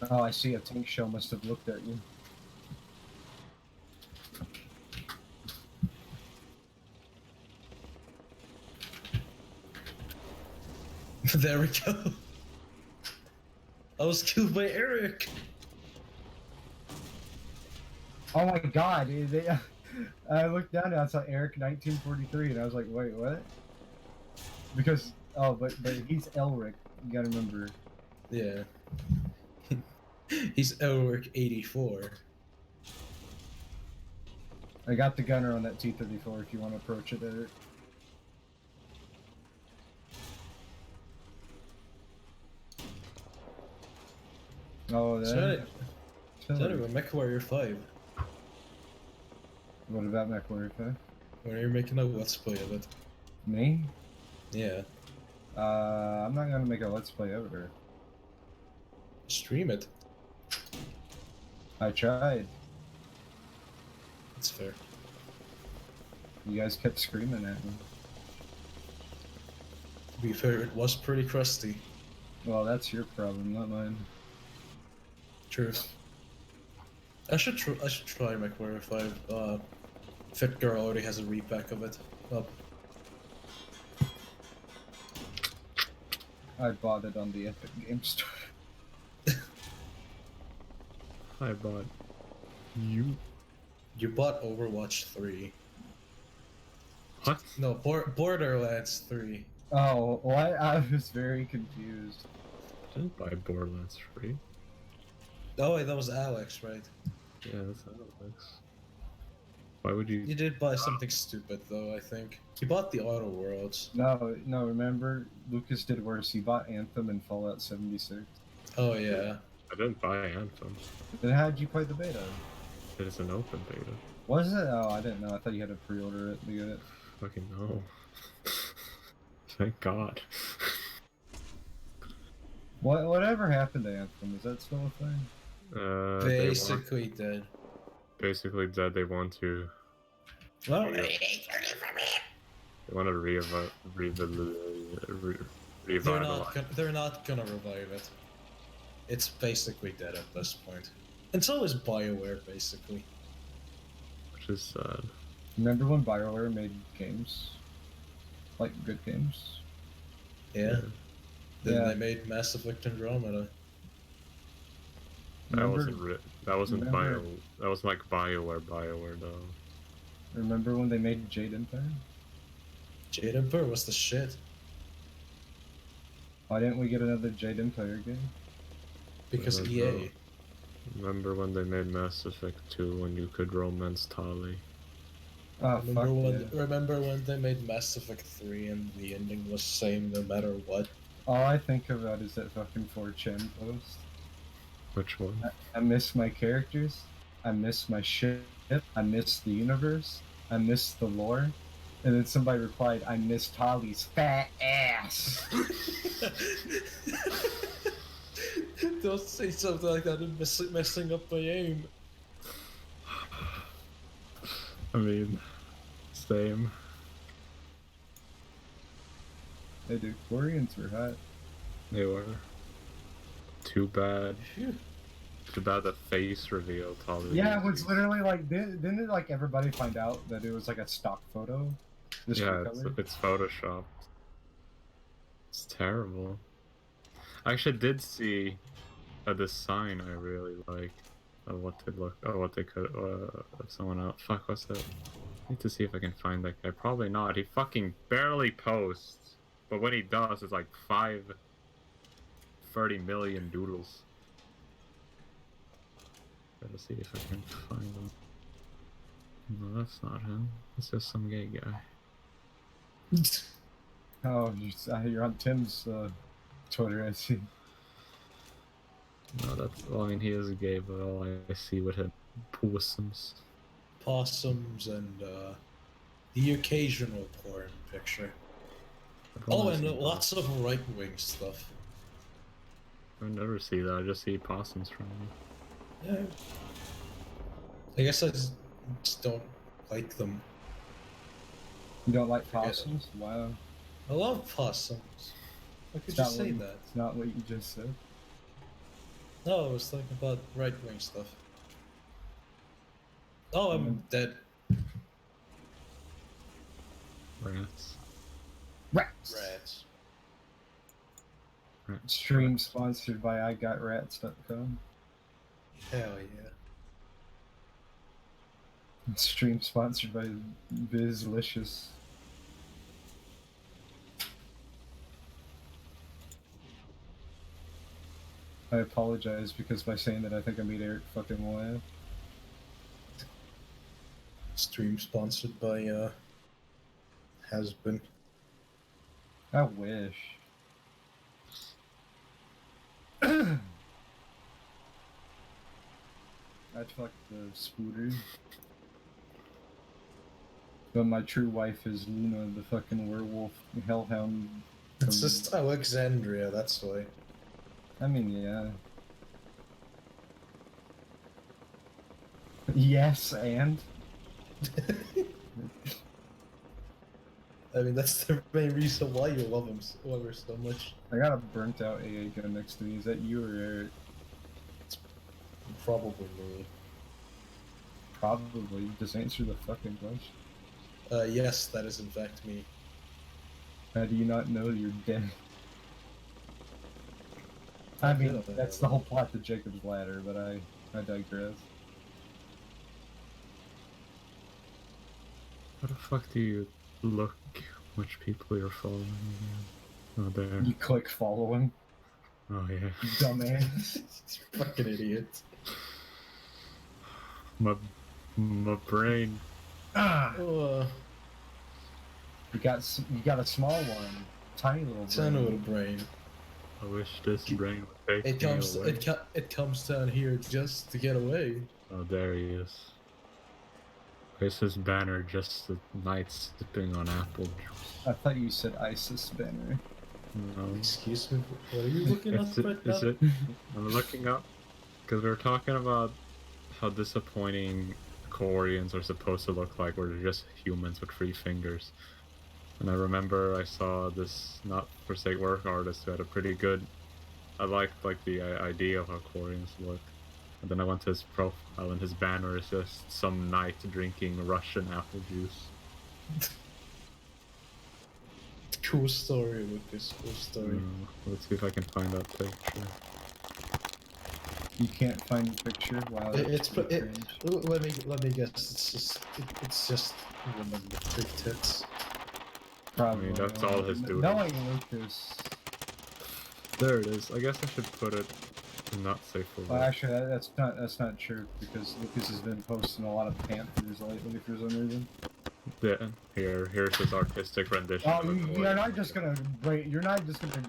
Oh, I see. A tank shell must have looked at you. There we go. I was killed by Erich. Oh my god. I looked down and I saw Erich 1943 and I was like, wait, what? Because, oh, but he's Elric. You gotta remember. Yeah. He's Erich 84. I got the gunner on that T-34 if you want to approach it, Eric. Oh, Is that. that a MechWarrior 5? What about MechWarrior 5? When you're making a let's play of it. Me? Yeah. I'm not gonna make a let's play of it. Stream it. I tried. That's fair. You guys kept screaming at me. To be fair, it was pretty crusty. Well, that's your problem, not mine. True. I should try MechWarrior 5. Fit Girl already has a repack of it up. I bought it on the Epic Game Store. I bought you. You bought Overwatch 3. What? No, Borderlands 3. Oh, what? I was very confused. I didn't buy Borderlands free. Oh wait, that was Alex, right? Yeah, that's Alex. Why would you? You did buy something stupid though, I think. You bought the Auto Worlds. No, remember, Lucas did worse. He bought Anthem and Fallout 76. Oh yeah. I didn't buy Anthem. Then how'd you play the beta? It is an open beta. Was it? Oh, I didn't know. I thought you had to pre-order it to get it. Fucking no. Thank God. Whatever happened to Anthem? Is that still a thing? Basically dead. Basically dead. They want to. Well, They want to revitalize. they're not gonna revive it. It's basically dead at this point. And so is BioWare, basically. Which is sad. Remember when BioWare made games? Like, good games? Yeah. Then Yeah. they made Mass Effect Andromeda. That wasn't remember- That was like BioWare though. Remember when they made Jade Empire? Jade Empire was the shit. Why didn't we get another Jade Empire game? Because Remember- EA. Remember when they made Mass Effect 2 when you could romance Tali? Oh, fuck yeah. Remember when they made Mass Effect 3 and the ending was same no matter what? All I think about is that fucking 4chan post. Which one? I miss my characters. I miss my ship. I miss the universe. I miss the lore. And then somebody replied, I miss Tali's fat ass. Don't say something like that and messing up my aim. I mean, same. Hey dude, Koreans were hot. They were. Too bad. Phew. Too bad the face reveal Tali. Yeah, it was literally like, didn't it, like everybody find out that it was like a stock photo? Yeah, it's photoshopped. It's terrible. I actually did see a design I really like of what they could someone else. Fuck, what's that? I need to see if I can find that guy. Probably not. He fucking barely posts, but when he does, it's like 30 million doodles. Gotta see if I can find him. No, that's not him. It's just some gay guy. Oh, you're on Tim's Twitter, I see. No, that's. Well, I mean, he is gay, but all I see with him possums. Possums and the occasional porn picture. I don't Oh, and see lots of right-wing stuff. I never see that. I just see possums from him. Yeah. I guess I just don't like them. You don't like possums? Wow. I love possums. How could It's you not say what that? It's not what you just said. No, I was thinking about right-wing stuff. Oh, I'm dead. Rats. Rats! Rats. Rats. Stream sponsored by IGotRats.com. Hell yeah. Stream sponsored by Bizlicious. I apologize because by saying that I think I made Eric fucking laugh. Stream sponsored by Has Been. I wish. I'd fuck the Spooter. But my true wife is Luna, the fucking werewolf hellhound. It's just Alexandria, that's why. I mean, yeah. Yes, and? I mean, that's the main reason why you love her so much. I got a burnt out AA gun next to me. Is that you or Eric? Probably me. Probably. Just answer the fucking question. Yes, that is in fact me. How do you not know you're dead? I mean, that's the whole plot to Jacob's Ladder, but I I digress. How the fuck do you look which people you're following again? Oh, there. You click following. Oh, yeah. Dumbass. Fucking idiot. My brain. Ah! Oh, You got a small one. Tiny little tiny brain. little brain. I wish this brain would take It me comes. away. It comes down here just to get away. Oh, there he is. There's his banner, just the knight sipping on apple juice. I thought you said ISIS banner. No. Excuse me. What are you looking at right now? Is it? I'm looking up because we were talking about how disappointing Koreans are supposed to look like, where they're just humans with 3 fingers. And I remember I saw this not for sake work artist who had a pretty good. I liked like the idea of how Koreans look. And then I went to his profile, and his banner is just some knight drinking Russian apple juice. Cool story, Lucas. Cool story. Let's see if I can find that picture. You can't find a picture. Wow. It's that's it, cringe. let me guess. It's just women with big tits. Probably. I mean, that's all his doing. Knowing Lucas. There it is. I guess I should put it not safe for work. Well, actually, that's not true because Lucas has been posting a lot of Panthers lately for some reason. Yeah, here's his artistic rendition. Oh, of a you're Korean. not just gonna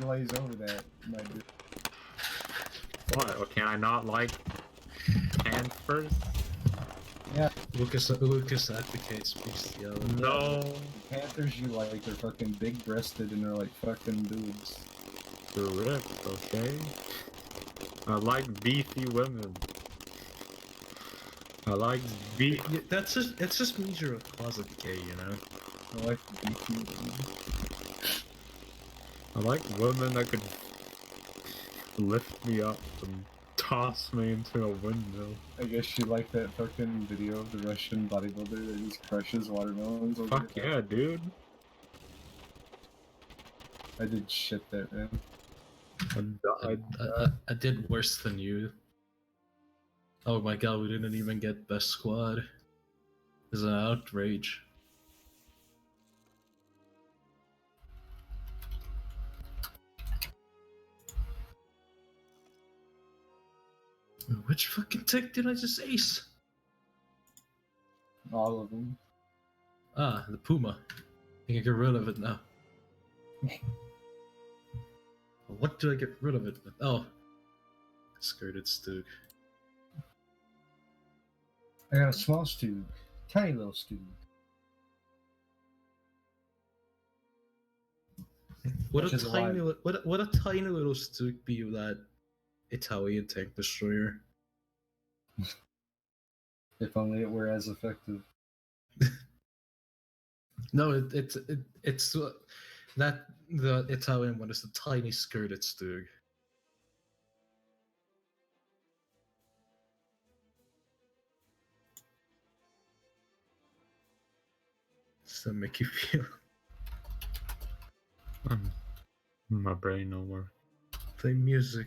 glaze over that, my dude. What? Well, can I not like Panthers? Yeah, Lucas advocates bestiality. No. the Panthers you like are fucking big-breasted and they're like fucking dudes. Terrific, okay? I like beefy women. I like beef. Yeah, it just means you're a closet gay, you know. I like beefy women. I like women that could lift me up and toss me into a windmill. I guess you like that fucking video of the Russian bodybuilder that just crushes watermelons. Over Fuck your yeah, head. dude. I did shit that, man. I did worse than you. Oh my god, we didn't even get best squad. It's an outrage. Which fucking tech did I just ace? All of them. Ah, the Puma. I can get rid of it now. What do I get rid of it with? Oh. Skirted Stug. I got a small Stug. Tiny little Stug. What Which a is tiny why- what a tiny little Stug be of that Italian tank destroyer. If only it were as effective. No, it's that the Italian one is the tiny skirted Stug. Does that make you feel? My brain no more. Play music.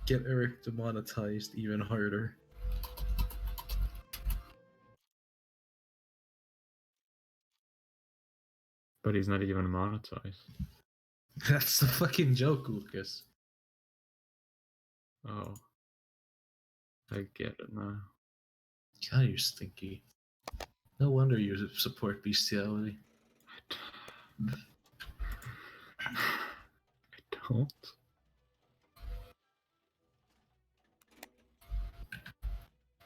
Get Erich demonetized even harder. But he's not even monetized. That's the fucking joke, Lucas. Oh. I get it now. God, you're stinky. No wonder you support bestiality. I don't.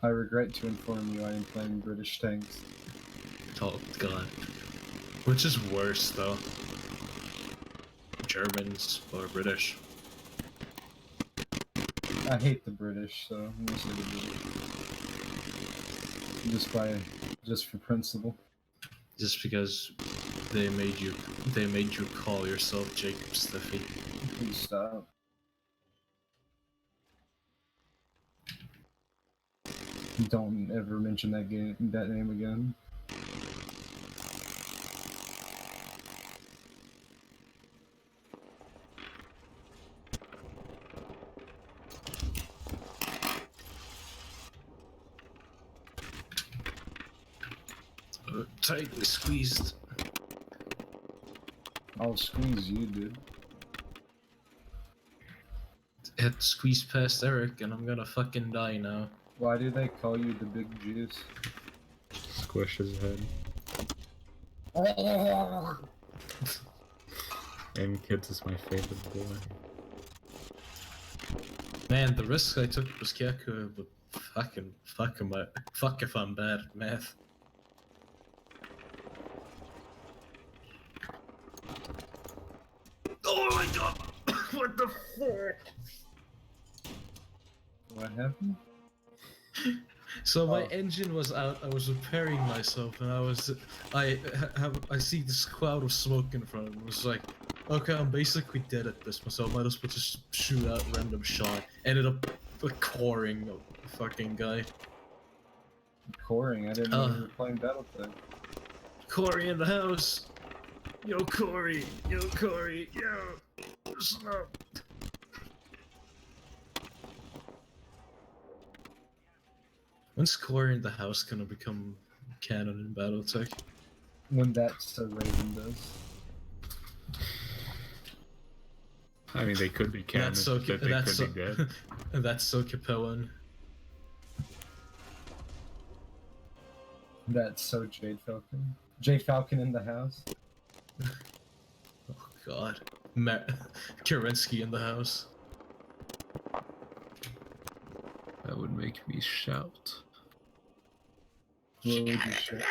I regret to inform you I am playing British tanks. Oh god. Which is worse, though? Germans or British? I hate the British, so I'm gonna say the British. Just for principle. Just because they made you call yourself Jacob Stiffy. Please stop. Don't ever mention that name again. tightly squeezed. I'll squeeze you, dude. Had to squeeze past Eric, and I'm gonna fucking die now. Why do they call you the big juice? Squish his head. And kids is my favorite boy. Man, the risk I took was Kyaku, but fuck if I'm bad at math. Oh my god! What the fuck? What happened? So my engine was out. I was repairing myself, and I see this cloud of smoke in front of me. It was like, okay, I'm basically dead at this, so I might as well just shoot out a random shot. Ended up coring a fucking guy. Coring? I didn't know you were playing Battletech. Corey in the house. Yo, Corey. Yo, Corey. Yo. Listen up. When's Corey in the house gonna become canon in Battletech? When that's so Raven does. I mean, they could be canon, That's so but they could be dead. And that's so Capellan. That's so Jade Falcon. Jade Falcon in the house. Oh god. Kerensky in the house. That would make me shout. What would you say?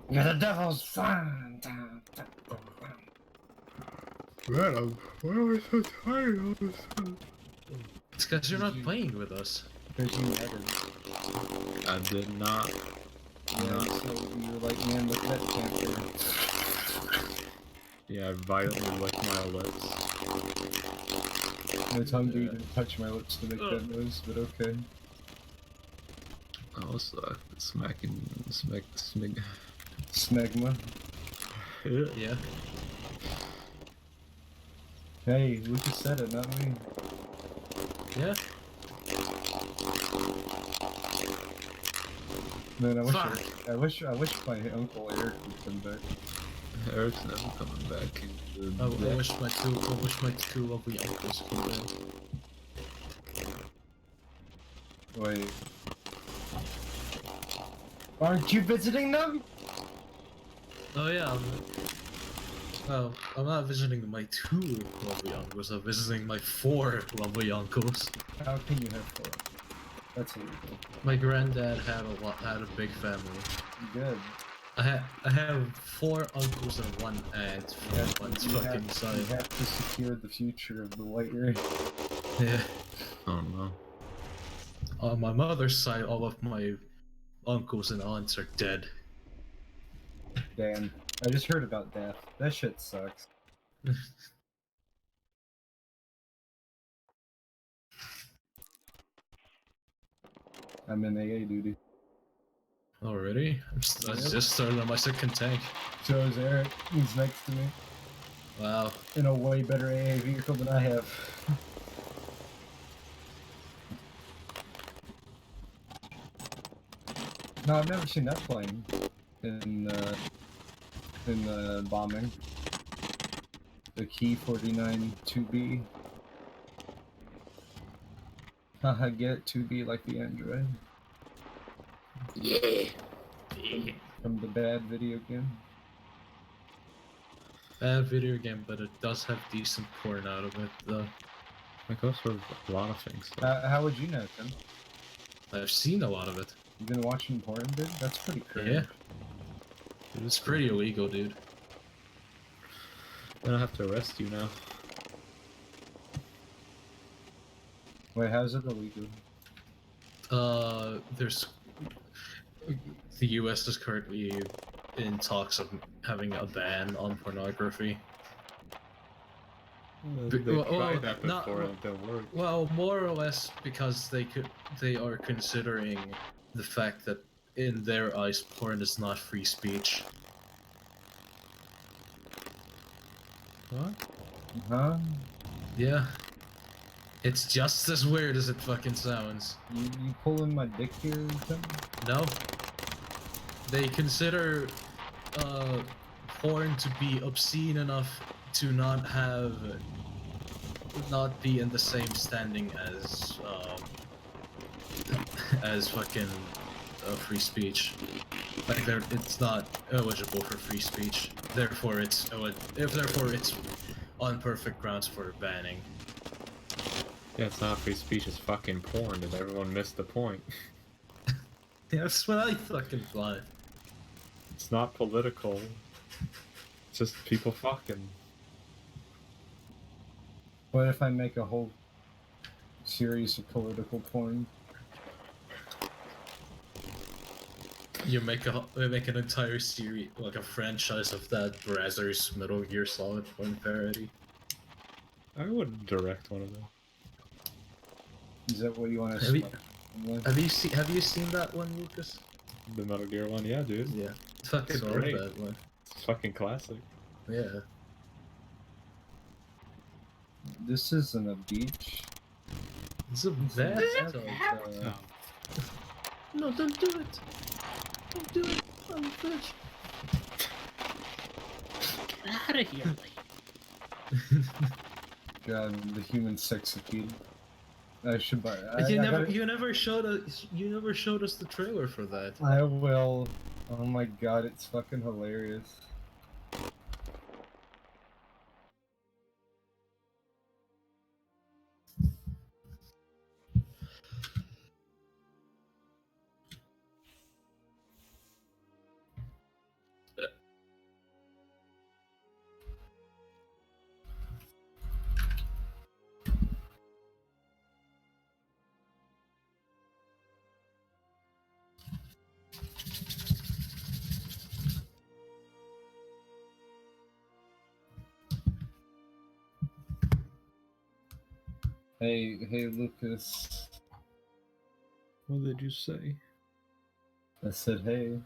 You're the devil's son! Man, why am I so tired all of a sudden? It's because you're not playing with us. Because you added. I did not. Yeah, so you were like, man, look at that camper. Yeah, I violently licked my lips. My tongue didn't touch my lips to make that noise, but okay. I was smacking. Smegma. Yeah. Hey, Lucas said it, not me. Yeah. Man, I wish my uncle Eric would come back. Eric's never coming back. I wish my two lovely uncles came back. Wait. Aren't you visiting them? Oh yeah. I'm not visiting my two lovely uncles. I'm visiting my 4 lovely uncles. How can you have 4? That's illegal. My granddad had a big family. Good. I have 4 uncles and 1 aunt from one fucking You side. have to secure the future of the white race. Yeah. Oh no. On my mother's side, all of my uncles and aunts are dead. Damn. I just heard about death. That shit sucks. I'm in AA duty. Already? I just started on my 2nd tank. So is Eric. He's next to me. Wow. In a way better AA vehicle than I have. No, I've never seen that plane in the bombing. The Key 49 2B. Haha, get it, 2B like the Android. Yeah. From the bad video game. Bad video game, but it does have decent porn out of it, though. That goes for a lot of things. How would you know, Tim? I've seen a lot of it. You've been watching porn, dude? That's pretty crazy. Yeah. It's pretty illegal, dude. Then I have to arrest you now. Wait, how's it illegal? There's... The US is currently in talks of having a ban on pornography. They tried that before and it didn't work. Well, more or less because they are considering the fact that in their eyes porn is not free speech. What? Huh? Yeah. It's just as weird as it fucking sounds. You pulling my dick here, Tim? No? they consider porn to be obscene enough to not be in the same standing as fucking free speech. Like it's not eligible for free speech. Therefore, it's on perfect grounds for banning. Yeah, it's not free speech, it's fucking porn, and everyone missed the point. Yeah, that's what I fucking thought. It's not political. It's just people fucking. What if I make a whole series of political porn? You make an entire series, like a franchise of that Brazzers Metal Gear Solid porn parody. I would direct one of them. Is that what you want to Have you seen that one, Lucas? The Metal Gear one, yeah, dude. Yeah. Fucking It's love great. that one. It's fucking classic. Yeah. This isn't a beach. It's a bad No, don't do it. Don't do it. I'm a bitch. Get out of here, God, the human sex appeal. I should buy. You never showed us the trailer for that. I will. Oh my god, it's fucking hilarious. Hey, Lucas. What did you say? I said, hey.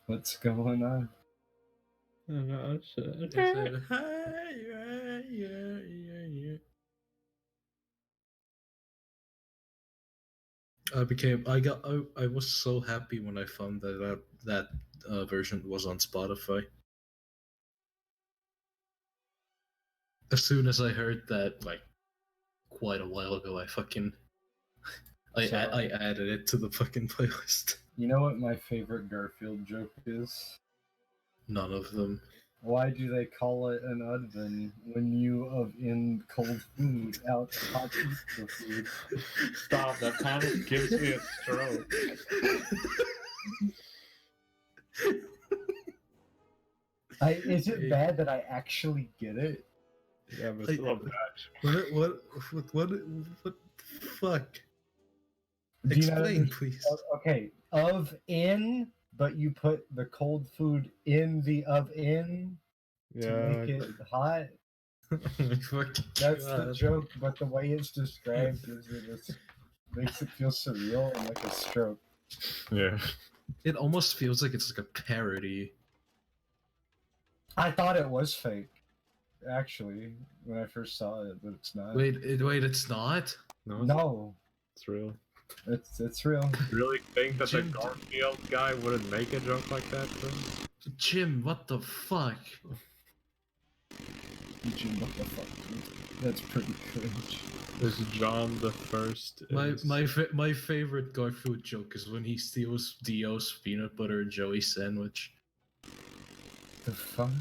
What's going on? I said, Yeah. I was so happy when I found that version was on Spotify. As soon as I heard that, like, quite a while ago, I added it to the fucking playlist. You know what my favorite Garfield joke is? None of them. Why do they call it an oven when you in cold food out hot pizza food? stop, that panic gives me a stroke. Is it bad that I actually get it? Yeah, but still a bad. What the fuck? Do you know Explain, please. Okay, in, but you put the cold food in the oven to make it hot. Oh my fucking That's God. the joke, but the way it's described makes it feel surreal and like a stroke. Yeah. It almost feels like it's like a parody. I thought it was fake, actually, when I first saw it, but it's not. Wait, it's not? No, It's real. it's real. You really think that Jim, the Garfield guy wouldn't make a joke like that, though? Jim, what the fuck? Jim, what the fuck, dude? That's pretty cringe. This is John the First. My favorite Garfield joke is when he steals Dio's peanut butter and jelly sandwich. The fuck?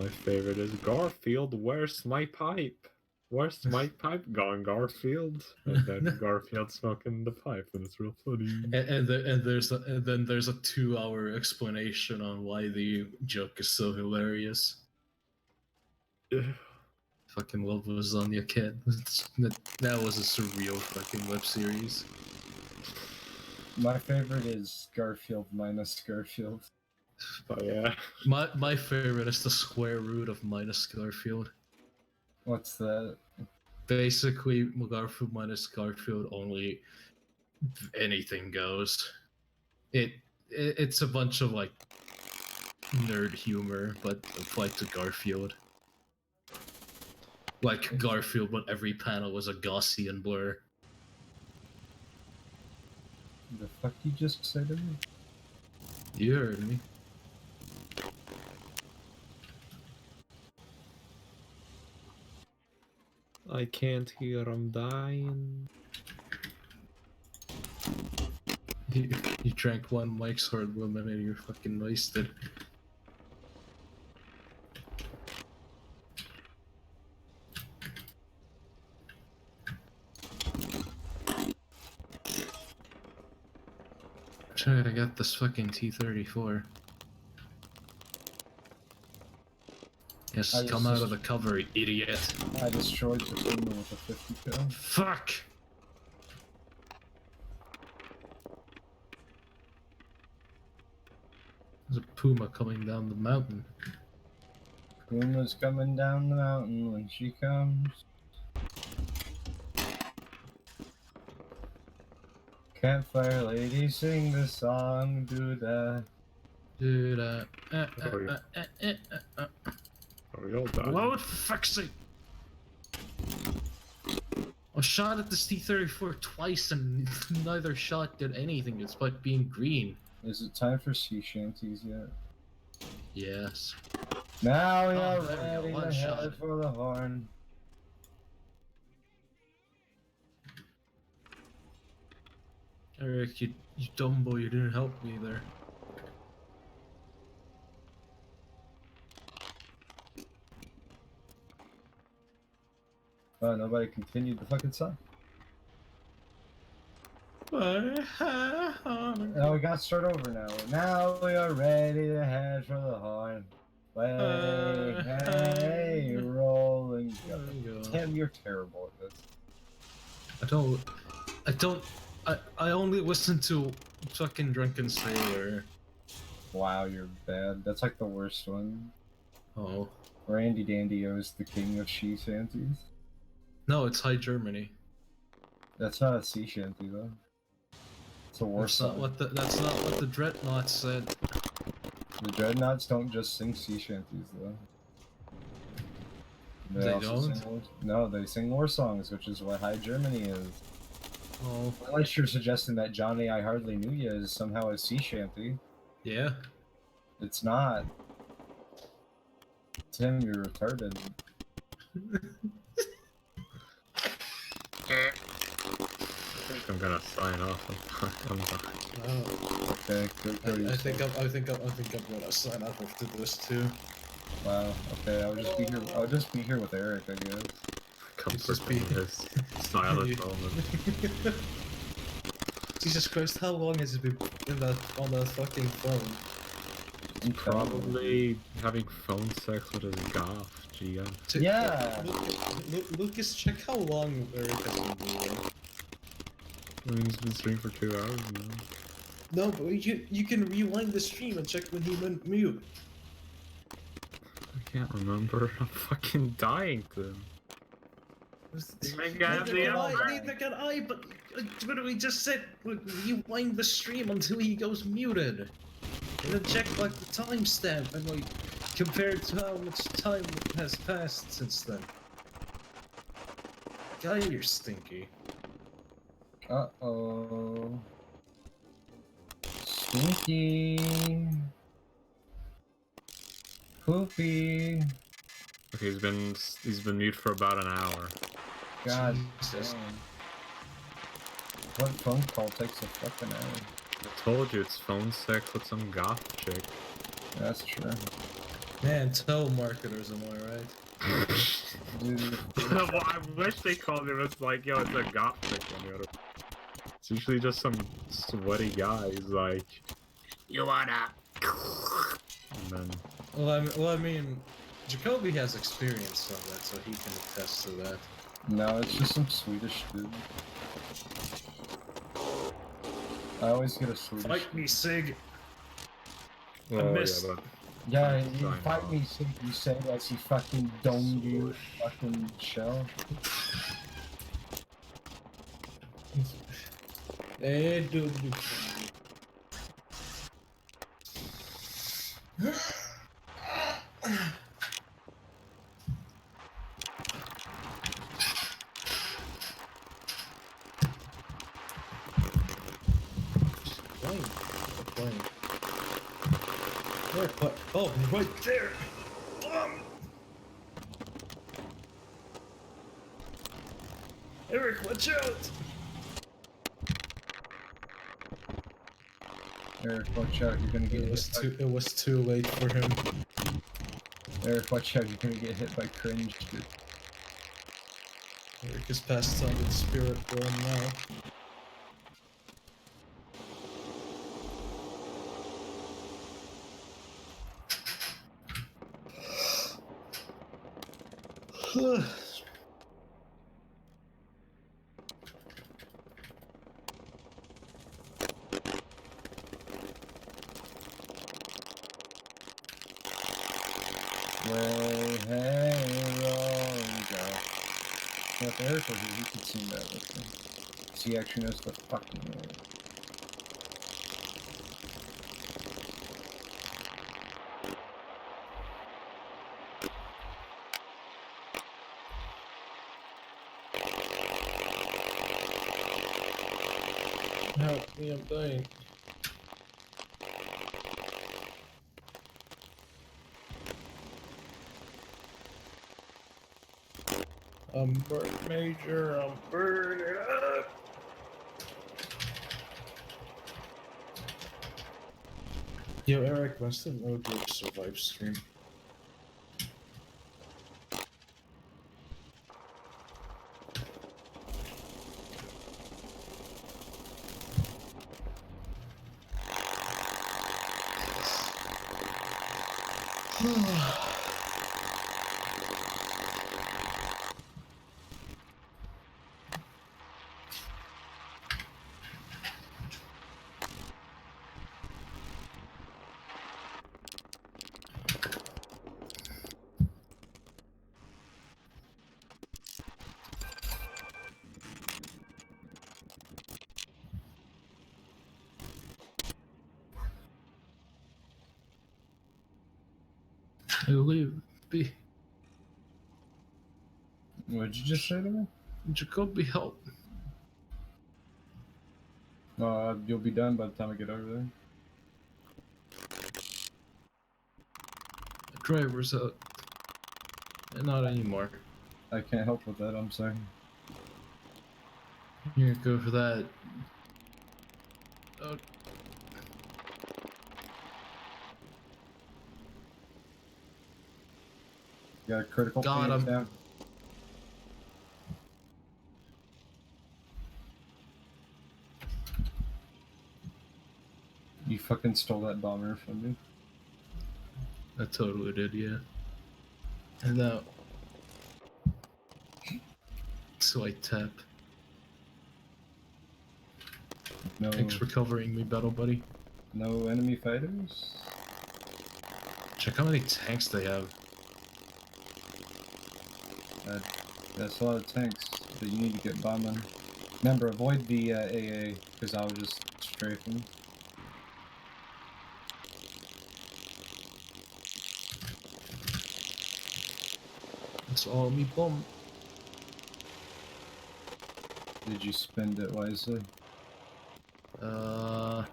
My favorite is Garfield, where's my pipe? Where's my pipe gone, Garfield? And then Garfield smoking the pipe, and it's real funny. And then there's a 2-hour explanation on why the joke is so hilarious. Fucking love Lasagna Kid. That was a surreal fucking web series. My favorite is Garfield minus Garfield. Oh yeah. My favorite is the square root of minus Garfield. What's that? Basically, Garfield minus Garfield, only anything goes. It's a bunch of like nerd humor, but applied to Garfield. Like Garfield, but every panel was a Gaussian blur. The fuck you just said to me? You heard me. I can't hear, I'm dying. You drank one Mike's Hard Woman and you're fucking wasted. Try to get this fucking T-34. Yes, come out of the cover, idiot. I destroyed the Puma with a 50 kill. Fuck! There's a Puma coming down the mountain. Puma's coming down the mountain when she comes. Campfire lady, sing the song, do that. Do that. Are we all dying? What for fuck's sake? I shot at this T-34 twice and neither shot did anything despite being green. Is it time for sea shanties yet? Yes. Now Oh, you're there we go, ready one to shot. head for the horn. Eric, you dumb boy, you didn't help me there. Oh, nobody continued the fucking song. Now we gotta start over now. Now we are ready to head for the horn. Way, hey, rolling. Go. Tim, you're terrible at this. I only listen to fucking Drunken Sailor. Wow, you're bad. That's like the worst one. Oh. Randy Dandio is the king of sea shanties. No, it's High Germany. That's not a sea shanty though. It's a war That's not song. that's not what the Dreadnoughts said. The Dreadnoughts don't just sing sea shanties though. They also don't? sing no, they sing war songs, which is what High Germany is. Oh. Unless you're suggesting that Johnny I Hardly Knew Ya is somehow a sea shanty. Yeah. It's not. Tim, you're retarded. I think I'm gonna sign off. I'm done. Okay, good. I think I'm gonna sign up after this too. Wow. Okay, I'll just be here with Eric, I guess. Comfort in his silent moment. Jesus Christ, how long has it been on that fucking phone? Probably having phone sex with his goth, GM. Yeah. Lucas, check how long Eric has been moving. I mean, he's been streaming for 2 hours now. No, but you can rewind the stream and check when he went mute. I can't remember. I'm fucking dying to him. Neither can I, but we just said rewind the stream until he goes muted. And then check like the timestamp and like compare it to how much time has passed since then. Guy, you're stinky. Uh-oh. Stinky. Poopy. Okay, he's been mute for about an hour. God Jesus. damn. What phone call takes a fucking hour? I told you it's phone sex with some goth chick. That's true. Man, telemarketers, am I right? Dude, Well, I wish they called him. It's like, yo, it's a goth chick on the other. It's usually just some sweaty guy who's like, you wanna? And then Well, I mean, Jacoby has experience on that, so he can attest to that. no, it's just some Swedish dude. I always get a Swedish. Fight me, Sig. oh missed. yeah, but Yeah, you Sign fight off. me, so you say as he fucking domed you, fucking shell. Hey, dude. Eric, what? Oh, right there! Eric, watch out! Eric, watch out, you're gonna get It was too late for him. Eric, watch out, you're gonna get hit by cringe. Eric is passed on with spirit form now. Way, hey, Rosa. Well, if Eric was here, he could sing that with me. 'Cause he actually knows the fucking word. Help me, I'm dying. I'm burnt, Major, I'm burning up! Yo, Eric, must have no glitch survive stream. Leave be What did you just say to me? Jacoby, help. You'll be done by the time I get over there. The driver's out. Not anymore. I can't help with that, I'm sorry. You're gonna go for that. Oh, Got a critical God, phase I'm- down. You fucking stole that bomber from me. I totally did, yeah. And now. So I tap. No, Thanks for covering me, battle buddy. no enemy fighters? Check how many tanks they have. That's a lot of tanks, but you need to get bombing. Remember, avoid the AA, because I was just strafing. It's all me bomb. Did you spend it wisely? I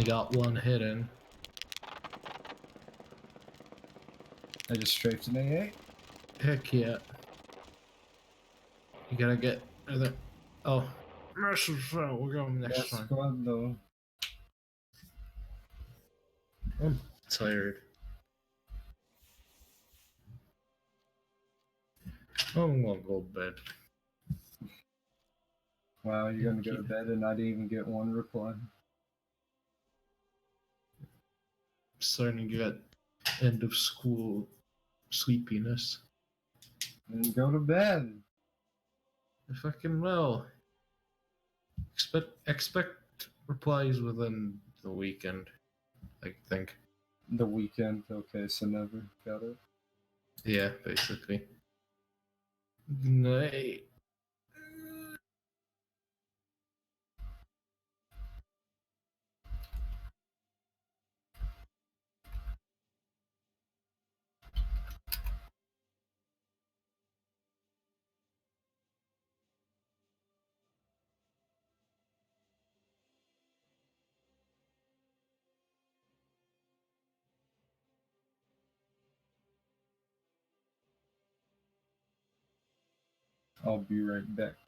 got one hidden. I just strafed an AA? Heck yeah. You gotta get other. Oh, merciful. We're going next Yes, time. squad though. I'm tired. I'm gonna go to bed. Wow, you're gonna go to bed and not even get one reply. I'm starting to get end of school sleepiness. Then go to bed. I fucking will. Expect replies within the weekend, I think. The weekend, okay, so never. Got it. Yeah, basically. Good night. I'll be right back.